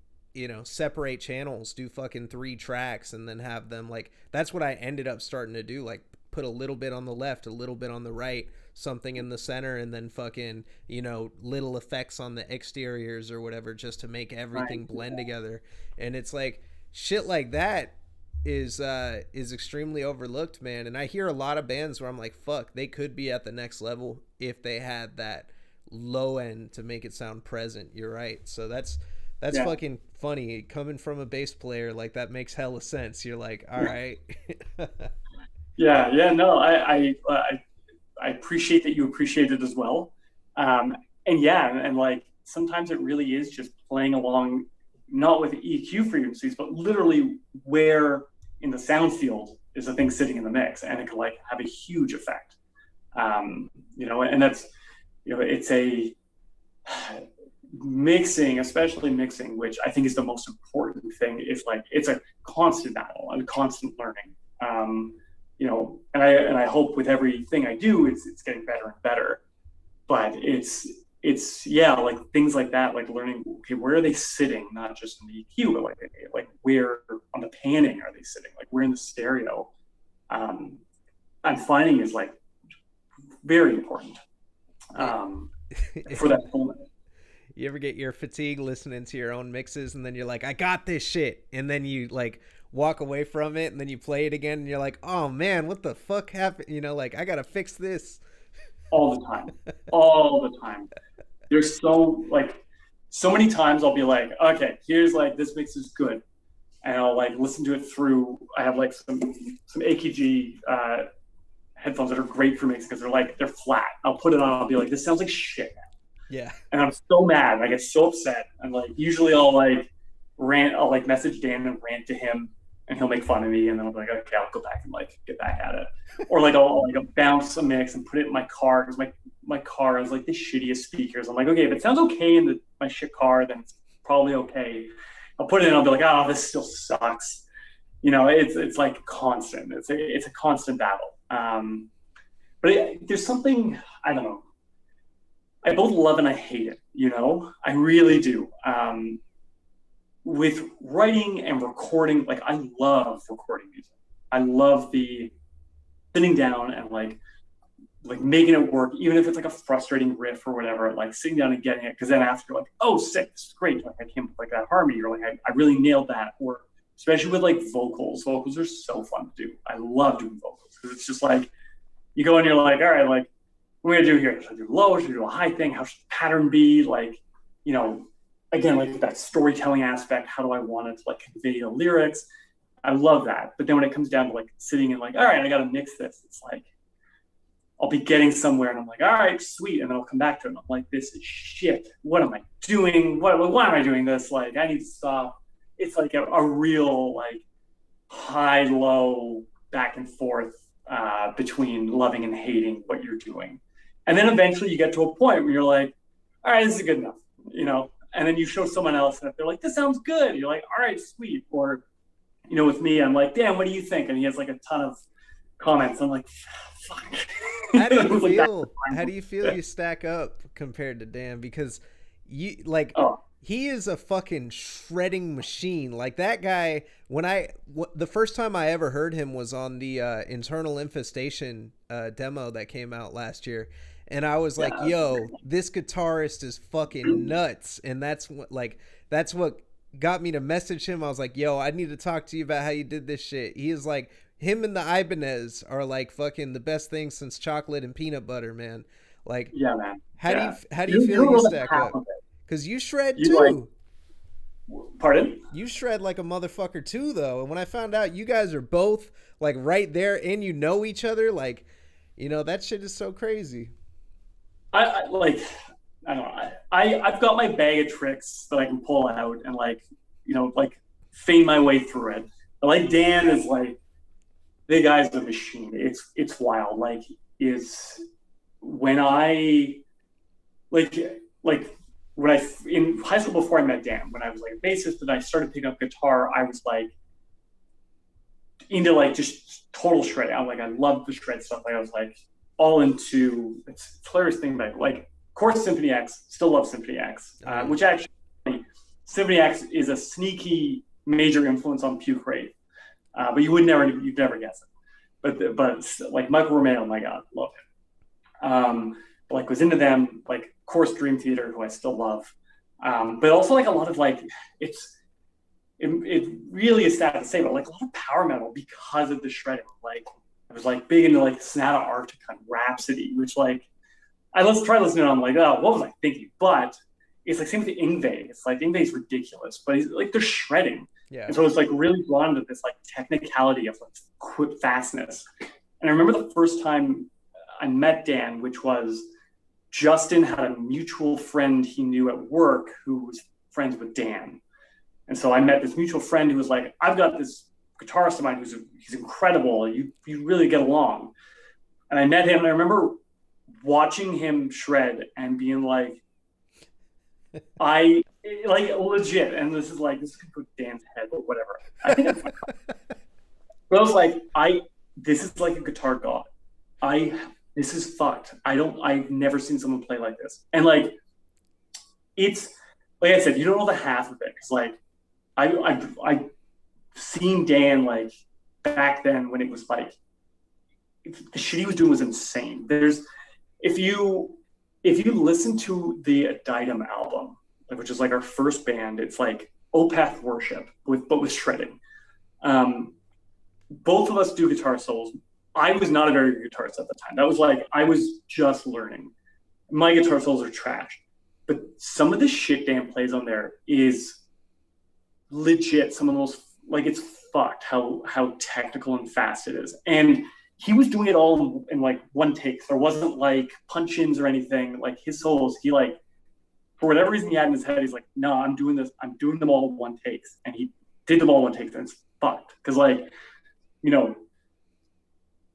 separate channels, do fucking 3 tracks, and then have them like that's what I ended up starting to do, like put a little bit on the left, a little bit on the right, something in the center, and then fucking little effects on the exteriors or whatever, just to make Right. everything blend together. And it's like shit like that is extremely overlooked, man. And I hear a lot of bands where I'm like, fuck, they could be at the next level if they had that low end to make it sound present. You're right. So that's Yeah. fucking funny coming from a bass player. Like that makes hella sense. You're like, all right. Yeah, yeah, no, I appreciate that you appreciate it as well. And yeah, and like sometimes it really is just playing along, not with EQ frequencies, but literally where in the sound field is the thing sitting in the mix, and it can like have a huge effect. You know, and that's, you know, it's a mixing, especially mixing, which I think is the most important thing. Is like it's a constant battle and constant learning. You know, and I hope with everything I do, it's getting better and better. But it's yeah, like things like that, like learning, okay, where are they sitting, not just in the EQ, but like where on the panning are they sitting, like where in the stereo. um I'm finding is like very important, um for that fullness. You ever get your fatigue listening to your own mixes and then you're like, I got this shit, and then you like walk away from it and then you play it again and you're like, oh man, what the fuck happened? Like I gotta fix this. All the time, all the time. There's so like so many times I'll be like, okay, here's like this mix is good, and I'll like listen to it through. I have like some AKG headphones that are great for mixing because they're flat. I'll put it on. I'll be like, this sounds like shit, Yeah. and I'm so mad. And I get so upset. And like usually I'll like rant. I'll like message Dan and rant to him, and he'll make fun of me. And then I'll be like, okay, I'll go back and like get back at it. Or like I'll bounce a mix and put it in my car because my car has like the shittiest speakers. I'm like, okay, if it sounds okay in my shit car, then it's probably okay. I'll put it in. I'll be like, oh, this still sucks. You know, it's like constant. It's a constant battle. But there's something, I don't know. I both love and I hate it. You know, I really do. With writing and recording, like I love recording music. I love the sitting down and like making it work, even if it's like a frustrating riff or whatever, like sitting down and getting it. Because then after, like, oh, sick, this is great. Like I came up with like that harmony, or like I really nailed that. Or especially with like vocals. Vocals are so fun to do. I love doing vocals because it's just like you go and you're like, all right, like what are we gonna do here? Should I do low? Should I do a high thing? How should the pattern be? Like, you know, again, like that storytelling aspect. How do I want it to like convey the lyrics? I love that. But then when it comes down to like sitting and like, all right, I got to mix this. It's like, I'll be getting somewhere and I'm like, all right, sweet. And then I'll come back to it and I'm like, this is shit. What am I doing? Why am I doing this? Like, I need to stop. It's like a real like high, low, back and forth between loving and hating what you're doing. And then eventually you get to a point where you're like, all right, this is good enough, you know? And then you show someone else and if they're like, this sounds good, you're like, all right, sweet. Or, you know, with me, I'm like, Dan, what do you think? And he has like a ton of comments. I'm like, fuck. How do you feel? How do you feel you stack up compared to Dan? Because you like he is a fucking shredding machine. Like that guy. The first time I ever heard him was on the Internal Infestation demo that came out last year, and I was like, "Yo, this guitarist is fucking nuts." And that's what got me to message him. I was like, "Yo, I need to talk to you about how you did this shit." He is like. Him and the Ibanez are like fucking the best thing since chocolate and peanut butter, man. Like, yeah, man. How do you feel you stack up? Because you shred too. Pardon? You shred like a motherfucker too, though. And when I found out you guys are both like right there and you know each other, like, you know, that shit is so crazy. I don't know. I've got my bag of tricks that I can pull out and like, you know, like feign my way through it. But like Dan is like. The guy's a machine. It's wild. Like is when I like when I in high school before I met Dan, when I was like a bassist and I started picking up guitar, I was like into like just total shredding. I'm like I loved the shred stuff. Like I was like all into it's the hilarious thing about it. Like of course Symphony X, still love Symphony X, which actually Symphony X is a sneaky major influence on Pukewraith. But you'd never guess it. But like Michael Romeo, my God, love him. But like was into them, like of course Dream Theater, who I still love. But also like a lot of like it really is sad to say, but like a lot of power metal because of the shredding. Like I was like big into like Sonata Arctica and Rhapsody, which like let's try listening. I'm like, oh, what was I thinking? But it's like same with Yngwie. It's like Yngwie's ridiculous, but he's like they're shredding. Yeah. And so it's like really drawn to this like technicality of like quick fastness. And I remember the first time I met Dan, which was Justin had a mutual friend he knew at work who was friends with Dan. And so I met this mutual friend who was like, I've got this guitarist of mine he's incredible. You really get along. And I met him and I remember watching him shred and being like, like legit, and this is gonna go Dan's head or whatever. I think it's but I was like, this is like a guitar god. This is fucked. I've never seen someone play like this. And like it's like I said, you don't know the half of it. It's like I've seen Dan like back then when it was like the shit he was doing was insane. If you listen to the Addendum album, which is like our first band, it's like Opeth Worship but with shredding. Both of us do guitar solos. I was not a very good guitarist at the time. That was like I was just learning. My guitar solos are trash, but some of the shit Dan plays on there is legit. Some of the most like it's fucked how technical and fast it is. And he was doing it all in like one take. There wasn't like punch-ins or anything. Like his solos, he like for whatever reason he had in his head, he's like, no, I'm doing them all in one takes. And he did them all in one take, and it's fucked. Because like, you know,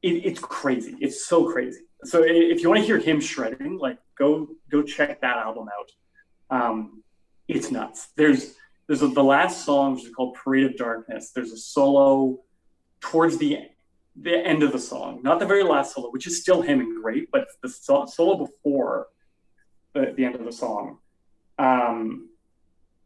it's crazy. It's so crazy. So if you want to hear him shredding, like go check that album out. It's nuts. There's the last song, which is called Parade of Darkness. There's a solo towards the end of the song, not the very last solo, which is still him and great, but the solo before the end of the song.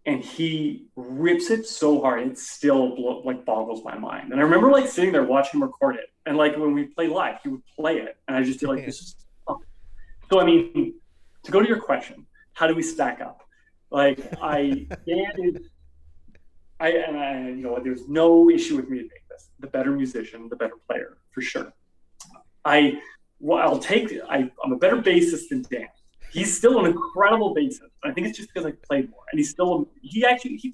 And he rips it so hard, it still boggles my mind. And I remember like sitting there watching him record it. And like when we play live, he would play it. And I just feel like this is fun. So I mean, to go to your question, how do we stack up? Like you know, there's no issue with me to make this. The better musician, the better player, for sure. I'm a better bassist than Dan. He's still an incredible bassist. I think it's just because I played more. And he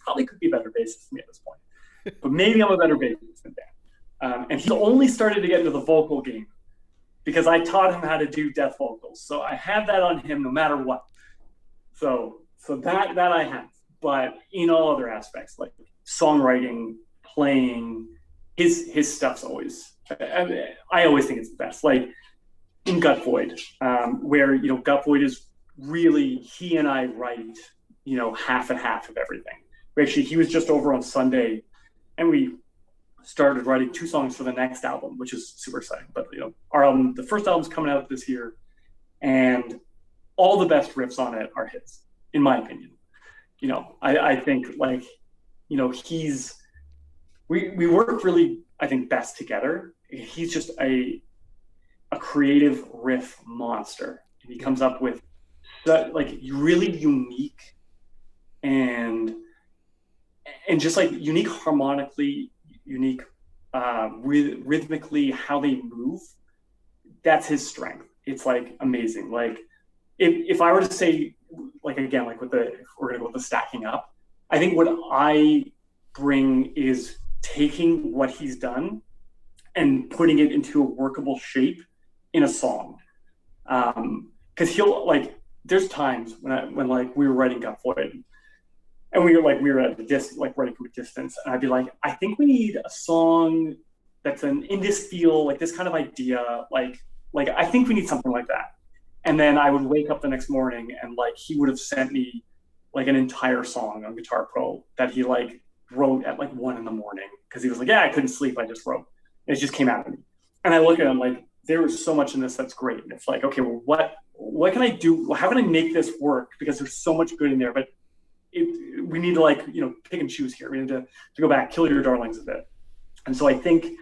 probably could be a better bassist than me at this point. But maybe I'm a better bassist than Dan. And he only started to get into the vocal game because I taught him how to do death vocals. So I have that on him no matter what. So that I have. But in all other aspects, like songwriting, playing, his stuff's always, I always think it's the best. Like in Gut Void, where, you know, Gut Void is really, he and I write, you know, half and half of everything. Actually, he was just over on Sunday, and we started writing 2 songs for the next album, which is super exciting. But, you know, our album, the first album's coming out this year, and all the best riffs on it are his, in my opinion. You know, I think, like, you know, we work really, I think, best together. He's just a creative riff monster, and he comes up with like really unique and just like unique harmonically, unique rhythmically, how they move. That's his strength. It's like amazing. Like if I were to say, like, again, like if we're gonna go with the stacking up, I think what I bring is taking what he's done and putting it into a workable shape in a song. Because he'll, like, there's times when like we were writing Gut Void, and we were at the distance, like writing from a distance, and I'd be like, I think we need a song that's in this feel, like this kind of idea, like I think we need something like that. And then I would wake up the next morning, and like he would have sent me like an entire song on Guitar Pro that he like wrote at like 1 a.m, because he was like, yeah, I couldn't sleep, I just wrote. And it just came out of me. And I look at him like, there was so much in this that's great. And it's like, okay, well, what can I do? How can I make this work? Because there's so much good in there, but we need to, like, you know, pick and choose here. We need to go back, kill your darlings a bit. And so I think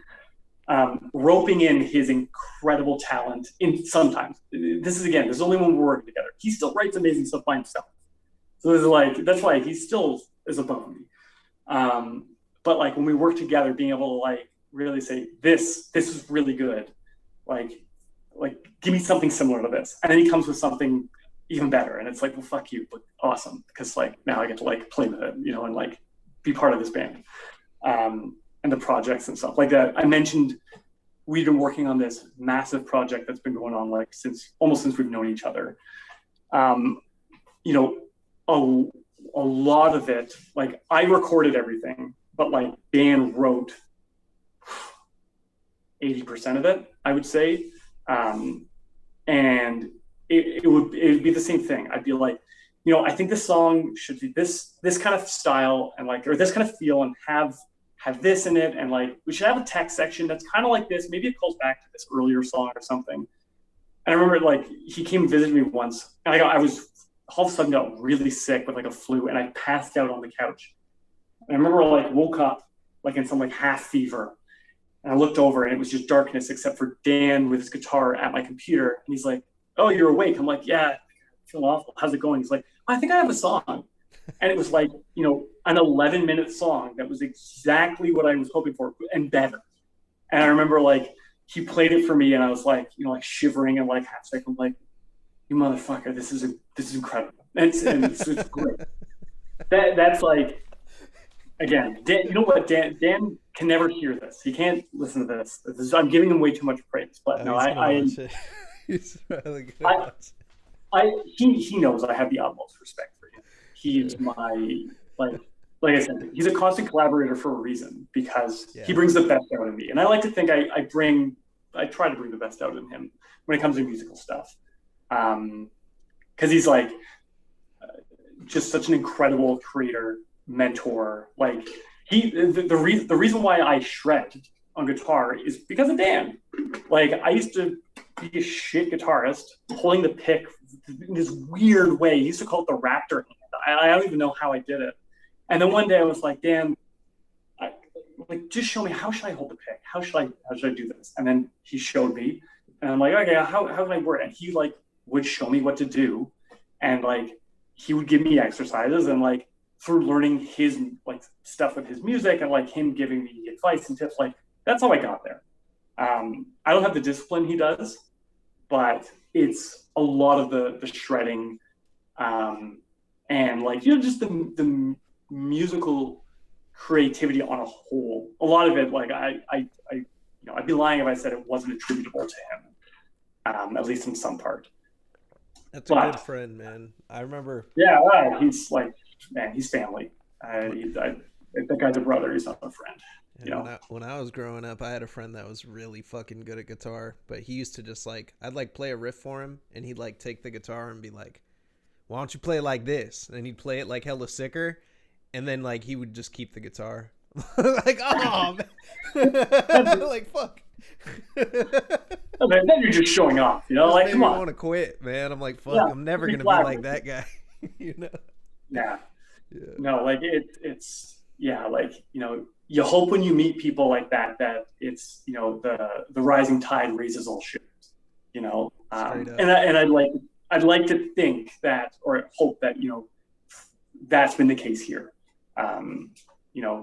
roping in his incredible talent in sometimes, this is only when we're working together. He still writes amazing stuff by himself. So there's like, that's why he still is above me. But like when we work together, being able to like really say, this is really good. Like give me something similar to this. And then he comes with something even better. And it's like, well, fuck you, but awesome. Because like now I get to like play with it, you know, and like be part of this band. And the projects and stuff like that. I mentioned we've been working on this massive project that's been going on like almost since we've known each other. You know, a lot of it, like I recorded everything, but like Dan wrote 80% of it, I would say. And it would be the same thing. I'd be like, you know, I think this song should be this kind of style and like, or this kind of feel, and have this in it, and like we should have a text section that's kind of like this. Maybe it calls back to this earlier song or something. And I remember like he came and visited me once, and I was all of a sudden got really sick with like a flu, and I passed out on the couch. And I remember I like woke up like in some like half fever, and I looked over and it was just darkness except for Dan with his guitar at my computer, and he's like, "Oh, you're awake?" I'm like, "Yeah, I feel awful. How's it going?" He's like, "I think I have a song." And it was like, you know, an 11-minute song that was exactly what I was hoping for and better. And I remember like he played it for me, and I was like, you know, like shivering and like half sick. I'm like, "You motherfucker, this is incredible." And it's great. That's like, again, Dan, you know what? Dan can never hear this. He can't listen to this. I'm giving him way too much praise. But no, he's really good. He knows I have the utmost respect for him. He's my, like I said, he's a constant collaborator for a reason, because he brings the best out of me. And I like to think I try to bring the best out of him when it comes to musical stuff. Because he's like just such an incredible creator, mentor. Like the reason why I shred on guitar is because of Dan. Like I used to be a shit guitarist, pulling the pick in this weird way. He used to call it the raptor hand. I don't even know how I did it. And then one day I was like, Dan, like just show me, how should I hold the pick? How should I do this? And then he showed me, and I'm like, okay, how can I work? And he like would show me what to do, and like he would give me exercises, and like through learning his like stuff with his music and like him giving me advice and tips, like that's how I got there. I don't have the discipline he does, but it's a lot of the shredding, and like, you know, just the musical creativity on a whole. A lot of it, like I you know, I'd be lying if I said it wasn't attributable to him. at least in some part. That's a good But friend, man. I remember. yeah, he's like, man, he's family. That guy's a brother. He's not a friend. Yeah, when I was growing up, I had a friend that was really fucking good at guitar, but he used to just like I'd like play a riff for him, and he'd like take the guitar and be like, "Why don't you play like this?" And he'd play it like hella sicker, and then like he would just keep the guitar. Like, oh man, like fuck. Then you're just showing off, Just like made come me on. want to quit, man. I'm like, fuck, Yeah, I'm never be gonna be glad. like that guy. Yeah. Yeah. No, like it's yeah, like you hope when you meet people like that it's the rising tide raises all ships. Straight up. And I'd like to think that, or hope that that's been the case here.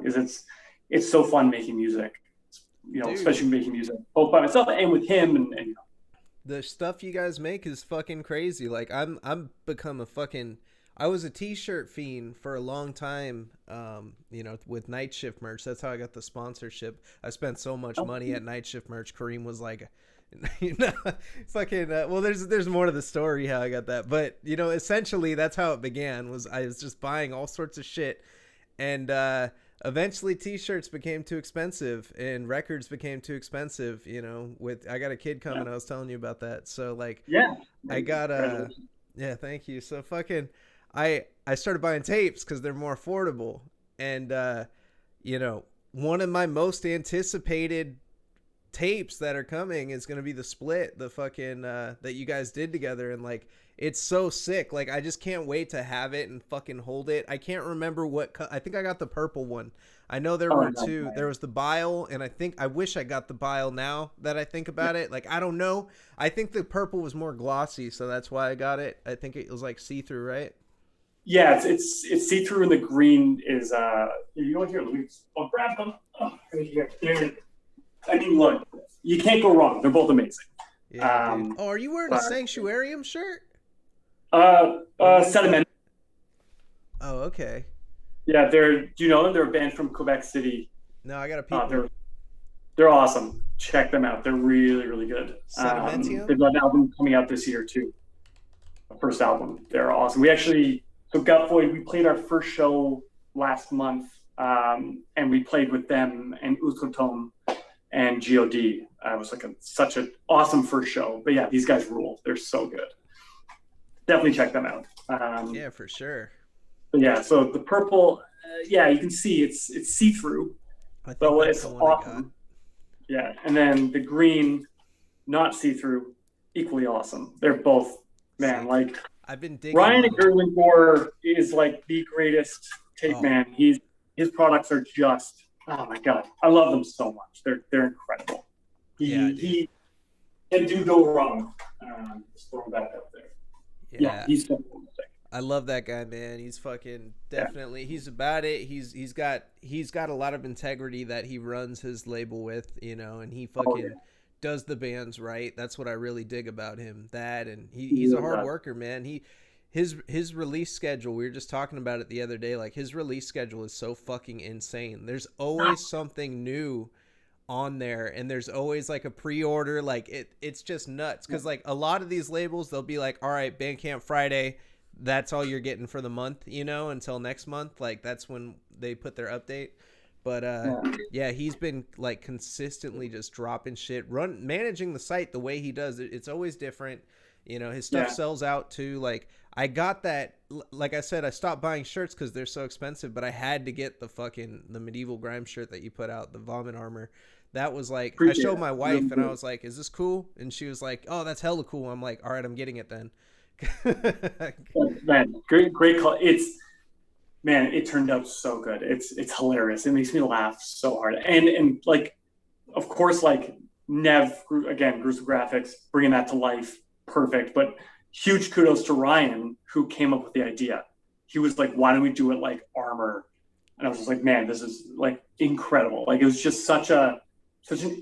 Is it's so fun making music, Dude, especially making music both by myself and with him, and the stuff you guys make is fucking crazy. Like I'm become a fucking I was a t-shirt fiend for a long time, with Night Shift merch. That's how I got the sponsorship. I spent so much money at Night Shift merch. Kareem was like, fucking. Well, there's more to the story how I got that, but essentially that's how it began. Was I was just buying all sorts of shit, and eventually t-shirts became too expensive and records became too expensive. With I got a kid coming. I was telling you about that. So like, yeah, I got yeah, thank you. So fucking. I started buying tapes because they're more affordable, and one of my most anticipated tapes that are coming is gonna be the split, the fucking that you guys did together, and like it's so sick. Like I just can't wait to have it and fucking hold it. I can't remember I think I got the purple one. I know there were two. There was the bile, and I wish I got the bile now that I think about it. Like I don't know. I think the purple was more glossy, so that's why I got it. I think it was like see-through, right? Yeah, it's see-through, and the green is here. I'll grab them. Oh, here. I mean, look, you can't go wrong. They're both amazing. Yeah, dude. Oh, are you wearing a Sanctuarium shirt? Sediment. Oh, okay. Yeah, do you know them? They're a band from Quebec City. No, I got a peep. They're awesome. Check them out. They're really, really good. Sedimentium? They've got an album coming out this year too. The first album. They're awesome. So Gutvoid, we played our first show last month, and we played with them and Uthotom and God. It was like such an awesome first show. But yeah, these guys rule. They're so good. Definitely check them out. Yeah, for sure. But yeah, so the purple, you can see it's see-through. So it's awesome. Yeah, and then the green, not see-through, equally awesome. They're both, man, like I've been digging. Ryan Gerwin is like the greatest tape man. His products are just, oh my god, I love them so much. They're incredible. He can do no wrong. Just throwing that out there. Yeah, he's fantastic. I love that guy, man. He's fucking definitely. He's about it. He's got a lot of integrity that he runs his label with, and he fucking does the bands right. That's what I really dig about him. That, and he's a hard worker, man. His release schedule, we were just talking about it the other day, like his release schedule is so fucking insane. There's always something new on there, and there's always like a pre-order. Like it's just nuts, because like a lot of these labels, they'll be like, all right, Bandcamp Friday, that's all you're getting for the month, until next month. Like that's when they put their update. But he's been like consistently just dropping shit, managing the site the way he does it. It's always different. His stuff sells out too. Like I got that, like I said, I stopped buying shirts because they're so expensive, but I had to get the medieval grime shirt that you put out, the vomit armor. That was like, I showed my wife and I was like, is this cool? And she was like, oh, that's hella cool. I'm like, all right, I'm getting it then. Man, great call. It turned out so good. It's hilarious. It makes me laugh so hard. And like, of course, like Nev, again, Gruesome Graphics, bringing that to life, perfect. But huge kudos to Ryan, who came up with the idea. He was like, why don't we do it like Armor? And I was just like, man, this is like incredible. Like it was just such an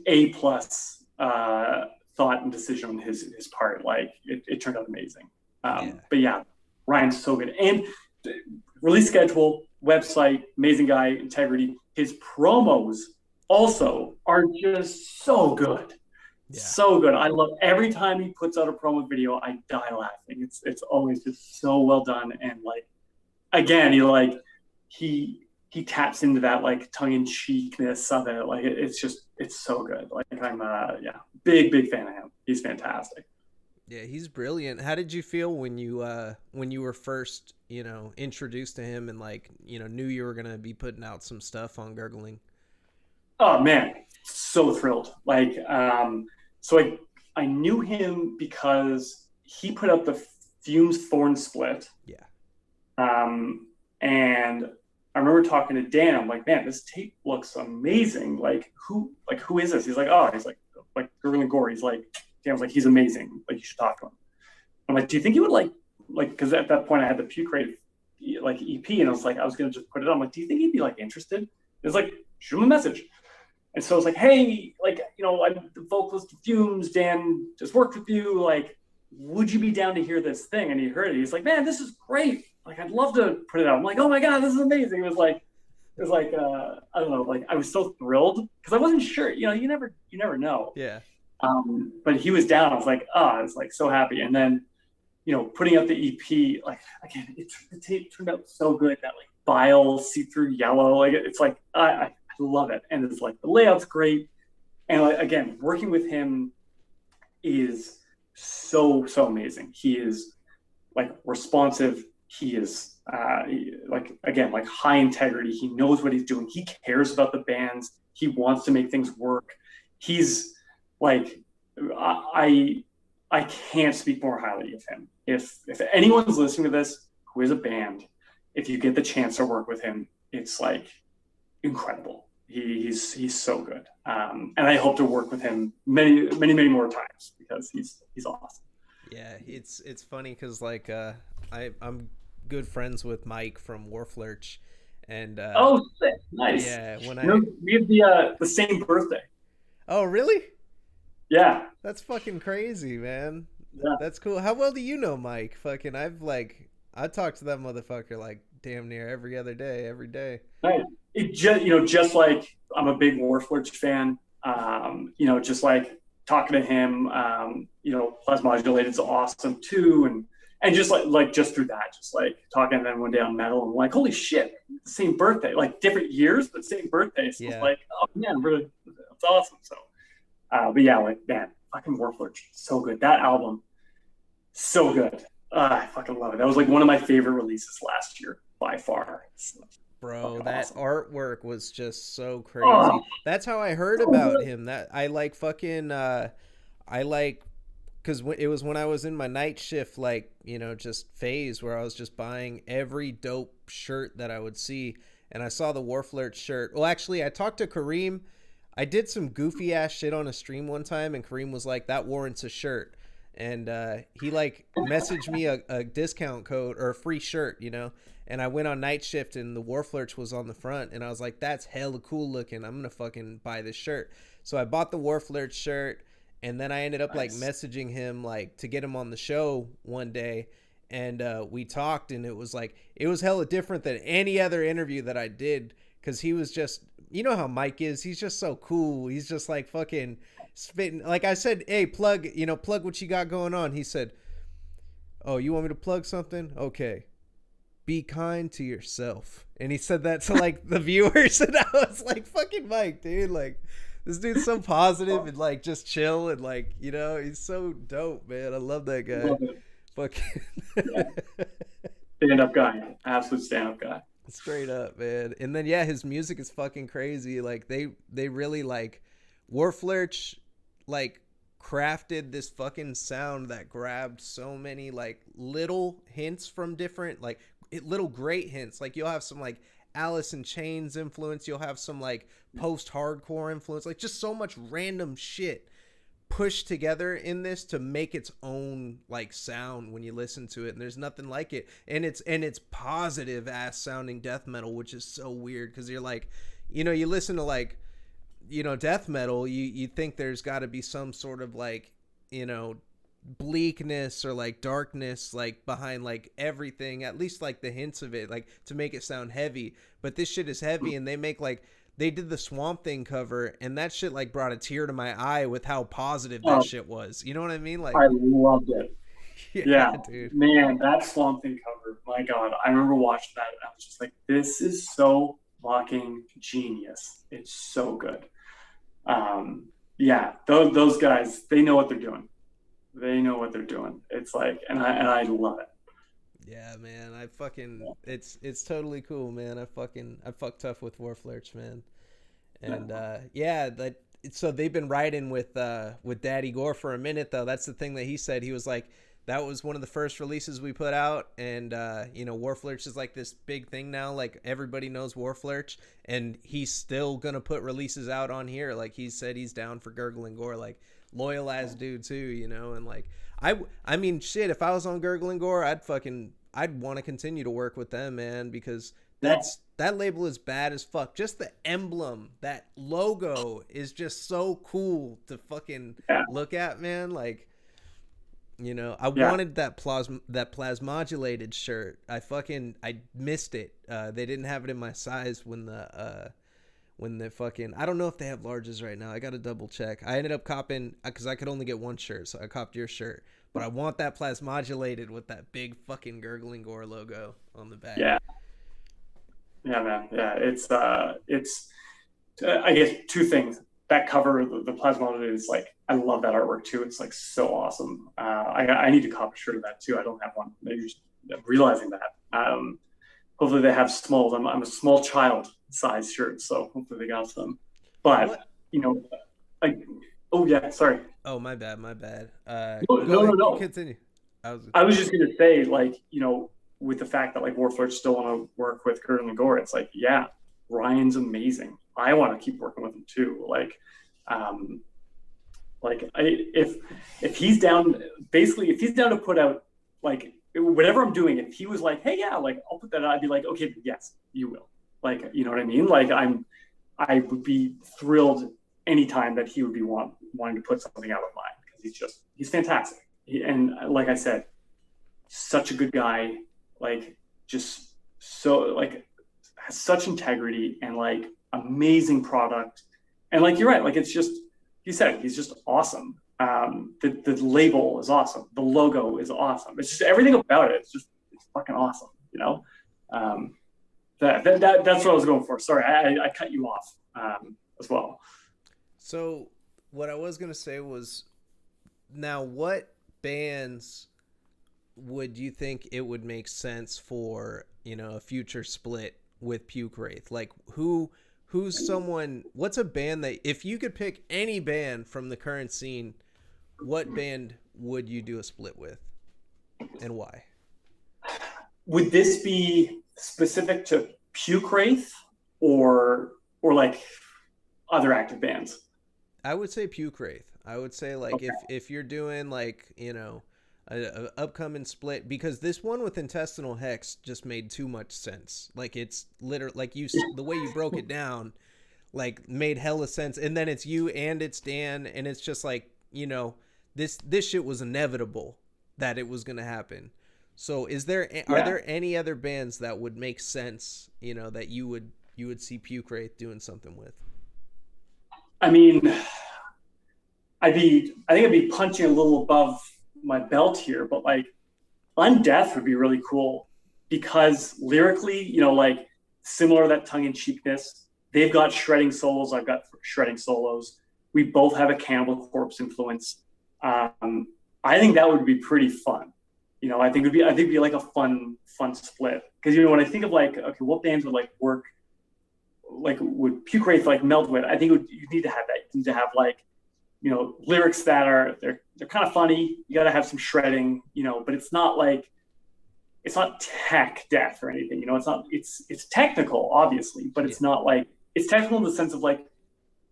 A+ thought and decision on his part. Like it turned out amazing. But yeah, Ryan's so good. And release schedule, website, amazing guy, integrity. His promos also are just so good. Yeah. So good. I love every time he puts out a promo video, I die laughing. It's always just so well done. And like again, he taps into that like tongue in cheekness of it. Like it's just it's so good. Like I'm yeah, big fan of him. He's fantastic. Yeah, he's brilliant. How did you feel when you were first, you know, introduced to him and like, you know, knew you were gonna be putting out some stuff on Gurgling? Oh man, so thrilled. Like so I knew him because he put out the Fumes Thorn split. Yeah. And I remember talking to Dan. I'm like, man, this tape looks amazing. Like who is this? He's like, oh, he's like Gurgling Gore. He's like, Dan was like, he's amazing. Like, you should talk to him. I'm like, do you think he would like, because at that point I had the Pukewraith like EP, and I was like, I was gonna just put it on. I'm like, do you think he'd be like interested? It's like, shoot him a message. And so I was like, hey, like, you know, I'm the vocalist of Fumes. Dan just worked with you. Like, would you be down to hear this thing? And he heard it. He's like, man, this is great. Like, I'd love to put it out. I'm like, oh my God, this is amazing. It was like, I don't know, like I was so thrilled because I wasn't sure, you know, you never know. Yeah. But he was down. I was like, oh, I was like so happy. And then, you know, putting out the EP, like again, the tape turned out so good. That like bile see-through yellow, like it's like I love it, and it's like the layout's great, and like, again, working with him is so amazing. He is like responsive. He is like again like high integrity. He knows what he's doing. He cares about the bands. He wants to make things work. He's like I can't speak more highly of him. If anyone's listening to this who is a band, if you get the chance to work with him, it's like incredible. He's so good, and I hope to work with him many more times because he's awesome. Yeah, it's funny because like I'm good friends with Mike from Warflurch, and Oh, sick. Nice. yeah, when You know, I we have the same birthday. oh really? Yeah. That's fucking crazy, man. Yeah. That's cool. How well do you know Mike? Fucking, I talk to that motherfucker like damn near every other day, every day. Nice. It just, you know, just like I'm a big Warflurch fan. You know, just like talking to him. You know, Plasmodulated's awesome too, and just like just through that, just like talking to them one day on Metal, and like, holy shit, same birthday, like different years, but same birthday. So Yeah. it's like, oh man, really, it's awesome. So, but yeah, like man, fucking Warflurch, so good. That album, so good. I fucking love it. That was like one of my favorite releases last year by far. Bro, Fucking that awesome. artwork was just so crazy. Oh, That's how I heard so about good. him. That I like fucking I like because it was when I was in my night shift, like, you know, just phase where I was just buying every dope shirt that I would see. And I saw the Warflirt shirt. Well, actually, I talked to Kareem. I did some goofy ass shit on a stream one time, and Kareem was like, that warrants a shirt. And he like messaged me a discount code or a free shirt, you know. And I went on night shift, and the Warflurch was on the front, and I was like, that's hella cool looking. I'm gonna fucking buy this shirt. So I bought the Warflurch shirt, and then I ended up like Nice. messaging him like to get him on the show one day, and we talked, and it was like it was hella different than any other interview that I did because he was just, you know how Mike is, he's just so cool. He's just like fucking spitting. Like I said, hey, plug, you know, plug what you got going on. He said, oh, you want me to plug something? Okay, be kind to yourself. And he said that to like the viewers, and I was like, fucking Mike, dude, like this dude's so positive and like just chill, and like, you know, he's so dope, man. I love that guy. Love it. Fucking Yeah. Stand up guy. Absolute stand up guy. straight up, man. And then yeah, his music is fucking crazy. Like they really like Warflurch like crafted this fucking sound that grabbed so many like little hints from different like little great hints. Like you'll have some like Alice in Chains influence, you'll have some like post-hardcore influence, like just so much random shit pushed together in this to make its own like sound when you listen to it, and there's nothing like it. And it's positive ass sounding death metal, which is so weird because you're like, you know, you listen to like, you know, death metal, you think there's got to be some sort of like, you know, bleakness or like darkness like behind like everything, at least like the hints of it, like to make it sound heavy. But this shit is heavy, and they make like they did the Swamp Thing cover, and that shit like brought a tear to my eye with how positive that Oh, shit was. You know what I mean? Like, I loved it. yeah, Yeah, dude. man, that Swamp Thing cover, my God, I remember watching that and I was just like, this is so fucking genius. It's so good. Yeah, those guys, they know what they're doing. They know what they're doing. It's like, and I love it. Yeah, man. I fucking it's totally cool, man. I fuck tough with Warflurch, man. And Yeah. yeah, that so they've been riding with Daddy Gore for a minute though. That's the thing that he said. He was like, that was one of the first releases we put out, and you know, Warflurch is like this big thing now. Like everybody knows Warflurch, and he's still gonna put releases out on here. Like he said, he's down for Gurgle and Gore. Like loyal ass dude too, you know. And like I mean, shit. If I was on Gurgle and Gore, I'd want to continue to work with them, man, because Yeah. that label is bad as fuck. Just the emblem, that logo is just so cool to fucking Yeah. look at, man. Like, you know, I Yeah. wanted that plasmodulated shirt. I missed it. They didn't have it in my size when the fucking, I don't know if they have larges right now. I got to double check. I ended up copping cuz I could only get one shirt, so I copped your shirt. But I want that plasmodulated with that big fucking Gurgling Gore logo on the back. Yeah. Yeah, man. Yeah. I guess two things. That cover, the plasma is like, I love that artwork too. It's like so awesome. I need to cop a shirt of that too. I don't have one. Maybe just realizing that. Hopefully they have smalls. I'm a small child size shirt, so hopefully they got some. But What? you know, like, oh yeah, sorry. Oh, my bad, my bad. No, Go no, no, ahead, no. continue. I was I was just gonna say, like, with the fact that like Warflurch still want to work with Kurt and Gore, it's like, yeah, Ryan's amazing. I want to keep working with him too. Um, if he's down, basically, if he's down to put out like whatever I'm doing, if he was like, hey, yeah, like I'll put that out, I'd be like, okay, yes, you will. Like, you know what I mean? Like, I would be thrilled anytime that he would be wanting to put something out of mine because he's fantastic. And like I said, such a good guy, like just so like has such integrity and like amazing product. And like you're right, like it's just you said he's just awesome. The label is awesome. The logo is awesome. It's just everything about it. It's fucking awesome. You know, that's what I was going for. Sorry, I cut you off as well. So what I was gonna say was, now what bands would you think it would make sense for, you know, a future split with Pukewraith? Like what's a band that, if you could pick any band from the current scene, what band would you do a split with and why? Would this be specific to Pukewraith or like other active bands? I would say Pukewraith. I would say like Okay. if you're doing like, you know, a upcoming split, because this one with Intestinal Hex just made too much sense. Like it's literally like the way you broke it down, like made hella sense. And then it's you and it's Dan, and it's just like, you know, this shit was inevitable that it was gonna happen. So are there any other bands that would make sense, you know, that you would see Pukewraith doing something with? I mean, I think I'd be punching a little above my belt here, but like Undeath would be really cool because lyrically, like similar to that tongue in cheekness, they've got shredding solos. I've got shredding solos. We both have a Cannibal Corpse influence. I think that would be pretty fun. I think it'd be like a fun split because when I think of like, okay, what bands would like work, like would Pukewraith like melt with? I think you need to have that. You need to have like, lyrics that are they're kind of funny. You got to have some shredding, but it's not tech death or anything. It's technical, obviously, but it's not like it's technical in the sense of like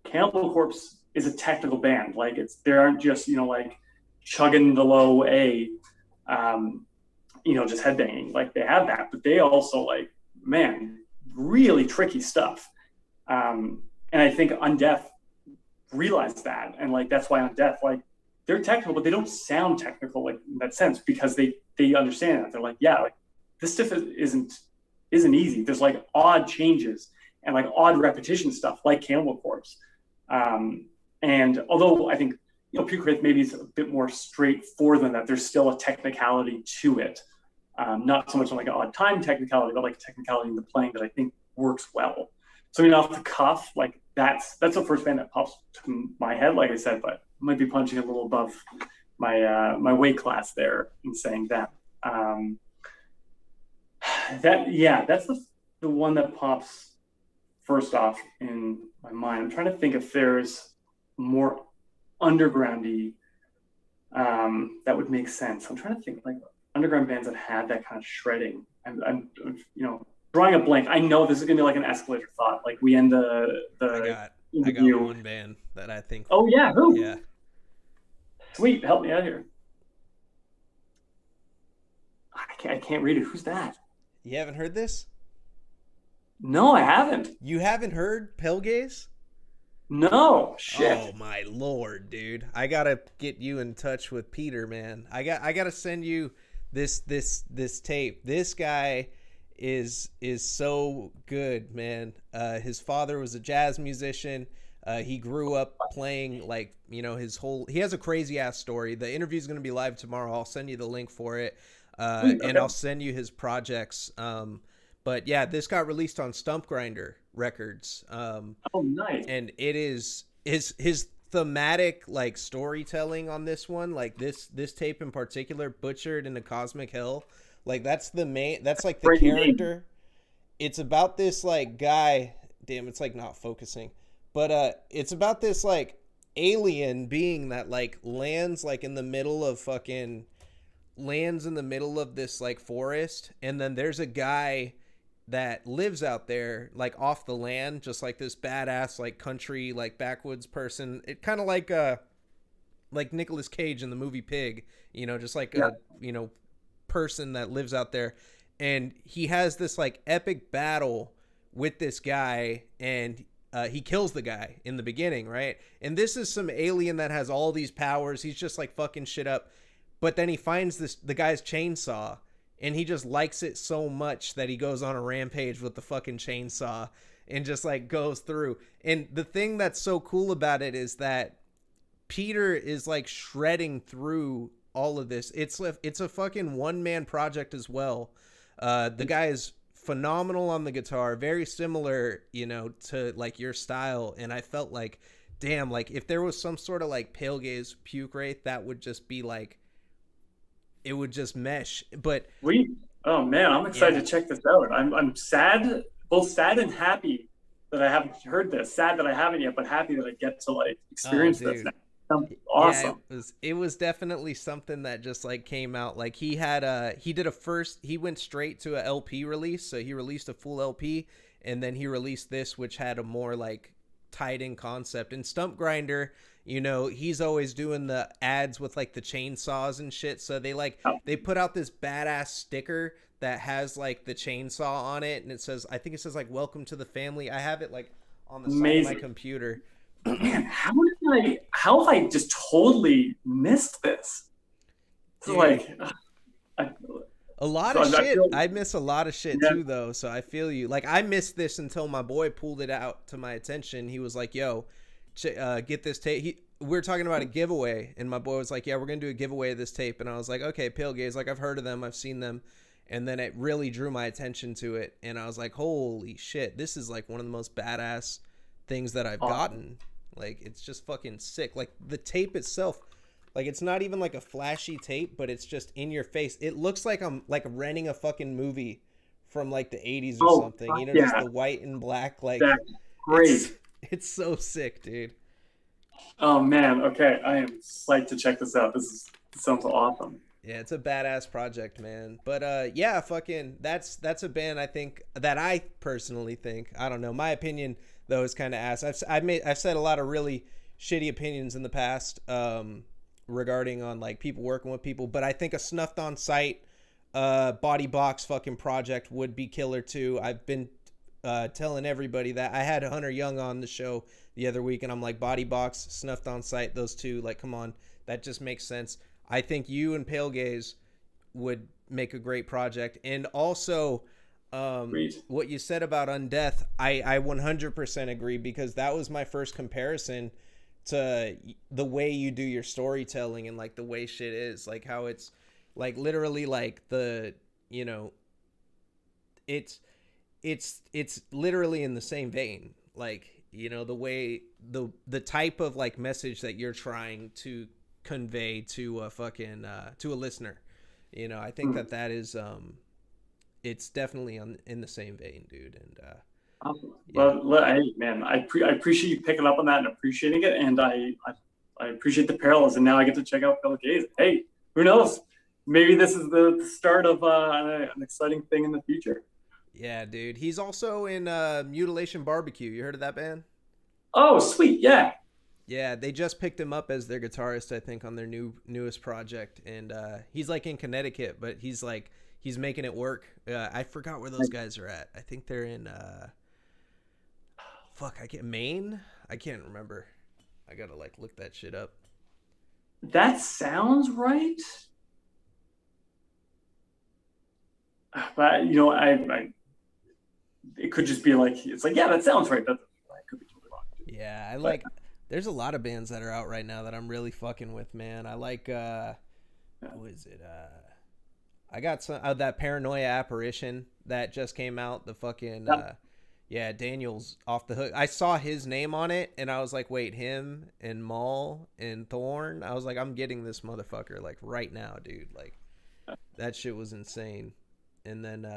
Cannibal Corpse is a technical band. Like they aren't just like chugging the low A, just headbanging. Like they have that, but they also like, man, really tricky stuff. And I think Undeath realized that, and like that's why Undeath, like they're technical, but they don't sound technical like in that sense because they understand that they're like, yeah, like this stuff isn't easy. There's like odd changes, and like odd repetition stuff like Cannibal Corpse. And although I think, Pukewraith maybe is a bit more straightforward than that, there's still a technicality to it. Not so much on like an odd time technicality, but like a technicality in the playing that I think works well. So I mean, off the cuff, like that's the first band that pops to my head, like I said, but I might be punching a little above my weight class there in saying that. That's the one that pops first off in my mind. I'm trying to think if there's more undergroundy that would make sense. I'm trying to think like underground bands that had that kind of shredding. I'm drawing a blank. I know this is gonna be like an escalator thought. Like we end the I got one band that I think. Oh yeah, who? Yeah. Sweet, help me out here. I can't read it. Who's that? You haven't heard this? No, I haven't. You haven't heard Pale Gaze? No, shit. Oh my lord, dude! I gotta get you in touch with Peter, man. I gotta send you this tape. This guy is so good, man. His father was a jazz musician. He grew up playing like he has a crazy ass story. The interview's gonna be live tomorrow. I'll send you the link for it, and I'll send you his projects. But yeah, this got released on Stump Grinder Records. Oh, nice. And it is his thematic like storytelling on this one, like this tape in particular, Butchered into Cosmic Hell. Like that's like the character. Name. It's about this like guy. Damn, it's like not focusing. But it's about this like alien being that like lands in the middle of this like forest, and then there's a guy that lives out there like off the land, just like this badass like country like backwoods person. It kind of like Nicolas Cage in the movie Pig, just like a person that lives out there, and he has this like epic battle with this guy, and he kills the guy in the beginning, right? And this is some alien that has all these powers. He's just like fucking shit up, but then he finds the guy's chainsaw. And he just likes it so much that he goes on a rampage with the fucking chainsaw and just like goes through. And the thing that's so cool about it is that Peter is like shredding through all of this. It's a fucking one-man project as well. The guy is phenomenal on the guitar, very similar, to like your style. And I felt like, damn, like if there was some sort of like Pale Gaze Pukewraith, that would just be like, it would just mesh. But oh man, I'm excited to check this out. I'm sad, both sad and happy that I haven't heard this. Sad that I haven't yet, but happy that I get to like experience this now. Awesome. Yeah, it was definitely something that just like came out. Like he went straight to a LP release. So he released a full LP, and then he released this, which had a more like tied in concept. And Stump Grinder, he's always doing the ads with like the chainsaws and shit. So they put out this badass sticker that has like the chainsaw on it, and I think it says like "Welcome to the family." I have it like on the side of my computer. Man, how have I just totally missed this? It's like a lot of shit. I miss a lot of shit too, though. So I feel you. Like I missed this until my boy pulled it out to my attention. He was like, "Yo, get this tape." We were talking about a giveaway, and my boy was like, "Yeah, we're gonna do a giveaway of this tape." And I was like, "Okay, Pale Gaze. Like I've heard of them, I've seen them." And then it really drew my attention to it, and I was like, "Holy shit! This is like one of the most badass things that I've gotten." Like it's just fucking sick. Like the tape itself. Like it's not even like a flashy tape, but it's just in your face. It looks like I'm like renting a fucking movie from like the 80s or something. Just the white and black. Like that's great. It's so sick, dude. Oh man, okay. I am psyched to check this out. This sounds awesome. Yeah, it's a badass project, man. But yeah, fucking that's a band I think that I personally think, I don't know, my opinion though is kind of ass. I've said a lot of really shitty opinions in the past regarding on like people working with people, but I think a Snuffed on Sight Body Box fucking project would be killer too. I've been telling everybody that. I had Hunter Young on the show the other week, and I'm like, Body Box, Snuffed on Sight, those two, like, come on, that just makes sense. I think you and Pale Gaze would make a great project. And also Great. What you said about Undeath, I 100% agree, because that was my first comparison to the way you do your storytelling and like the way shit is, like how it's like literally like the, you know, it's it's literally in the same vein, like, you know, the way the type of like message that you're trying to convey to a fucking to a listener, you know. I think Hmm. that that is it's definitely in the same vein, dude. And Awesome. yeah. Hey, man, I appreciate you picking up on that and appreciating it, and I appreciate the parallels, and now I get to check out Pelicays. Hey, who knows? Maybe this is the start of an exciting thing in the future. Yeah, dude. He's also in Mutilation Barbecue. You heard of that band? Oh, sweet, yeah. Yeah, they just picked him up as their guitarist, I think, on their newest project. And he's like in Connecticut, but he's like he's making it work. I forgot where those guys are at. I think they're in fuck, I can't Maine. I can't remember. I gotta like look that shit up. That sounds right. But I it could just be like it's like yeah, that sounds right. That I could be totally wrong too. Yeah, I But like. There's a lot of bands that are out right now that I'm really fucking with, man. I like yeah, who is it? I got some that Paranoia Apparition that just came out. The fucking yeah. yeah, Daniel's off the hook. I saw his name on it and I was like, wait, him and Maul and Thorn. I was like, I'm getting this motherfucker like right now, dude. Like that shit was insane. And then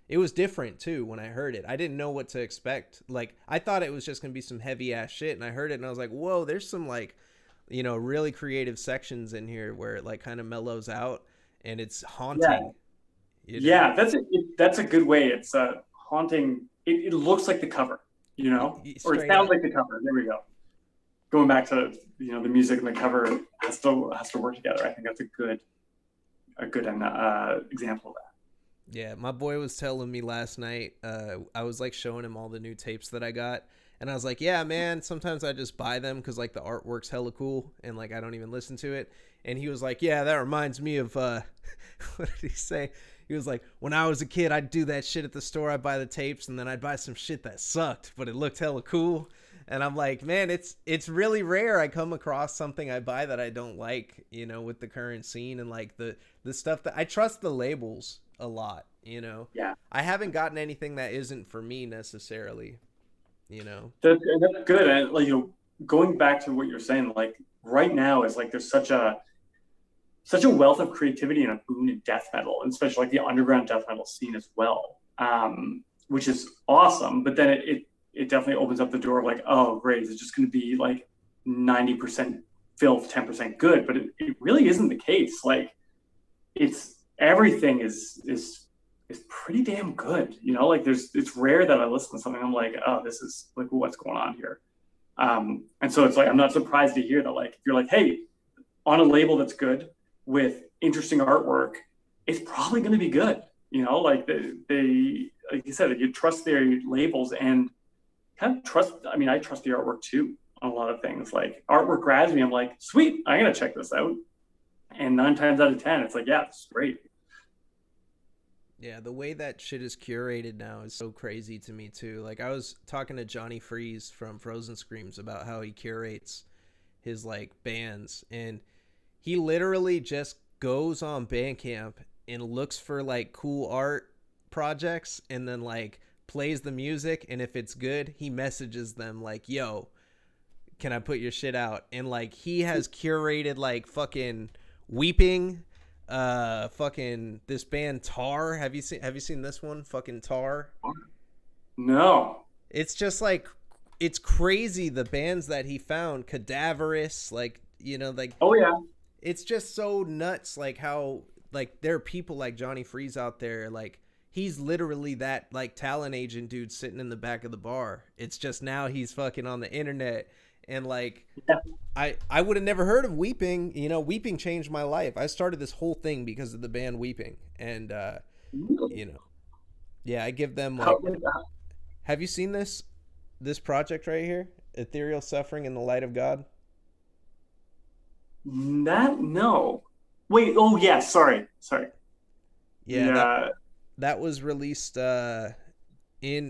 it was different too when I heard it. I didn't know what to expect. Like I thought it was just gonna be some heavy ass shit, and I heard it and I was like, whoa, there's some like, you know, really creative sections in here where it like kind of mellows out and it's Yeah. haunting. You know, Yeah, that's a good way. It's haunting. It looks like the cover, or it straight sounds up. like the cover. There we go. Going back to the music and the cover has to work together. I think that's a good example of that. Yeah, my boy was telling me last night. I was like showing him all the new tapes that I got, and I was like, "Yeah, man. Sometimes I just buy them because like the artwork's hella cool, and like I don't even listen to it." And he was like, "Yeah, that reminds me of what did he say? He was like, when I was a kid, I'd do that shit at the store. I'd buy the tapes, and then I'd buy some shit that sucked, but it looked hella cool." And I'm like, man, it's really rare I come across something I buy that I don't like, you know, with the current scene and like the stuff that I trust the labels a lot, you know. Yeah, I haven't gotten anything that isn't for me necessarily, you know. that's good. And like going back to what you're saying, like right now is like there's such a wealth of creativity and a boom in death metal, and especially like the underground death metal scene as well, which is awesome. But then it definitely opens up the door of like, oh, great, it's just going to be like 90% filth, 10% good. But it really isn't the case. Like it's everything is pretty damn good. Like it's rare that I listen to something I'm like, oh, this is like what's going on here. And so it's like I'm not surprised to hear that like if you're like, hey, on a label that's good with interesting artwork, it's probably going to be good. Like they like you said, you trust their labels and kind of trust. I mean, I trust the artwork too on a lot of things. Like artwork grabs me, I'm like, sweet, I'm gonna check this out. And 9 times out of 10, it's like, yeah, this is great. Yeah, the way that shit is curated now is so crazy to me too. Like I was talking to Johnny Freeze from Frozen Screams about how he curates his like bands, and he literally just goes on Bandcamp and looks for like cool art projects and then like plays the music, and if it's good, he messages them like, "Yo, can I put your shit out?" And like he has curated like fucking Weeping, fucking this band Tar. Have you seen this one? Fucking Tar. No. It's just like it's crazy the bands that he found. Cadaverous, like, you know, like Oh yeah. it's just so nuts like how like there are people like Johnny Freeze out there, like he's literally that like talent agent dude sitting in the back of the bar. It's just now he's fucking on the internet, and like Yeah. I would have never heard of Weeping. You know, Weeping changed my life. I started this whole thing because of the band Weeping, and you know, yeah, I give them How, like, have you seen this project right here? Ethereal Suffering in the Light of God. that no. Wait. Oh yeah. Sorry. Sorry. Yeah, The that that was released in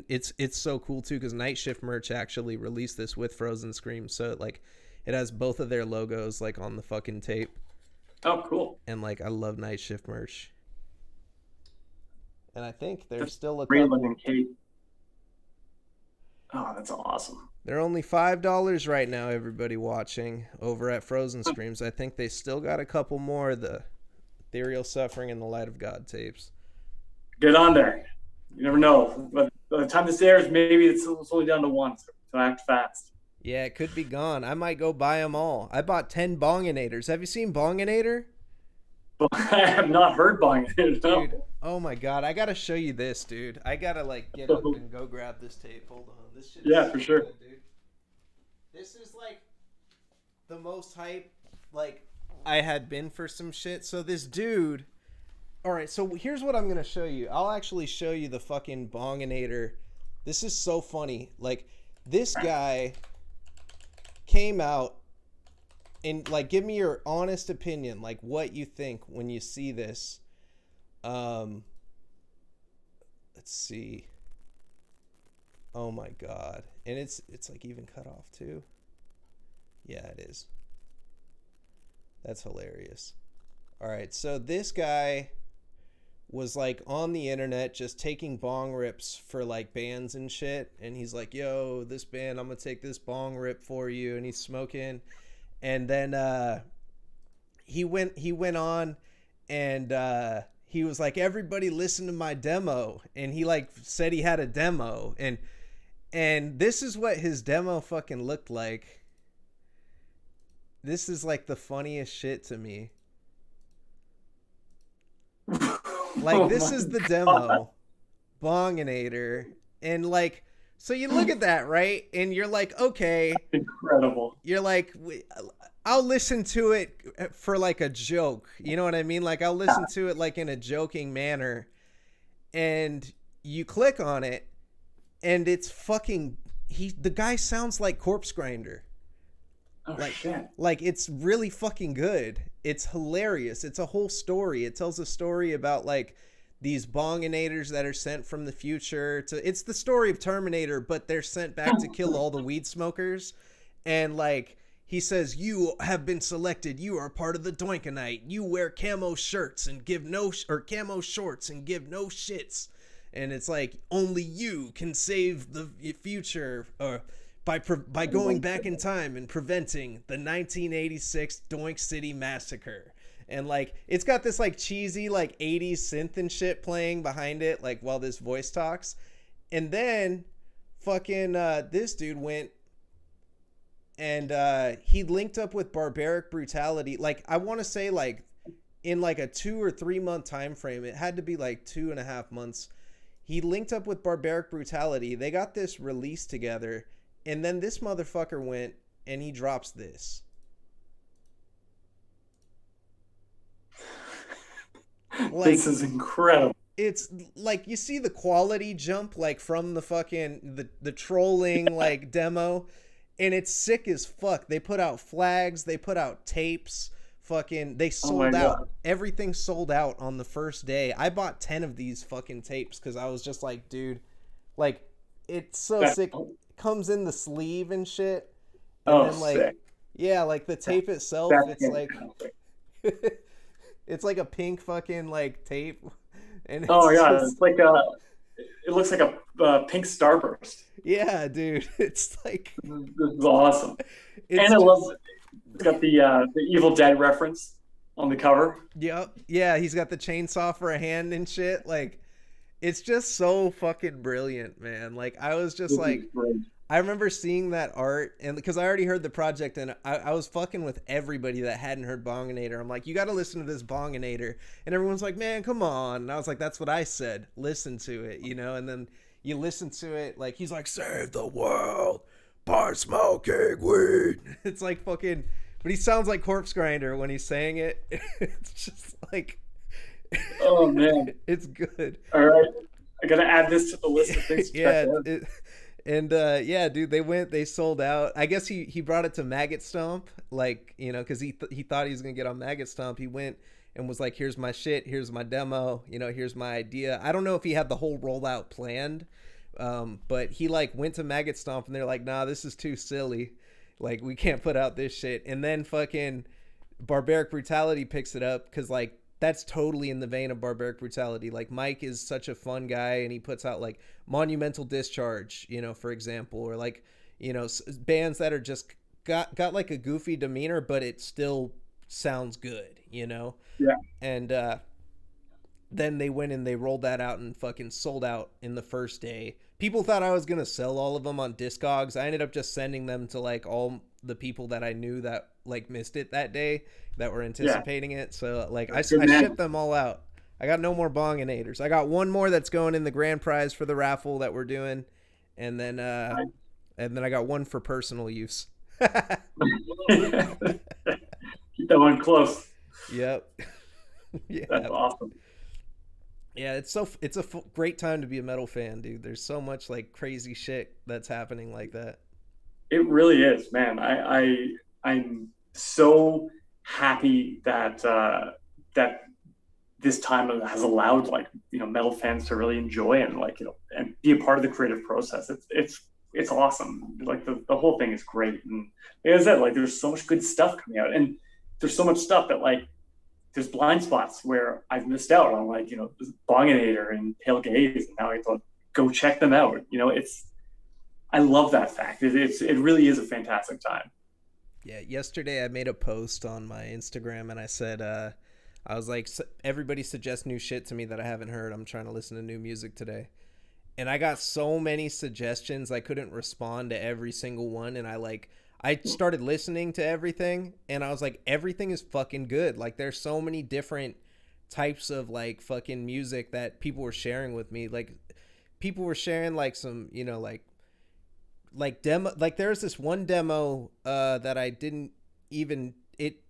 it's so cool too because Night Shift merch actually released this with Frozen Scream, so like it has both of their logos like on the fucking tape. Oh, cool. And like I love Night Shift merch. And I think there's That's still a great couple. looking cape. Oh, that's awesome. They're only $5 right now, everybody watching over at Frozen Screams. I think they still got a couple more of the Ethereal Suffering and the Light of God tapes. Get on there. You never know. But by the time this airs, maybe it's only down to one. So act fast. Yeah, it could be gone. I might go buy them all. I bought 10 Bonginators. Have you seen Bonginator? But I have not heard buying it. No. Dude, oh my god, I gotta show you this, dude. I gotta like get up and go grab this tape. Hold on. This shit is Yeah, so for sure. good, dude. This is like the most hype like I had been for some shit. So this dude, all right, so here's what I'm gonna show you. I'll actually show you the fucking Bonginator. This is so funny. Like this guy came out and like give me your honest opinion, like what you think when you see this. Let's see. Oh my god. And it's like even cut off too. Yeah, it is. That's hilarious. All right, so this guy was like on the internet just taking bong rips for like bands and shit, and he's like, yo, this band, I'm gonna take this bong rip for you, and he's smoking. And then he went on and he was like, everybody listen to my demo, and he like said he had a demo, and this is what his demo fucking looked like. This is like the funniest shit to me. Like this is the demo, Bonginator, and like so you look at that, right, and you're like, okay, Incredible. you're like, I'll listen to it for like a joke, you know what I mean? Like I'll listen to it like in a joking manner, and you click on it, and it's fucking the guy sounds like Corpse Grinder. Oh shit. Like it's really fucking good. It's hilarious. It's a whole story. It tells a story about like these bonginators that are sent from the future to, it's the story of Terminator, but they're sent back to kill all the weed smokers. And like he says, you have been selected. You are part of the Doinkanite. You wear camo shirts and give no or camo shorts and give no shits. And it's like only you can save the future by going back in time and preventing the 1986 Doink City massacre. And like it's got this like cheesy like 80s synth and shit playing behind it like while this voice talks. And then fucking this dude went and he linked up with Barbaric Brutality. Like I want to say like in like a 2 or 3 month time frame. It had to be like 2.5 months. He linked up with Barbaric Brutality. They got this release together. And then this motherfucker went and he drops this. Like, this is incredible. It's like you see the quality jump like from the fucking the trolling like demo, and it's sick as fuck. They put out flags, they put out tapes, fucking they sold out. Everything sold out on the first day. I bought 10 of these fucking tapes because I was just like, dude, like it's so sick. Comes in the sleeve and shit. And then like sick. Yeah, like the tape itself, it's like it's like a pink fucking like tape. And it's it's like it looks like a pink starburst. Yeah, dude. It's like this is awesome. And I love it's got the Evil Dead reference on the cover. Yep. Yeah, he's got the chainsaw for a hand and shit. Like it's just so fucking brilliant, man. Like I was just like, I remember seeing that art, and because I already heard the project, and I was fucking with everybody that hadn't heard Bonginator. I'm like, you got to listen to this Bonginator, and everyone's like, man, come on. And I was like, that's what I said. Listen to it, you know. And then you listen to it, like he's like, save the world by smoking weed. It's like fucking, but he sounds like Corpse Grinder when he's saying it. It's just like. Oh man, it's good. All right, I gotta add this to the list of things. Yeah, And yeah, dude, they sold out. I guess he brought it to Maggot Stomp, like, because he thought he was gonna get on Maggot Stomp. He went and was like, "Here's my shit, here's my demo, here's my idea." I don't know if he had the whole rollout planned, but he like went to Maggot Stomp and they're like, "Nah, this is too silly. Like, we can't put out this shit." And then fucking Barbaric Brutality picks it up because like that's totally in the vein of Barbaric Brutality. Like, Mike is such a fun guy and he puts out like Monumental Discharge, for example, or like, bands that are just got like a goofy demeanor, but it still sounds good. Yeah. And then they went and they rolled that out and fucking sold out in the first day. People thought I was gonna sell all of them on Discogs. I ended up just sending them to like all the people that I knew that like missed it that day, that were Yeah. anticipating it. So like Good I shipped man. them all out. I got no more bonginators. I got one more that's going in the grand prize for the raffle that we're doing, and then I got one for personal use. Keep that one close. Yep. That's Yeah. awesome. Yeah, it's a great time to be a metal fan, dude. There's so much like crazy shit that's happening like that. It really is, man. I'm so happy that that this time has allowed like metal fans to really enjoy and like and be a part of the creative process. It's awesome. Like the whole thing is great. And like I said, like there's so much good stuff coming out, and there's so much stuff that like there's blind spots where I've missed out on, like Bonginator and Pale Gaze, and now I thought go check them out. I love that fact. It really is a fantastic time. Yeah, yesterday I made a post on my Instagram and I said I was like, everybody suggests new shit to me that I haven't heard. I'm trying to listen to new music today." And I got so many suggestions I couldn't respond to every single one, and I started listening to everything and I was like, everything is fucking good. Like, there's so many different types of like fucking music that people were sharing with me. Like, people were sharing like some, like demo, like there's this one demo that even it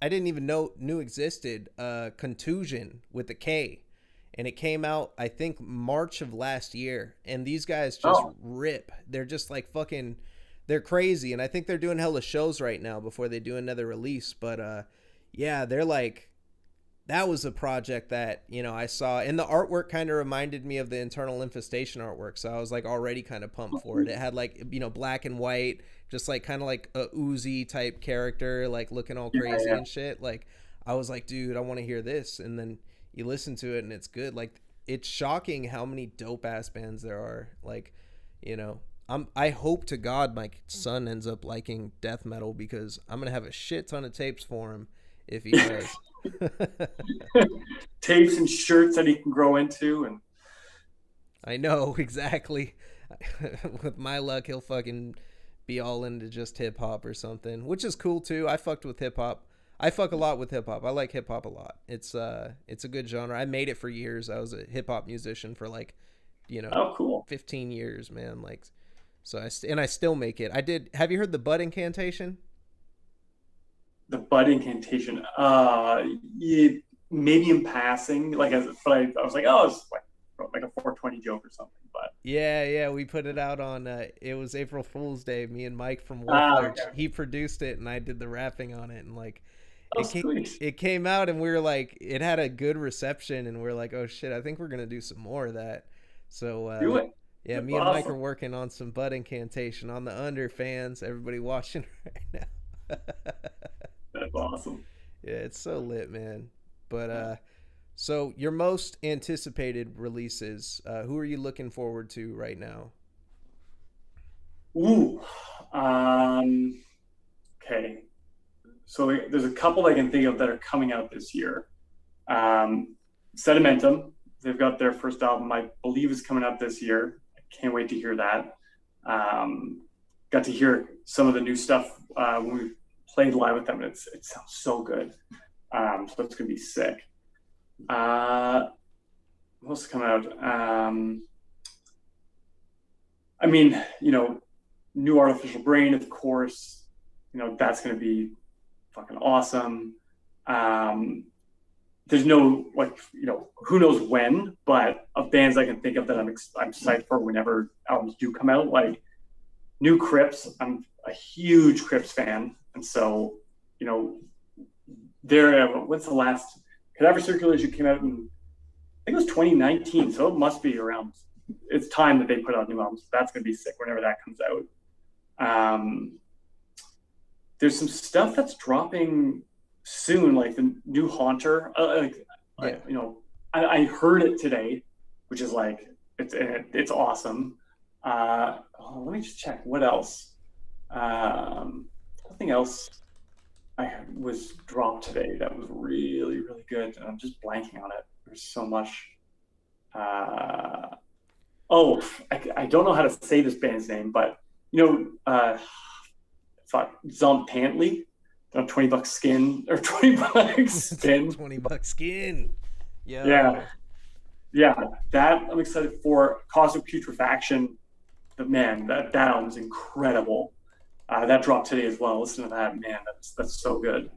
I didn't even know knew existed, Contusion with a K, and it came out I think March of last year. And these guys just Oh, rip. They're just like fucking, they're crazy, and I think they're doing hella shows right now before they do another release. But yeah, they're like, that was a project that I saw, and the artwork kind of reminded me of the Internal Infestation artwork, so I was like already kind of pumped for it. It had like black and white, just like kind of like a Uzi type character, like looking all yeah, crazy yeah. and shit. Like, I was like, dude, I want to hear this. And then you listen to it and it's good. Like, it's shocking how many dope ass bands there are. Like, you know I hope to God my son ends up liking death metal, because I'm gonna have a shit ton of tapes for him if he does. Tapes and shirts that he can grow into, and I know, exactly. With my luck, he'll fucking be all into just hip hop or something, which is cool too. I fucked with hip hop. I fuck a lot with hip hop. I like hip hop a lot. It's a good genre. I made it for years. I was a hip hop musician for like, you know, oh, cool. 15 years, man. Like, so and I still make it. I did. Have you heard the Bud Incantation? The bud incantation. Yeah, maybe in passing, like but I was like, oh, it's like a 420 joke or something. But Yeah, yeah, we put it out on. It was April Fool's Day. Me and Mike from Wolflurch. okay. He produced it, and I did the rapping on it, and like, Oh, it came. sweet. It came out, and we were like, it had a good reception, and we are like, oh shit, I think we're gonna do some more of that. So, Do it. yeah, That's me and Mike awesome. are working on some Bud Incantation on the under fans. Everybody watching right now. That's awesome. Yeah, it's so lit, man. But so your most anticipated releases, who are you looking forward to right now? Ooh. Um, okay. So there's a couple I can think of that are coming out this year. Sedimentum, they've got their first album, I believe, is coming out this year. I can't wait to hear that. Um, got to hear some of the new stuff when we played live with them. It sounds so good. So it's gonna be sick. Uh, what else is coming out? I mean, new Artificial Brain, of course. That's gonna be fucking awesome. Um, there's no like who knows when, but of bands I can think of that I'm psyched for whenever albums do come out. Like New Crips, I'm a huge Crips fan, and so they're what's the last Cadaver Circulation came out in I think it was 2019, so it must be around. It's time that they put out new albums. That's gonna be sick whenever that comes out. There's some stuff that's dropping soon, like the new Haunter. I heard it today, which is like it's awesome. Let me just check what else. Something else I was dropped today that was really really good, and I'm just blanking on it. There's so much. I don't know how to say this band's name, but Zompantly, $20 skin or $20 spin. $20 skin. Yeah. That I'm excited for. Cosmic Putrefaction. But man, that album's incredible. That dropped today as well. Listen to that, man. That's so good.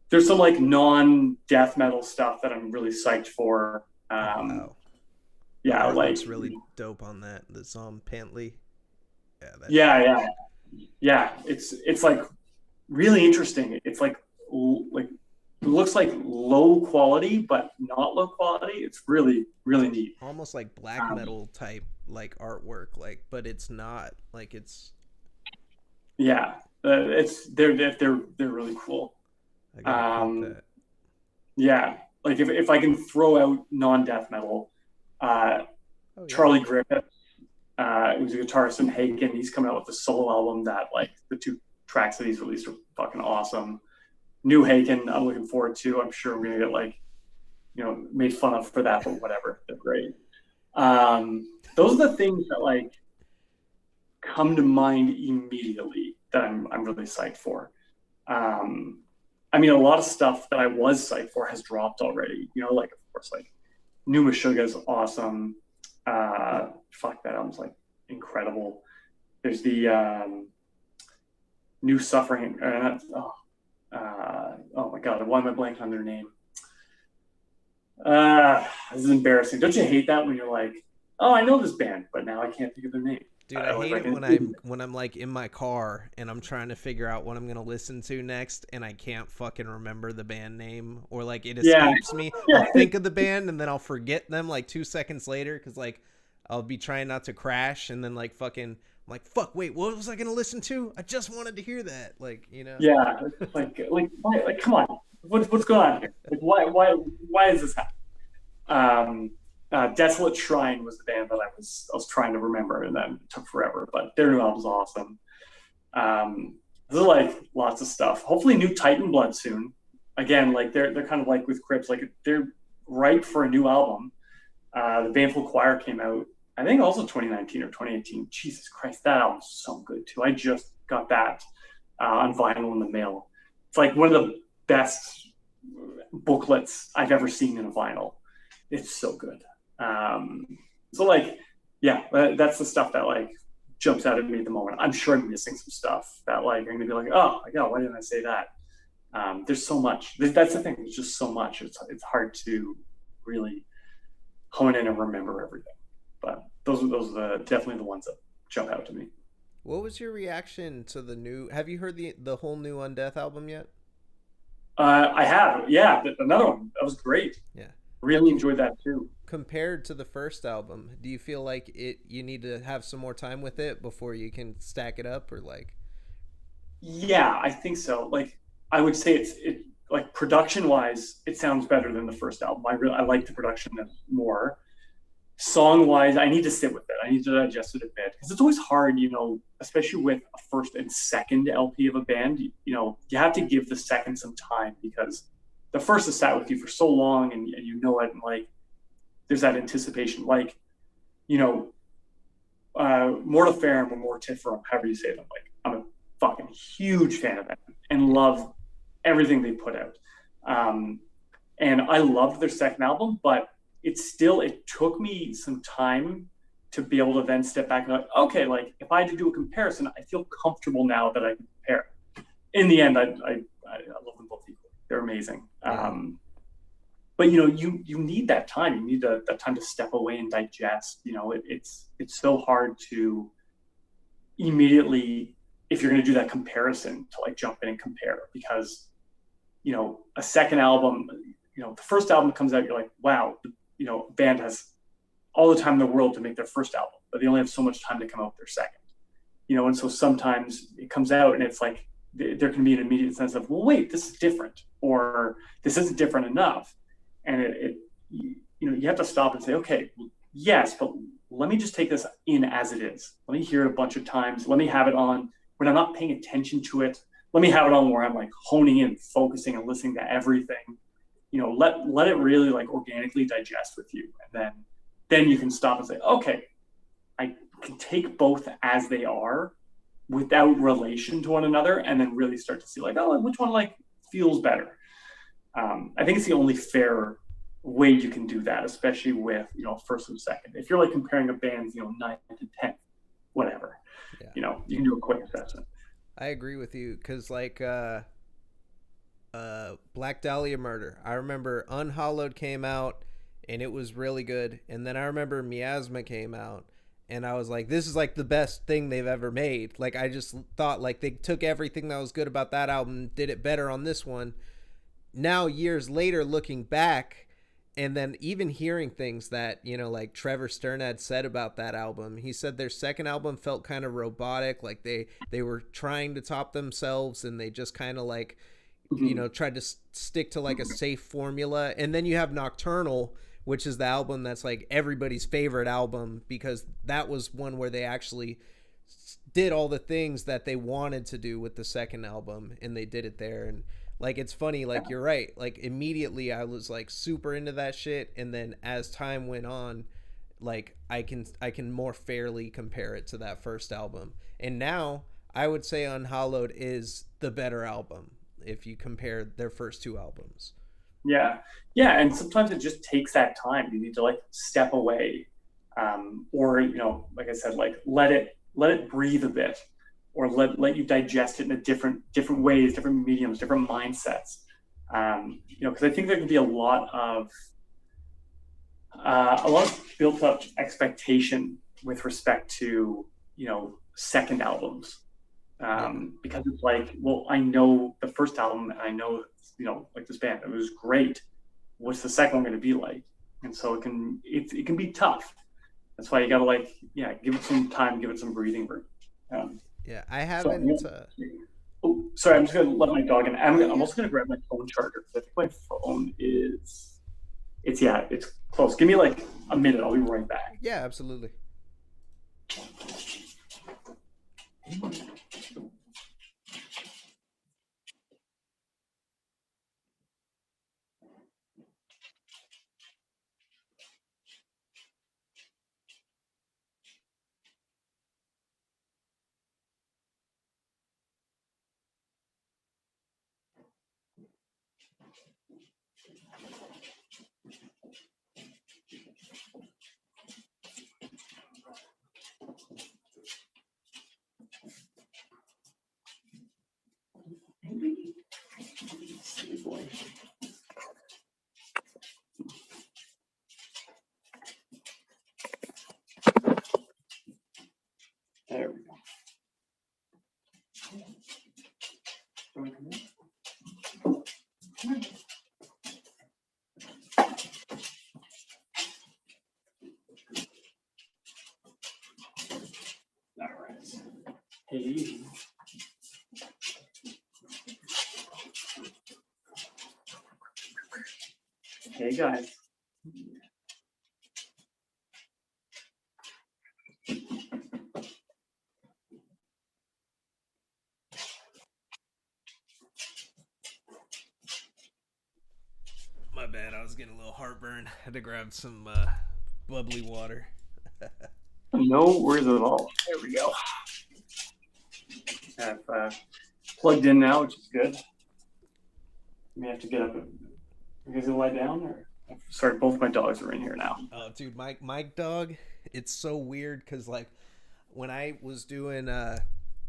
There's some like non-death metal stuff that I'm really psyched for. Wow. Yeah, like it's really dope on that. The Zompantly. Yeah. It's like really interesting. It's like it looks like low quality, but not low quality. It's really, really neat. Almost like black metal type like artwork, like, but it's not like it's. Yeah, they're really cool. I gotta keep that. Yeah, like if I can throw out non-death metal, Charlie Griffith, who's a guitarist in Haken, he's coming out with a solo album that like the 2 tracks that he's released are fucking awesome. New Haken, I'm looking forward to. I'm sure we're gonna get made fun of for that, but whatever, they're great. Those are the things that like come to mind immediately that I'm really psyched for. I mean, a lot of stuff that I was psyched for has dropped already. Like of course, like New Meshuggah is awesome. Fuck, that album's like incredible. There's the New Suffering. Oh my god, why am I blanking on their name? This is embarrassing. Don't you hate that when you're like, oh, I know this band, but now I can't think of their name? Dude, I hate it when I'm like in my car and I'm trying to figure out what I'm gonna listen to next, and I can't fucking remember the band name, or like it escapes me. I'll think of the band and then I'll forget them like 2 seconds later because like I'll be trying not to crash, and then like fucking I'm like, fuck, wait, what was I gonna listen to? I just wanted to hear that, like Yeah, like come on, what's going on here? Like why is this happening? Desolate Shrine was the band that I was trying to remember, and then it took forever, but their new album's awesome. There's like lots of stuff. Hopefully new Titan Blood soon. Again, like they're kind of like with Crips, like they're ripe for a new album. The Baneful Choir came out, I think also 2019 or 2018. Jesus Christ, that album's so good too. I just got that on vinyl in the mail. It's like one of the best booklets I've ever seen in a vinyl. It's so good. So like, yeah, that's the stuff that like jumps out at me at the moment. I'm sure I'm missing some stuff that like I'm gonna be like, oh my god, why didn't I say that? There's so much. That's the thing. There's just so much. It's hard to really hone in and remember everything. But those are definitely the ones that jump out to me. What was your reaction to the new? Have you heard the whole new Undeath album yet? I have. Yeah, another one that was great. Yeah, really enjoyed that too. Compared to the first album, do you feel like you need to have some more time with it before you can stack it up, or like? Yeah, I think so. Like, I would say it like production wise, it sounds better than the first album. I like the production more. Song wise, I need to sit with it. I need to digest it a bit because it's always hard, especially with a first and second LP of a band. You have to give the second some time because the first has sat with you for so long, and it, and like there's that anticipation. Like, Mortiferum or Mortiferum, however you say them. Like, I'm a fucking huge fan of them and love everything they put out. And I loved their second album, but it took me some time to be able to then step back and like, okay, like if I had to do a comparison, I feel comfortable now that I can compare. In the end, I love them both equally. They're amazing. Yeah. But you need that time. You need that time to step away and digest. It's so hard to immediately, if you're going to do that comparison, to like jump in and compare, because a second album, the first album comes out, you're like, wow, a band has all the time in the world to make their first album, but they only have so much time to come out with their second. And so sometimes it comes out and it's like there can be an immediate sense of, well, wait, this is different, or this isn't different enough. And you have to stop and say, okay, yes, but let me just take this in as it is. Let me hear it a bunch of times. Let me have it on when I'm not paying attention to it. Let me have it on where I'm like honing in, focusing, and listening to everything. Let it really like organically digest with you, and then you can stop and say, okay, I can take both as they are without relation to one another, and then really start to see like, oh, which one like feels better. I think it's the only fair way you can do that, especially with first and second. If you're like comparing a band's ninth to 10th, whatever, Yeah. you can do a quick assessment. I agree with you because like Black Dahlia Murder. I remember Unhallowed came out and it was really good. And then I remember Miasma came out and I was like, this is like the best thing they've ever made. Like I just thought like they took everything that was good about that album and did it better on this one. Now years later looking back and then even hearing things that like Trevor Stern had said about that album, he said their second album felt kind of robotic, like they were trying to top themselves and they just kind of like Mm-hmm. tried to stick to like a safe formula. And then you have Nocturnal, which is the album that's like everybody's favorite album because that was one where they actually did all the things that they wanted to do with the second album and they did it there. And like it's funny, like you're right, like immediately I was like super into that shit, and then as time went on, like I can more fairly compare it to that first album. And now I would say Unhallowed is the better album if you compare their first two albums. Yeah, yeah, and sometimes it just takes that time. You need to like step away, or like I said, like let it breathe a bit, or let you digest it in a different ways, different mediums, different mindsets. Because I think there can be a lot of built up expectation with respect to second albums, Yeah. because it's like, well, I know the first album and I know like this band, it was great. What's the second one going to be like? And so it can be tough. That's why you got to like, yeah, give it some time, give it some breathing room. Um, Yeah, I so haven't oh, sorry, I'm just gonna let my dog in. oh I'm yeah. also gonna grab my phone charger because I think my phone is it's close. Give me like a minute. I'll be right back. Yeah, absolutely. There we go. All right. Hey, hey guys. My bad. I was getting a little heartburn. Had to grab some bubbly water. No worries at all. There we go. I've plugged in now, which is good. You may have to get up. You guys gonna lie down, or sorry, both my dogs are in here now. Oh, dude, my dog. It's so weird because like when I was doing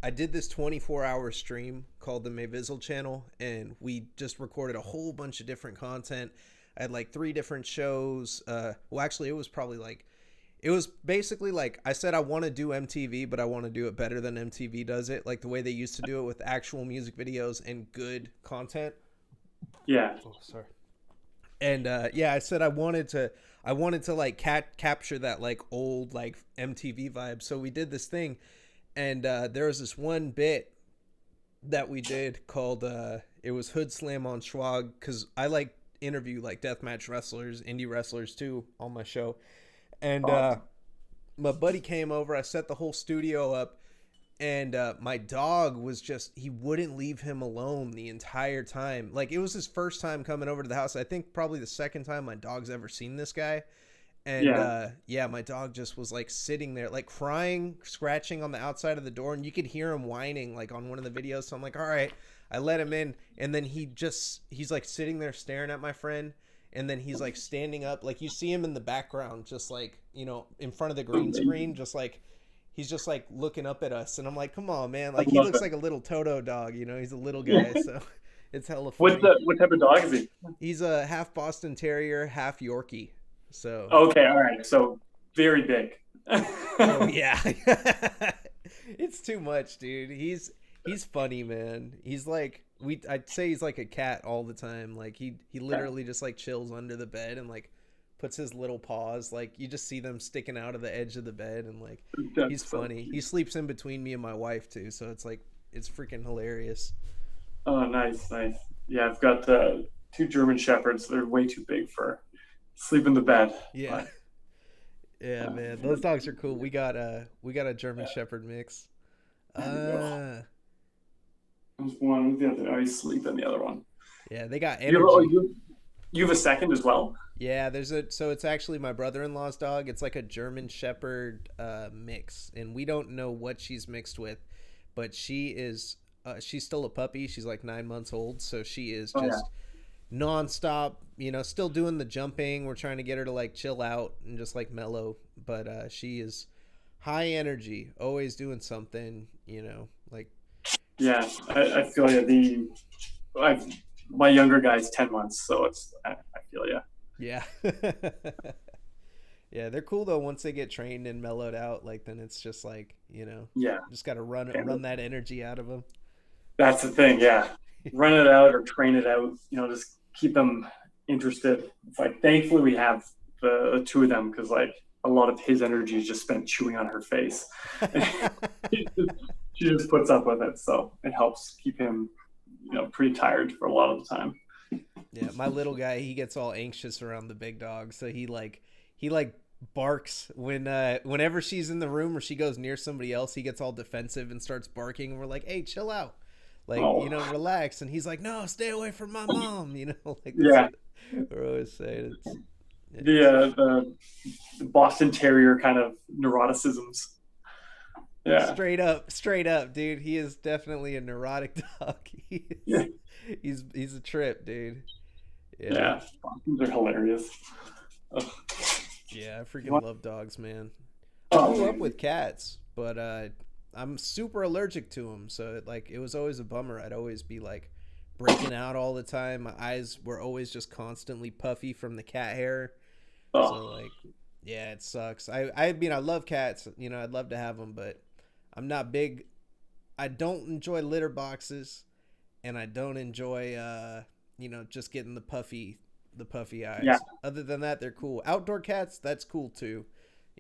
I did this 24-hour stream called the Mayvizzle channel, and we just recorded a whole bunch of different content. I had like 3 different shows. Well, actually, it was probably like, it was basically like I said I want to do MTV, but I want to do it better than MTV does it, like the way they used to do it with actual music videos and good content. Yeah. Oh, sorry. And yeah, I said I wanted to like capture that like old like MTV vibe. So we did this thing, and there was this one bit that we did called it was Hood Slam on Schwag, because I like interview like deathmatch wrestlers, indie wrestlers too on my show. And Awesome. my buddy came over. I set the whole studio up, and my dog was just, he wouldn't leave him alone the entire time. Like, it was his first time coming over to the house. I think probably the second time my dog's ever seen this guy. And Yeah. yeah, my dog just was like sitting there, like crying, scratching on the outside of the door, and you could hear him whining like on one of the videos. So I'm like, all right, I let him in, and then he's like sitting there staring at my friend, and then he's like standing up, like you see him in the background, just like, in front of the green screen, just like he's just like looking up at us, and I'm like, come on, man, I like he love looks it. like a little Toto dog, he's a little guy, so it's hella What's funny. what type of dog is he? He's a half Boston Terrier, half Yorkie, so. Okay, all right. So very big. Oh yeah. It's too much, dude. He's funny, man. He's like, I'd say he's like a cat all the time. Like he literally just like chills under the bed and like puts his little paws, like you just see them sticking out of the edge of the bed, and like he's That's so funny. He cute. sleeps in between me and my wife too, so it's like it's freaking hilarious. Oh, nice, nice. Yeah, I've got 2 German Shepherds. They're way too big for sleep in the bed. Yeah. But Yeah, uh, man. Those dogs are cool. We got a German Shepherd mix. there we go. Uh There's one. The other. Oh, he's sleeping. The other one. yeah, they got You have, oh, energy. you have a second as well. Yeah, so it's actually my brother-in-law's dog. It's like a German Shepherd mix, and we don't know what she's mixed with, but she's still a puppy. She's like 9 months old, so she is Oh yeah. just nonstop. Still doing the jumping. We're trying to get her to like chill out and just like mellow, but she is high energy, always doing something. Like Yeah, I feel you. I've, my younger guy's 10 months, so I feel you. yeah. Yeah, they're cool though once they get trained and mellowed out. Like then it's just like Yeah, just got to run and that energy out of them. that's the thing. Yeah, run it out or train it out. Just keep them interested. It's like thankfully we have the 2 of them because like a lot of his energy is just spent chewing on her face. She just puts up with it, so it helps keep him, pretty tired for a lot of the time. Yeah, my little guy, he gets all anxious around the big dog, so he like barks whenever she's in the room or she goes near somebody else. He gets all defensive and starts barking, and we're like, "Hey, chill out." Like, Oh, relax. And he's like, "No, stay away from my mom." Like that's yeah. what we're always saying. The It's uh, the, the Boston Terrier kind of neuroticisms. Yeah, straight up, dude. He is definitely a neurotic dog. He yeah, is, he's a trip, dude. Yeah. yeah. They're hilarious. Ugh. Yeah, I freaking love dogs, man. I Oh grew up man, with cats, but I'm super allergic to them, so it was always a bummer. I'd always be like breaking out all the time. My eyes were always just constantly puffy from the cat hair. So oh like, yeah, it sucks. I mean, I love cats. I'd love to have them, but I'm not big. I don't enjoy litter boxes, and I don't enjoy just getting the puffy yeah, eyes. Other than that, they're cool. Outdoor cats, that's cool too.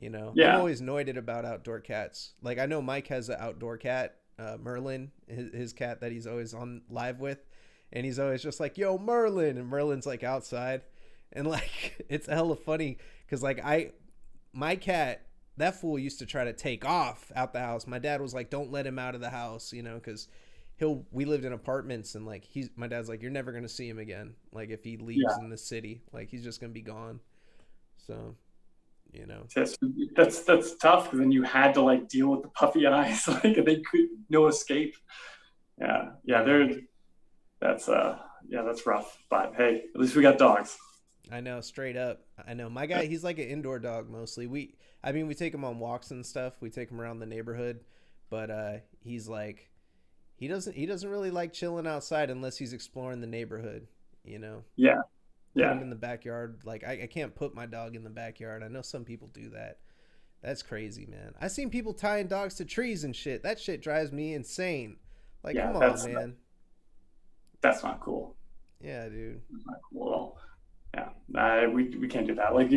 I'm yeah. always annoyed about outdoor cats. Like I know Mike has an outdoor cat, Merlin, his cat that he's always on live with, and he's always just like, "Yo, Merlin," and Merlin's like outside, and like it's hella funny because like my cat, that fool used to try to take off out the house. My dad was like, "Don't let him out of the house," because we lived in apartments, and like my dad's like, "You're never gonna see him again. Like if he leaves Yeah. in the city, like he's just gonna be gone." So you know, That's that's tough because then you had to like deal with the puffy eyes, like they could no escape. Yeah, yeah. yeah, That's rough. But hey, at least we got dogs. I know, straight up. I know my guy. He's like an indoor dog mostly. I mean, we take him on walks and stuff. We take him around the neighborhood, but he's like, he doesn't really like chilling outside unless he's exploring the neighborhood, you know. Yeah. Put Yeah. him in the backyard. Like I can't put my dog in the backyard. I know some people do that. That's crazy, man. I seen people tying dogs to trees and shit. That shit drives me insane. Like, Yeah. come on, man. That's not cool. Yeah, dude. That's not cool at all. Yeah. We can't do that. Like,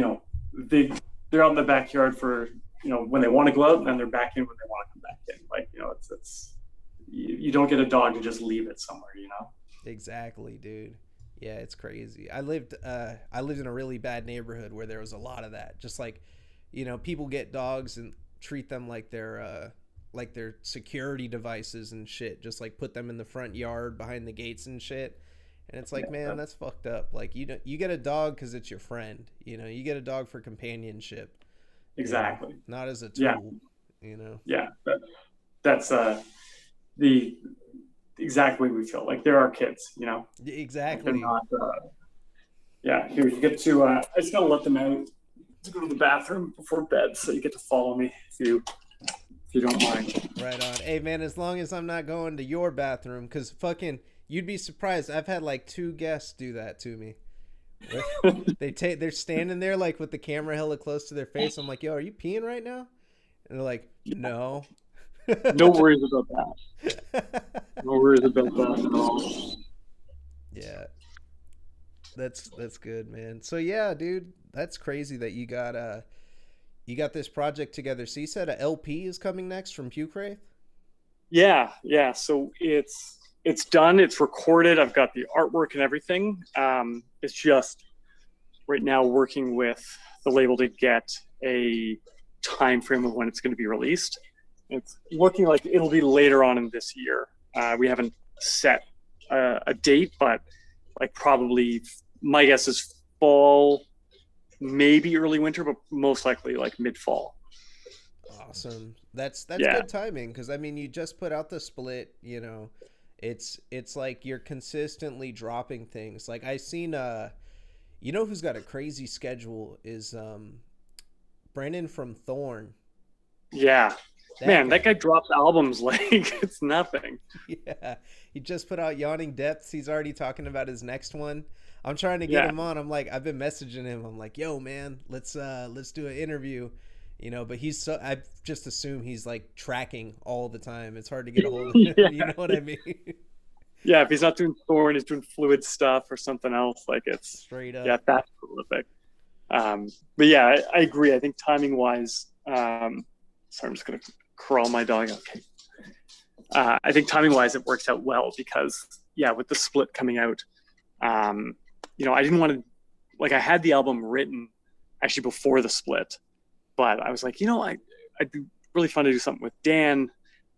they're out in the backyard for, when they want to go out, and then they're back in when they want to come back in. Like, it's you don't get a dog to just leave it somewhere. Exactly, dude. Yeah, it's crazy. I lived in a really bad neighborhood where there was a lot of that. Just like, people get dogs and treat them like they're security devices and shit. Just like put them in the front yard behind the gates and shit. And it's like, man, that's fucked up. Like, you get a dog because it's your friend. You get a dog for companionship. Exactly. Not as a tool. Yeah. That's the exact way we feel. Like, they're our kids. Exactly. They're not. Here you get to. I just gotta let them out to go to the bathroom before bed, so you get to follow me if you don't mind. Right on. Hey, man, as long as I'm not going to your bathroom, because fucking, you'd be surprised. I've had like 2 guests do that to me. They're standing there like with the camera hella close to their face. I'm like, yo, are you peeing right now? And they're like, no. No worries about that. No worries about that at all. Yeah. That's good, man. So yeah, dude, that's crazy that you got this project together. So you said a LP is coming next from Pukewraith? Yeah. So it's done. It's recorded. I've got the artwork and everything. It's just right now working with the label to get a time frame of when it's going to be released. It's looking like it'll be later on in this year. We haven't set a date, but like probably my guess is fall, maybe early winter, but most likely like mid-fall. Awesome. That's Yeah. Good timing, because I mean, you just put out the split. It's like you're consistently dropping things. Like I seen who's got a crazy schedule is Brandon from Thorn. Yeah. That guy drops albums like it's nothing. Yeah. He just put out Yawning Depths. He's already talking about his next one. I'm trying to get him on. I'm like, I've been messaging him. I'm like, yo, man, let's do an interview. But I just assume he's like tracking all the time. It's hard to get a hold of him. Yeah. You know what I mean? Yeah, if he's not doing Thorn, he's doing Fluid stuff or something else. Like it's straight up. Yeah, that's prolific. But yeah, I agree. I think timing wise, sorry, I'm just gonna crawl my dog. Okay. I think timing wise, it works out well because with the split coming out, I didn't want to, like, I had the album written actually before the split, but I was like, I'd be really fun to do something with Dan.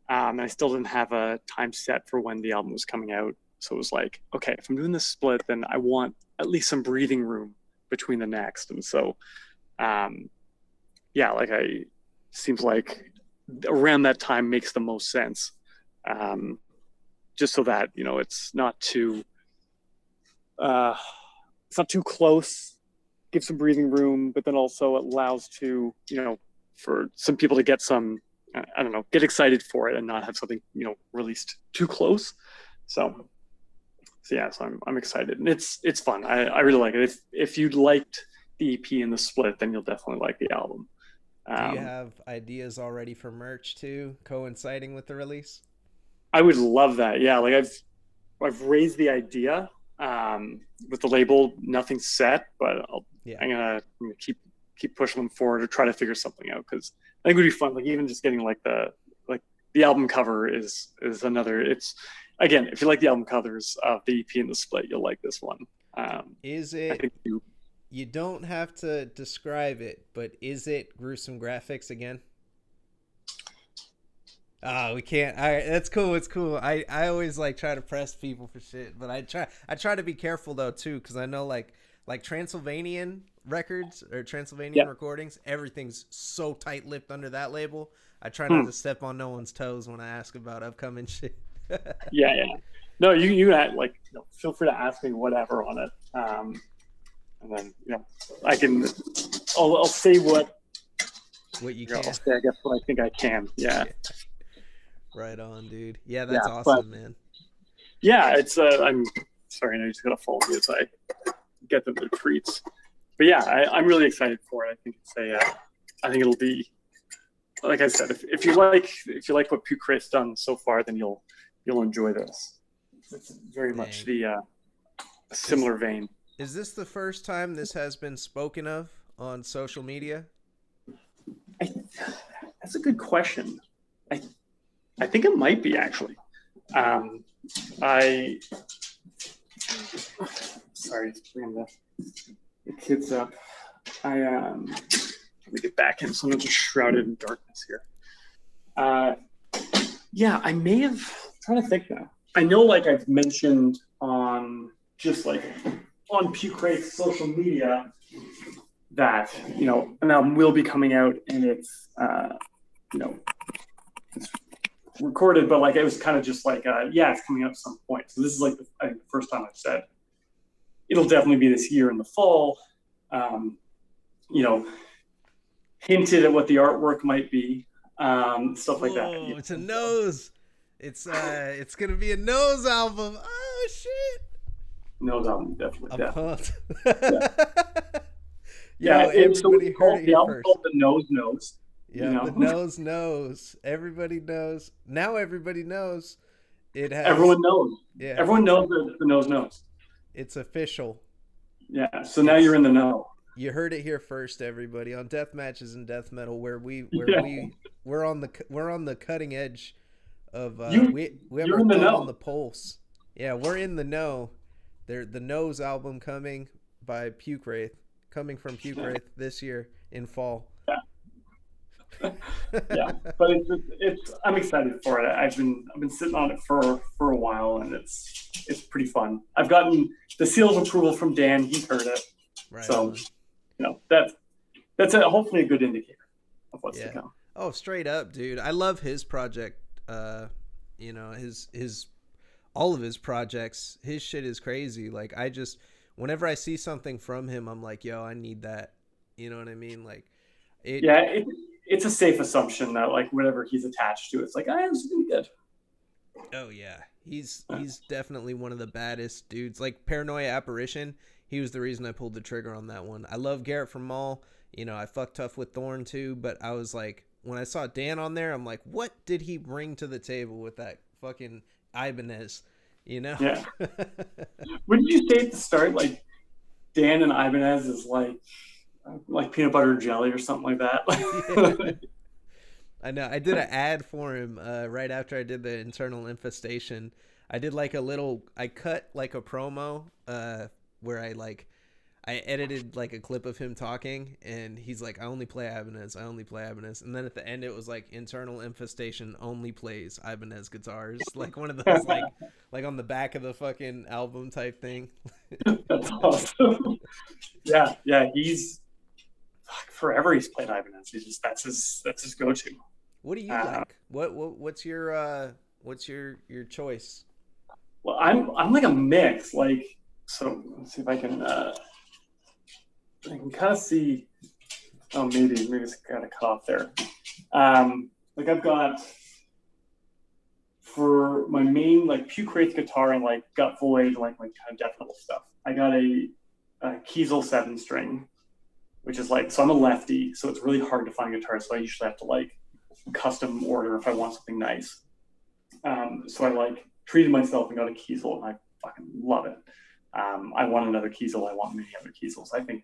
And I still didn't have a time set for when the album was coming out. So it was like, okay, if I'm doing this split, then I want at least some breathing room between the next. And so, seems like around that time makes the most sense. Just so that, it's not too close, give some breathing room, but then also allows to, for some people to get some, get excited for it and not have something, released too close. So I'm excited, and it's fun. I really like it. If you liked the EP and the split, then you'll definitely like the album. Do you have ideas already for merch too, coinciding with the release? I would love that. Yeah, like I've raised the idea with the label. Nothing's set, but I'm gonna keep pushing them forward or try to figure something out, because I think it would be fun. Like even just getting the album cover is another. It's, again, if you like the album covers of the EP and the split, you'll like this one. Is it? I think you don't have to describe it, but is it gruesome graphics again? Oh, we can't. All right, that's cool. It's cool. I always like try to press people for shit, but I try to be careful though too, because I know like Transylvanian records or Transylvanian recordings, everything's so tight-lipped under that label. I try not to step on no one's toes when I ask about upcoming shit. Yeah. No, you feel free to ask me whatever on it, and then I'll say what you can. I'll say, I guess, what I think I can. Yeah. Right on, dude. Yeah, Yeah, that's but awesome, man. yeah, it's I'm sorry, I just gotta follow me as I get them their treats. But yeah, I'm really excited for it. I think it's I think it'll be, like I said, if you like what Pukewraith's done so far, then you'll enjoy this. It's very much Dang. the Is similar vein. is this the first time this has been spoken of on social media? I, that's a good question. I I think it might be actually. Um, I sorry, just bringing the kids up. Let me get back in. So I'm just shrouded in darkness here. Uh, yeah, I may have. I'm trying to think now. I know, like I've mentioned on just like on Pukewraith's social media that an album will be coming out, and it's you know it's recorded, but like it was kind of just like yeah, it's coming out at some point. So this is like I think the first time I've said it'll definitely be this year in the fall. Um, you know, hinted at what the artwork might be, stuff like that. Whoa, it's a nose. It's gonna be a nose album. Oh shit. Nose album, definitely, I'm definitely. pumped. Yeah, yeah. Yo, everybody heard it The here album's first. called The Nose Knows. You Yeah, the know, nose knows. Everybody knows. Now everybody knows. It has. everyone knows. Yeah, Everyone knows that the nose knows. it's official. Yeah. So now you're It's in the know. You heard it here first, everybody, on Death Matches and Death Metal, where Yeah. we're on the cutting edge of You we have you're our in the thumb on the know. pulse. Yeah, we're in the know. The Nose album coming by Pukewraith, coming from Pukewraith this year in fall. Yeah, but it's I'm excited for it. I've been sitting on it for a while, and it's pretty fun. I've gotten the seal of approval from Dan. He's heard it, Right so on. that's hopefully a good indicator of what's to Yeah. come. Oh, straight up, dude. I love his project. His all of his projects. His shit is crazy. Like whenever I see something from him, I'm like, yo, I need that. You know what I mean? Like it. Yeah, it's a safe assumption that like whatever he's attached to, it's like it's gonna be good. Oh yeah, he's definitely one of the baddest dudes. Like Paranoia Apparition, he was the reason I pulled the trigger on that one. I love Garrett from Maul. I fucked tough with Thorn too, but I was like, when I saw Dan on there, I'm like, what did he bring to the table with that fucking Ibanez? You know? Yeah. What did you say at the start? Like Dan and Ibanez is like peanut butter and jelly or something like Yeah. that. I know. I did an ad for him right after I did the internal infestation. I did like I cut like a promo where I edited like a clip of him talking, and he's like, I only play Ibanez. And then at the end, it was like internal infestation only plays Ibanez guitars. Like one of those, like on the back of the fucking album type thing. That's awesome. Yeah. He's forever. He's played Ibanez. He's just that's his go-to. What do you like? What's your choice? Well, I'm like a mix. Like so, let's see if I can kind of see. Oh, maybe it's got a cut off there. Like I've got for my main like Pukewraith guitar and like gut void and like kind of death metal stuff. I got a Kiesel 7-string, which is like, so I'm a lefty, so it's really hard to find guitars. So I usually have to like custom order if I want something nice. So I like treated myself and got a Kiesel, and I fucking love it. I want another Kiesel. I want many other Kiesels. I think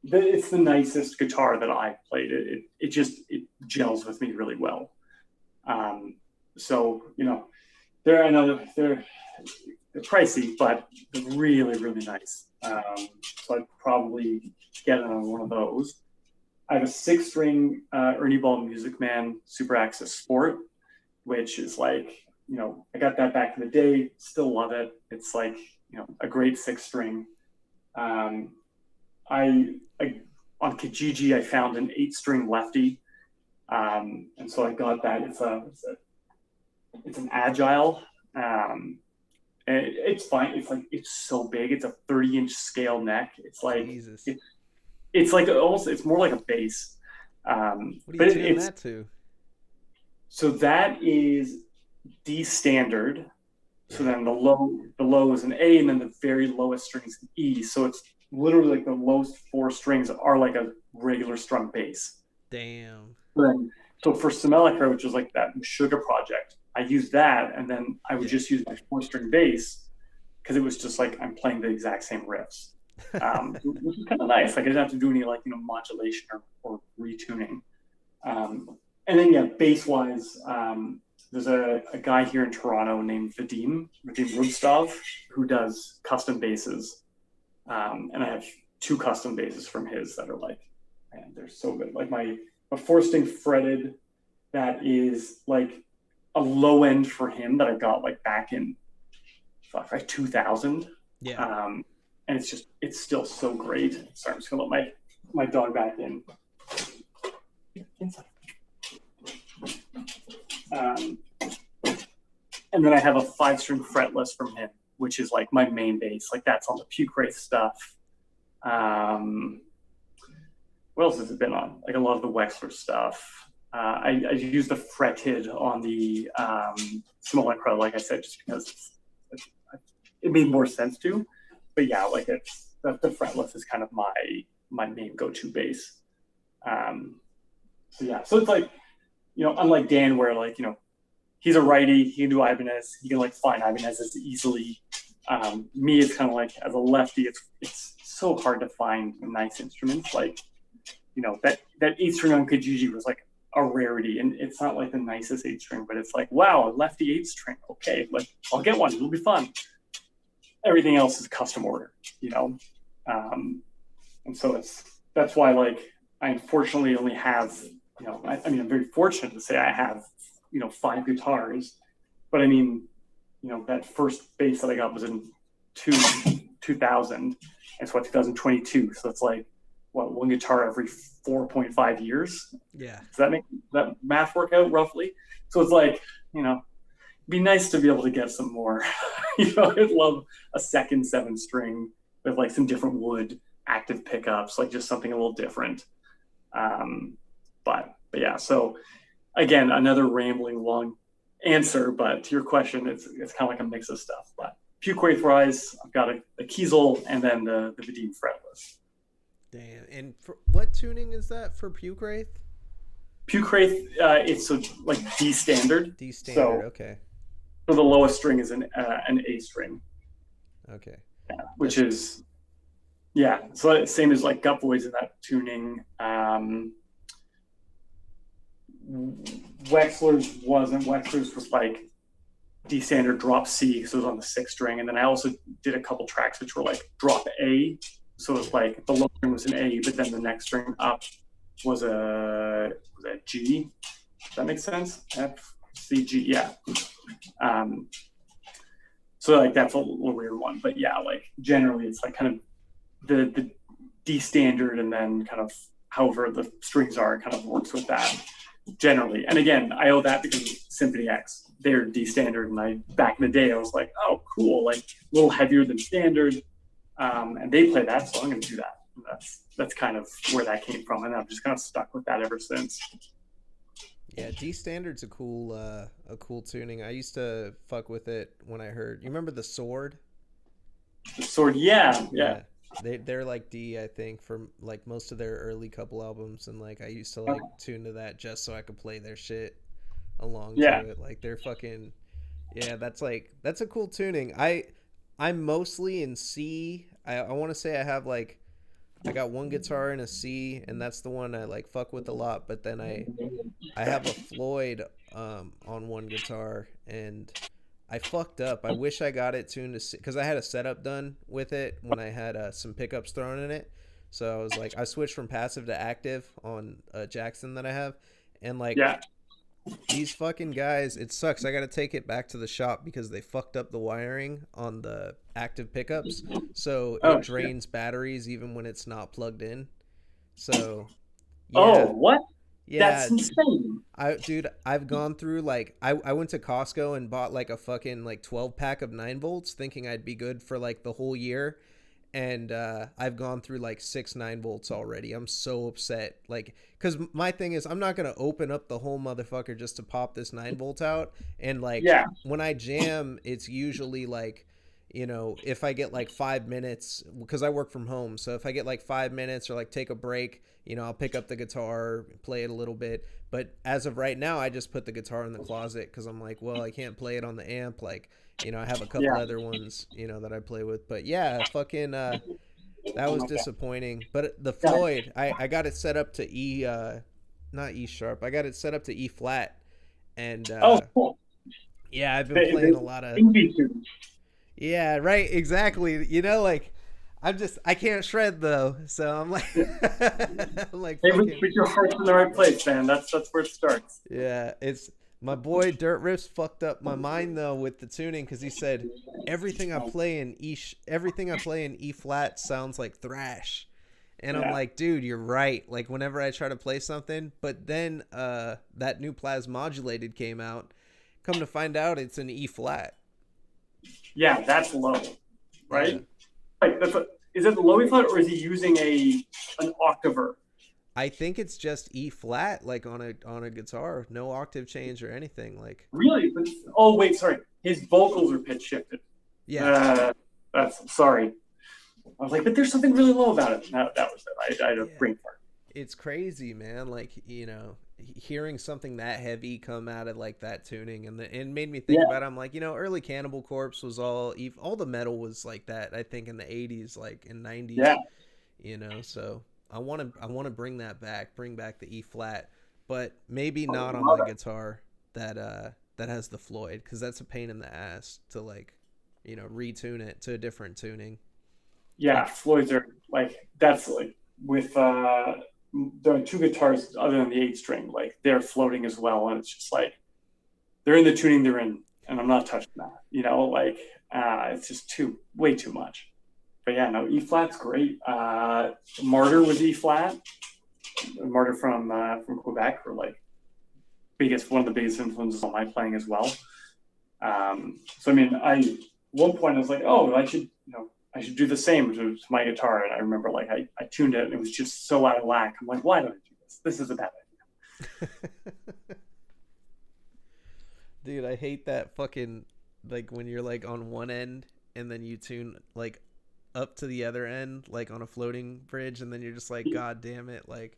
it's the nicest guitar that I've played. It gels with me really well. So I know they're pricey, but they're really really nice. So I'd probably get another one of those. I have a 6-string Ernie Ball Music Man Super Access Sport, which is like, I got that back in the day, still love it. It's like, a great 6-string. I on Kijiji, I found an 8-string lefty. And so I got that. It's an Agile. And it's fine. It's so big. It's a 30-inch scale neck. It's like, Jesus. It's like almost, it's more like a bass. What are But you doing that to? So that is D standard. So then the low is an A, and then the very lowest string is an E. So it's literally like the lowest four strings are like a regular strung bass. Damn. Then, so for Simelica, which is like that sugar project, I used that, and then I would Yeah. just use my four string bass because it was just like I'm playing the exact same riffs, which is kind of nice. Like I didn't have to do any like modulation or retuning. And then yeah, bass wise, there's a guy here in Toronto named Vadim Rubstov, who does custom basses, and I have two custom basses from his that are like, man, they're so good. Like my a four string fretted that is like a low end for him that I got like back in like 2000. Yeah. And it's still so great. Sorry, I'm just gonna let my dog back in. Um, and then I have a five string fretless from him, which is like my main bass. Like that's on the Pukewraith stuff. What else has it been on? Like a lot of the Wexler stuff. I used the fretted on the Small Crow, like I said, just because it made more sense to. But yeah, like the fretless is kind of my main go-to bass. So yeah, so it's like, unlike Dan, where like, he's a righty, he can do Ibanez, he can like find Ibanez easily. Me, it's kind of like as a lefty, it's so hard to find nice instruments. Like, that eight string on Kijiji was like a rarity, and it's not like the nicest eight string, but it's like, wow, a lefty eight string. Okay, like I'll get one. It'll be fun. Everything else is custom order, and so that's why like I unfortunately only have, I mean I'm very fortunate to say I have, five guitars, but I mean, that first bass that I got was in 2000, and so 2022. So it's like one guitar every 4.5 years. Yeah. Does that make that math work out roughly? So it's like, it'd be nice to be able to get some more. I'd love a second seven string with like some different wood active pickups, like just something a little different. But yeah, so again, another rambling long answer, but to your question, it's kind of like a mix of stuff. But Pukewraith Rise, I've got a Kiesel and then the Vadim fretless. Damn. And for, what tuning is that for Pukewraith? Pukewraith, it's like D standard. D standard. So, okay. So the lowest string is an A string. Okay. Yeah, which is, yeah. So same as like gut voice in that tuning. Wexler's was like D standard drop C, so it was on the sixth string, and then I also did a couple tracks which were like drop A, so it's like the low string was an A, but then the next string up was a G. Does that make sense? F C G, yeah. So like that's a little weird one, but yeah, like generally it's like kind of the D standard, and then kind of however the strings are kind of works with that generally. And again, I owe that because Symphony X, they're D standard, and I back in the day I was like, oh cool, like a little heavier than standard, and they play that, so I'm going to do that. And that's kind of where that came from, and I've just kind of stuck with that ever since. Yeah, D standard's a cool tuning. I used to fuck with it when I heard. You remember the Sword? The Sword, yeah. They're like D, I think, for like most of their early couple albums, and like I used to like tune to that just so I could play their shit along to it. Like they're fucking, yeah. That's a cool tuning. I'm mostly in C. I want to say I have like I got one guitar in a C, and that's the one I like fuck with a lot. But then I have a Floyd on one guitar, and I fucked up. I wish I got it tuned to C, because I had a setup done with it when I had some pickups thrown in it. So I was like, I switched from passive to active on Jackson that I have, and like these fucking guys, it sucks. I got to take it back to the shop because they fucked up the wiring on the active pickups, so it drains batteries even when it's not plugged in. So yeah. What? Yeah, that's insane. I've gone through like I went to Costco and bought like a fucking like 12 pack of 9 volts thinking I'd be good for like the whole year, and I've gone through like 6 9 volts already. I'm so upset, like, because my thing is I'm not gonna open up the whole motherfucker just to pop this 9 volt out. And like Yeah. when I jam, it's usually like, if I get like 5 minutes, because I work from home, so if I get like 5 minutes or like take a break, I'll pick up the guitar, play it a little bit. But as of right now, I just put the guitar in the closet because I'm like, well, I can't play it on the amp. Like, I have a couple Yeah. other ones, that I play with. But yeah, fucking, that Oh was my God. disappointing. But the Yeah. Floyd, I got it set up to E, not E sharp. I got it set up to E flat. And Oh, cool. yeah, I've been They playing a lot of. indie tunes. Yeah, right, exactly. Like I can't shred though, so I'm like, I'm like Hey, fucking. but your heart's in the right place, man. That's where it starts. Yeah, it's my boy Dirt Riffs fucked up my mind though with the tuning because he said everything I play in E flat sounds like thrash, and I'm Yeah. like, dude, you're right. Like whenever I try to play something, but then that new Plasmodulated came out. Come to find out, it's an E flat. Yeah, that's low, Yeah. right? Like is it the low E flat or is he using an octaver? I think it's just E flat, like on a guitar, no octave change or anything. Like, Really? Oh wait, sorry. His vocals are pitch shifted. yeah, Uh, that's sorry. I was like, but there's something really low about it. That was it. I had a yeah, brain fart. it's crazy, man. Like, hearing something that heavy come out of like that tuning, and it made me think Yeah, about it. I'm like, early Cannibal Corpse was all the metal was like that. I think in the '80s, like in '90s, yeah. So I want to bring back the E flat, but maybe I not on love my it. guitar that has the Floyd, because that's a pain in the ass to like, retune it to a different tuning. Yeah, Like, Floyd's are like that's like with there are two guitars other than the 8 string, like they're floating as well, and it's just like they're in the tuning they're in, and I'm not touching that. Like it's just way too much. But yeah, no, E flat's great. Martyr was E flat. Martyr from Quebec were like one of the biggest influences on my playing as well. So I mean, at one point I was like, oh, I should do the same to my guitar. And I remember like I tuned it and it was just so out of whack. I'm like, why don't I do this? This is a bad dude, I hate that fucking, like, when you're like on one end and then you tune like up to the other end, like on a floating bridge, and then you're just like, idea. god damn it, like,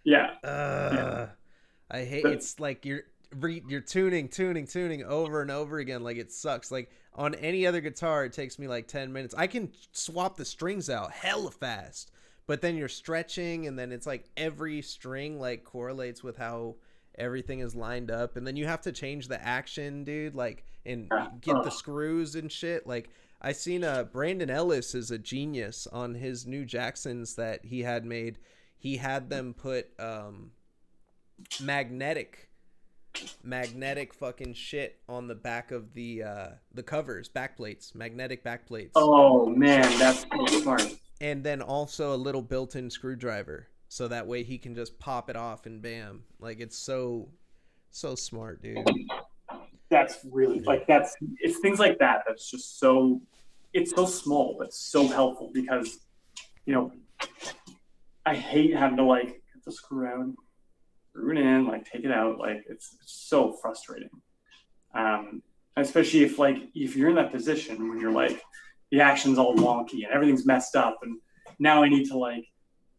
Yeah, yeah. uh I hate, But it's like you're tuning over and over again. Like, it sucks. Like on any other guitar, it takes me like 10 minutes. I can swap the strings out hella fast, but then you're stretching, and then it's like every string like correlates with how everything is lined up, and then you have to change the action, dude. Like, and get the screws and shit. Like, I seen Brandon Ellis is a genius on his new Jacksons that he had made. He had them put magnetic fucking shit on the back of the covers, backplates, magnetic backplates. oh man, So, that's so smart. and then also a little built-in screwdriver, so that way he can just pop it off and bam. Like, it's so smart, dude. That's really like it's things like that that's just it's so small but so helpful because you know I hate having to like get the screw out, screw it in, like take it out. Like it's so frustrating. Especially if you're in that position when you're like the action's all wonky and everything's messed up, and now I need to I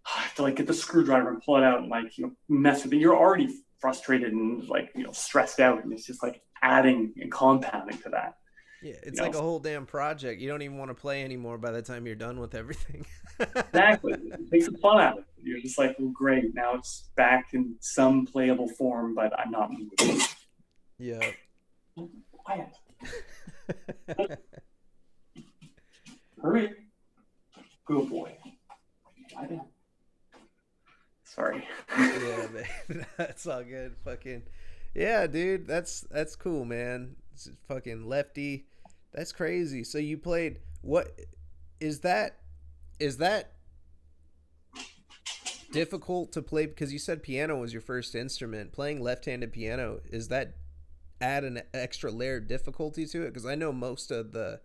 have to like get the screwdriver and pull it out and mess with it. You're already frustrated and stressed out, and it's just like adding and compounding to that. Yeah, You it's know like a whole damn project. You don't even want to play anymore by the time you're done with everything. exactly. It takes the fun out of it. You're just like, well, great. Now it's back in some playable form, but I'm not moving. Yeah. Quiet. Hurry. Good boy. Lie down. Sorry. Yeah, man. That's all good. Fucking yeah, dude. That's cool, man. It's fucking Lefty. That's crazy. So you played, what is that? Is that difficult to play? Because you said piano was your first instrument. Playing left-handed piano, is that add an extra layer of difficulty to it? Because I know most of the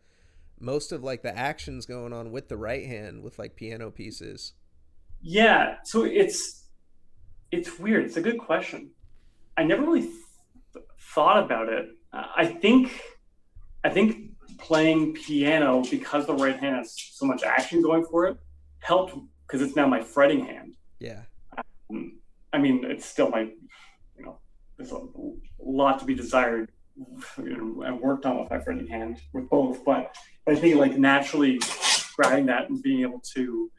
most of like the actions going on with the right hand with like piano pieces. Yeah, so it's weird. It's a good question. I never really thought about it. I think playing piano, because the right hand has so much action going for it, helped because it's now my fretting hand. Yeah. Um, I mean, it's still my, there's a lot to be desired. I worked on with my fretting hand with both, but I think like naturally grabbing that and being able to,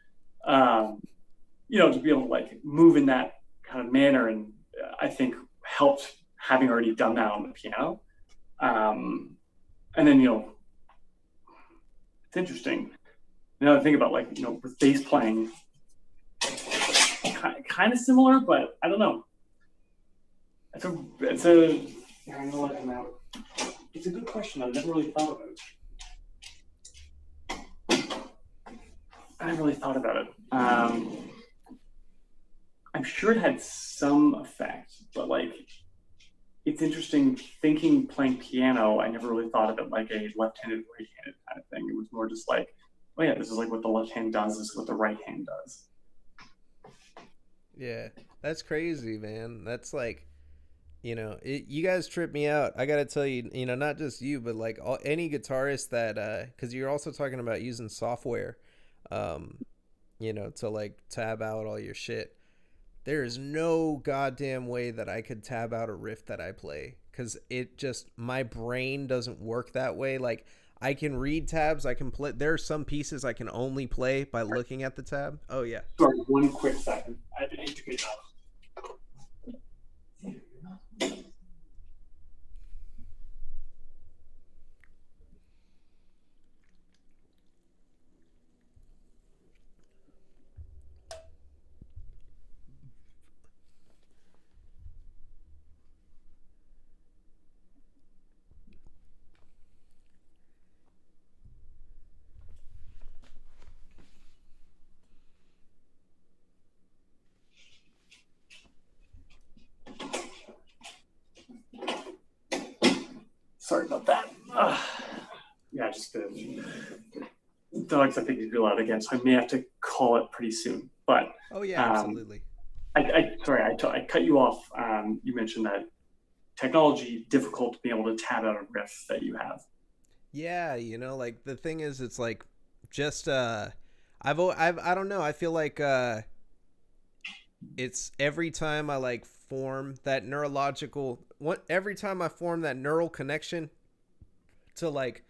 um, to be able to like move in that kind of manner, and I think helped having already done that on the piano. Um, and then it's interesting. I think about like with bass playing, kind of similar, but I don't know. It's a. I'm gonna let him out. It's a good question. I've never really thought about it. I never really thought about it. I'm sure it had some effect, but like it's interesting thinking playing piano. I never really thought of it like a left-handed, right-handed kind of thing. It was more just like, oh yeah, this is like what the left hand does. This is what the right hand does. Yeah. That's crazy, man. That's like, you guys trip me out. I gotta tell you, not just you, but like any guitarist that, because you're also talking about using software, um, to like tab out all your shit. There is no goddamn way that I could tab out a riff that I play because it just my brain doesn't work that way. Like I can read tabs, I can play. There are some pieces I can only play by looking at the tab. Oh yeah. Sorry, one quick second. I hate to get off. Sorry about that. Yeah, just the dogs. I think he's allowed again, so I may have to call it pretty soon. But Oh yeah, um, absolutely. sorry, I cut you off. You mentioned that technology difficult to be able to tab out a riff that you have. Yeah, like the thing is, it's like just I don't know. I feel like it's every time I like form that neurological what every time I form that neural connection to like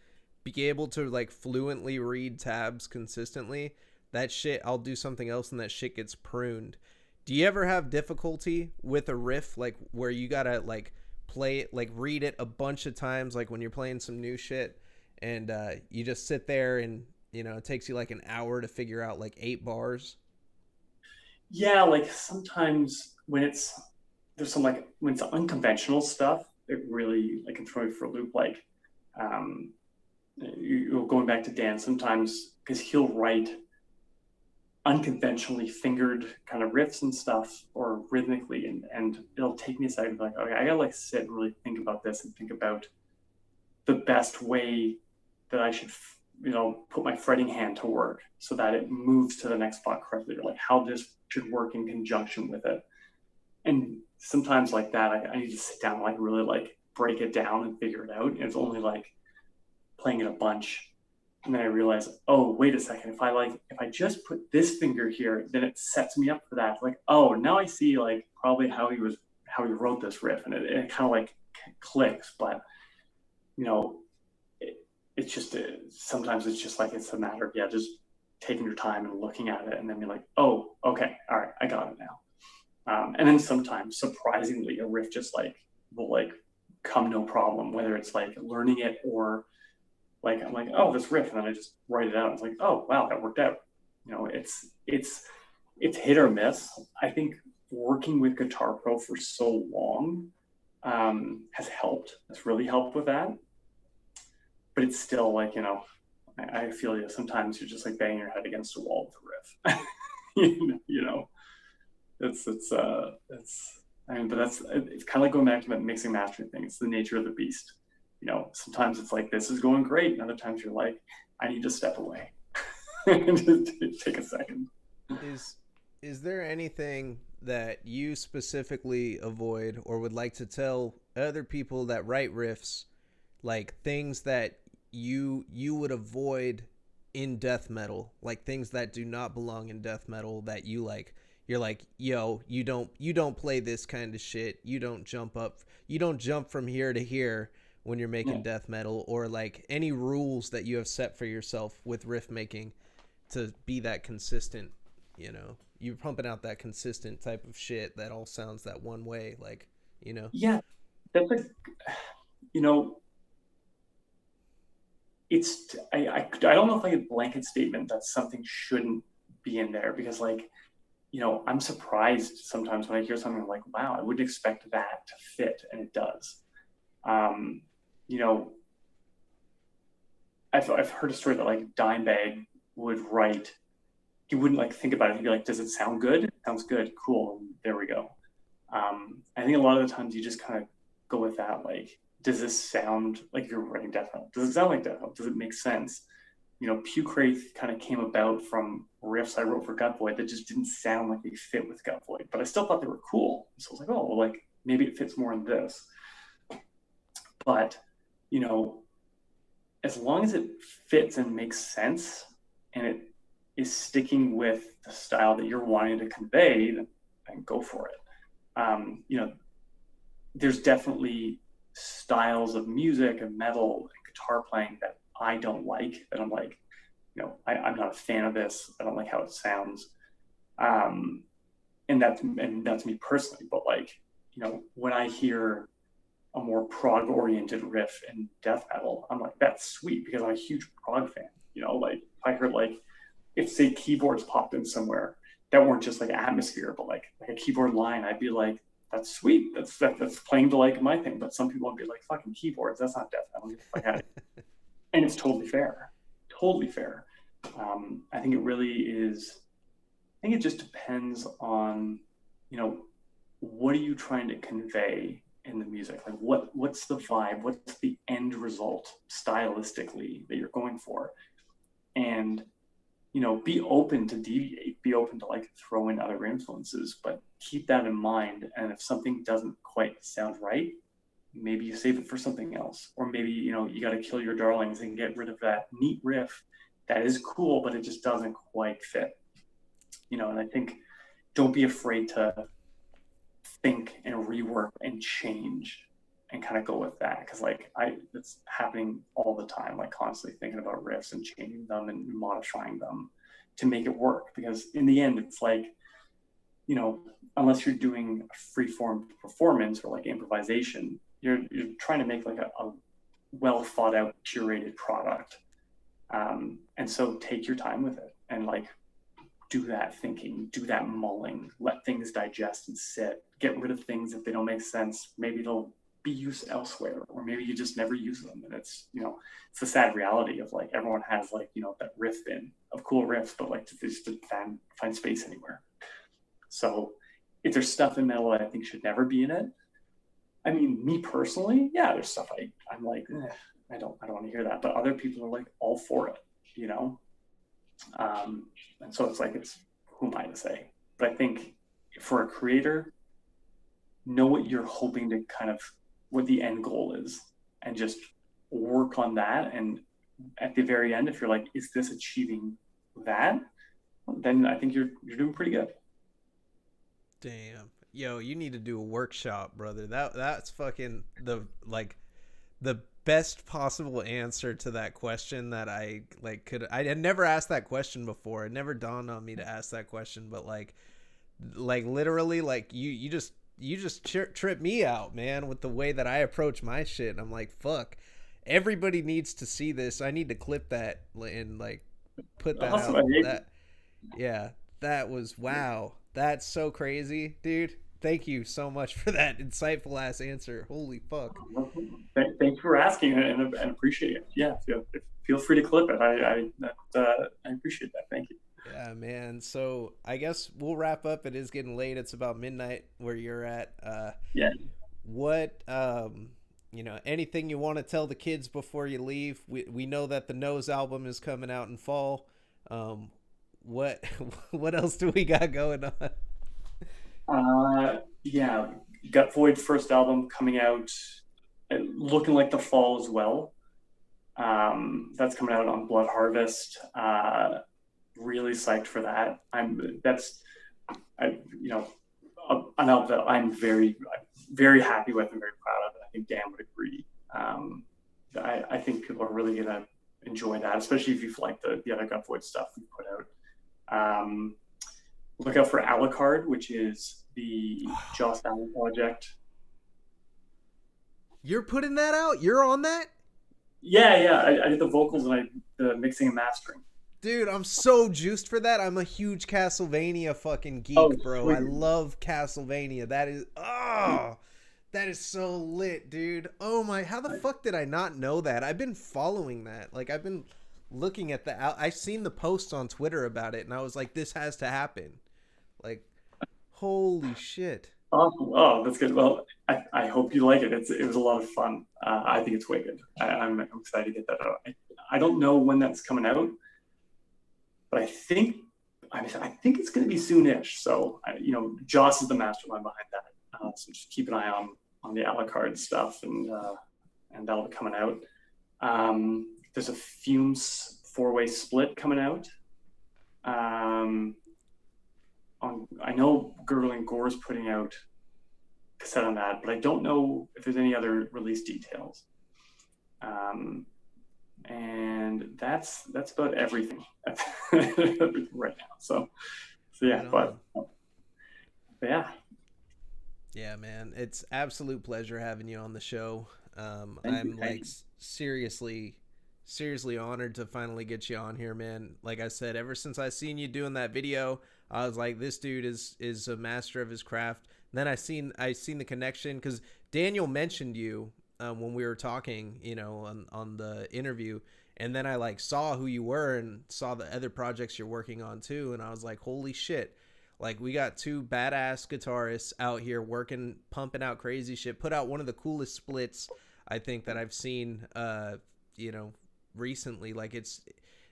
be able to like fluently read tabs consistently, that shit I'll do something else and that shit gets pruned. Do you ever have difficulty with a riff like where you gotta like play it like read it a bunch of times like when you're playing some new shit and you just sit there and it takes you like an hour to figure out like 8 bars? Yeah, like sometimes when it's there's some like when it's unconventional stuff, it really like can throw you for a loop. Like um, going back to Dan sometimes because he'll write unconventionally fingered kind of riffs and stuff or rhythmically, and it'll take me a second to be like, okay, I gotta like sit and really think about this and think about the best way that I should put my fretting hand to work so that it moves to the next spot correctly, or like how this should work in conjunction with it. And sometimes like that, I need to sit down and like really like break it down and figure it out. And it's only like playing it a bunch, and then I realize, oh, wait a second, if I just put this finger here, then it sets me up for that. Like, oh, now I see like probably how he wrote this riff, and it kind of like clicks. But you know, it's just sometimes it's just like it's a matter of just taking your time and looking at it, and then you're like, oh, okay, all right, I got it now. And then sometimes, surprisingly, a riff just like will like come no problem, whether it's like learning it or like I'm like, oh, this riff, and then I just write it out. It's like, oh, wow, that worked out. It's hit or miss. I think working with Guitar Pro for so long has helped. Has really helped with that. But it's still like I feel sometimes you're just like banging your head against a wall with a riff. you know, it's I mean, but it's kind of like going back to that mixing mastering thing. It's the nature of the beast. sometimes it's like, this is going great. And other times you're like, I need to step away and just take a second. Is is there anything that you specifically avoid or would like to tell other people that write riffs, like things that you would avoid in death metal, like things that do not belong in death metal that you're like, yo, you don't play this kind of shit. You don't jump from here to here when you're making Yeah. death metal, or like any rules that you have set for yourself with riff making to be that consistent, you're pumping out that consistent type of shit that all sounds that one way, like. Yeah. That's like, you know, I don't know if I get a blanket statement that something shouldn't be in there, because like, I'm surprised sometimes when I hear something like, wow, I wouldn't expect that to fit, and it does. Um, you know, I've heard a story that like Dimebag would write, he wouldn't like think about it. He'd be like, does it sound good? It sounds good. Cool. And there we go. I think a lot of the times you just kind of go with that. Like, does this sound like you're writing death metal? Does it sound like death metal? Does it make sense? Pukewraith kind of came about from riffs I wrote for Gut Void that just didn't sound like they fit with Gut Void, but I still thought they were cool. So I was like, oh, well, like maybe it fits more in this. But, you know, as long as it fits and makes sense and it is sticking with the style that you're wanting to convey, then go for it. There's definitely styles of music and metal and guitar playing that I don't like, that I'm like, I'm not a fan of this. I don't like how it sounds. Um, and that's me personally. But like, when I hear a more prog oriented riff in death metal, I'm like, that's sweet, because I'm a huge prog fan. Like if I heard like, if say keyboards popped in somewhere that weren't just like atmosphere, but like a keyboard line, I'd be like, that's sweet. That's playing to like my thing. But some people would be like, fucking keyboards, that's not death metal. Get the fuck out of here. And it's totally fair. Totally fair. I think it really is. I think it just depends on, you know, what are you trying to convey in the music? Like what's the vibe? What's the end result stylistically that you're going for? And be open to deviate, be open to like throw in other influences, but keep that in mind. And if something doesn't quite sound right, maybe you save it for something else. Or maybe, you got to kill your darlings and get rid of that neat riff that is cool, but it just doesn't quite fit. And I think don't be afraid to think and rework and change and kind of go with that, because like it's happening all the time, like constantly thinking about riffs and changing them and modifying them to make it work, because in the end it's like, unless you're doing a free form performance or like improvisation, you're trying to make like a well thought out curated product. And so take your time with it and like do that thinking, do that mulling, let things digest and sit, get rid of things if they don't make sense. Maybe they'll be used elsewhere, or maybe you just never use them. And it's, it's the sad reality of like, everyone has like, that riff bin of cool riffs, but like they just didn't find space anywhere. So if there's stuff in metal that I think should never be in it, I mean, me personally, yeah, there's stuff I'm like, I don't want to hear that. But other people are like all for it, you know? And so it's like, who am I to say? But I think for a creator, know what you're hoping to kind of, what the end goal is, and just work on that. And at the very end, if you're like, is this achieving that? Then I think you're doing pretty good. Damn. Yo, you need to do a workshop, brother. That's fucking the best possible answer to that question that I had never asked that question before. It never dawned on me to ask that question, but like literally, like you just trip me out, man, with the way that I approach my shit. And I'm like, fuck, everybody needs to see this. I need to clip that and like put that Awesome. out. That Yeah, that was wow. That's so crazy, dude. Thank you so much for that insightful ass answer. Holy fuck. Thanks for asking, and appreciate it. Yeah, feel free to clip it. I appreciate that. Thank you. Yeah, man. So I guess we'll wrap up. It is getting late. It's about midnight where you're at. Yeah. What you know, anything you want to tell the kids before you leave? We know that the Nose album is coming out in fall. What what else do we got going on? Yeah, Gut Void's first album coming out, looking like the fall as well. That's coming out on Blood Harvest. Really psyched for that. You know, an album that I'm very happy with and very proud of. I think Dan would agree. I think people are really gonna enjoy that, especially if you've liked the other Gut Void stuff we put out. Look out for Alucard, which is the Joss Allen project. You're putting that out? You're on that? Yeah. I did the vocals and the mixing and mastering. Dude, I'm so juiced for that. I'm a huge Castlevania fucking geek, Oh, bro. sweet. I love Castlevania. That is so lit, dude. Oh my, how the fuck did I not know that? I've been following that. Like, I've been looking at I've seen the posts on Twitter about it, and I was like, this has to happen. Like, holy shit. Awesome. Oh, that's good. Well, I hope you like it. It was a lot of fun. I think it's wicked. I'm excited to get that out. I don't know when that's coming out, but I think it's going to be soonish. So you know, Joss is the mastermind behind that. So just keep an eye on the Alucard stuff, and that'll be coming out. There's a Fumes 4-way split coming out. I know Gurgling Gore is putting out a cassette on that, but I don't know if there's any other release details. And that's about everything, right now. So yeah, but yeah. Yeah, man, it's absolute pleasure having you on the show. I'm like seriously honored to finally get you on here, man. Like I said, ever since I seen you doing that video, I was like, this dude is a master of his craft. And then I seen the connection because Daniel mentioned you when we were talking, you know, on the interview, and then I like saw who you were and saw the other projects you're working on too, and I was like, holy shit. Like, we got two badass guitarists out here working, pumping out crazy shit. Put out one of the coolest splits I think that I've seen, you know, recently. Like,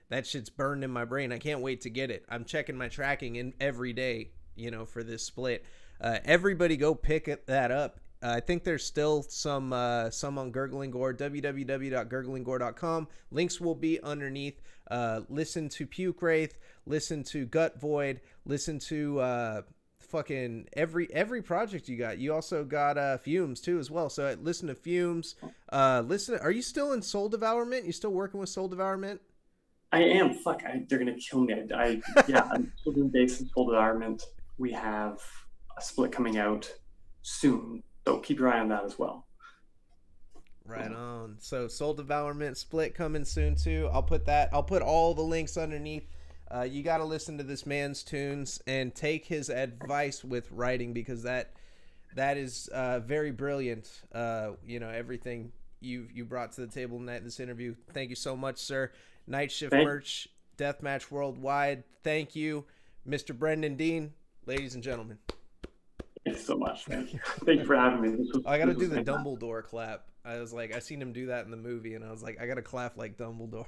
that shit's burned in my brain. I can't wait to get it. I'm checking my tracking in every day, you know, for this split. Everybody go pick that up. I think there's still some on Gurgling Gore, www.gurglinggore.com. Links will be underneath. Listen to Pukewraith, listen to Gut Void, listen to fucking every project you got. You also got Fumes too as well. So listen to Fumes. Listen. Are you still in Soul Devourment? You still working with Soul Devourment? I am. Fuck, they're gonna kill me. I'm still doing bass in Soul Devourment. We have a split coming out soon, so keep your eye on that as well. Right on. So Soul Devourment split coming soon too. I'll put all the links underneath. You got to listen to this man's tunes and take his advice with writing, because that is very brilliant. You know, everything you brought to the table tonight in this interview. Thank you so much, sir. Night Shift merch, Deathmatch Worldwide. Thank you, Mr. Brendan Dean, ladies and gentlemen. Thank you so much. Thank you for having me. I got to do the Dumbledore clap. I was like, I seen him do that in the movie, and I was like, I got to clap like Dumbledore.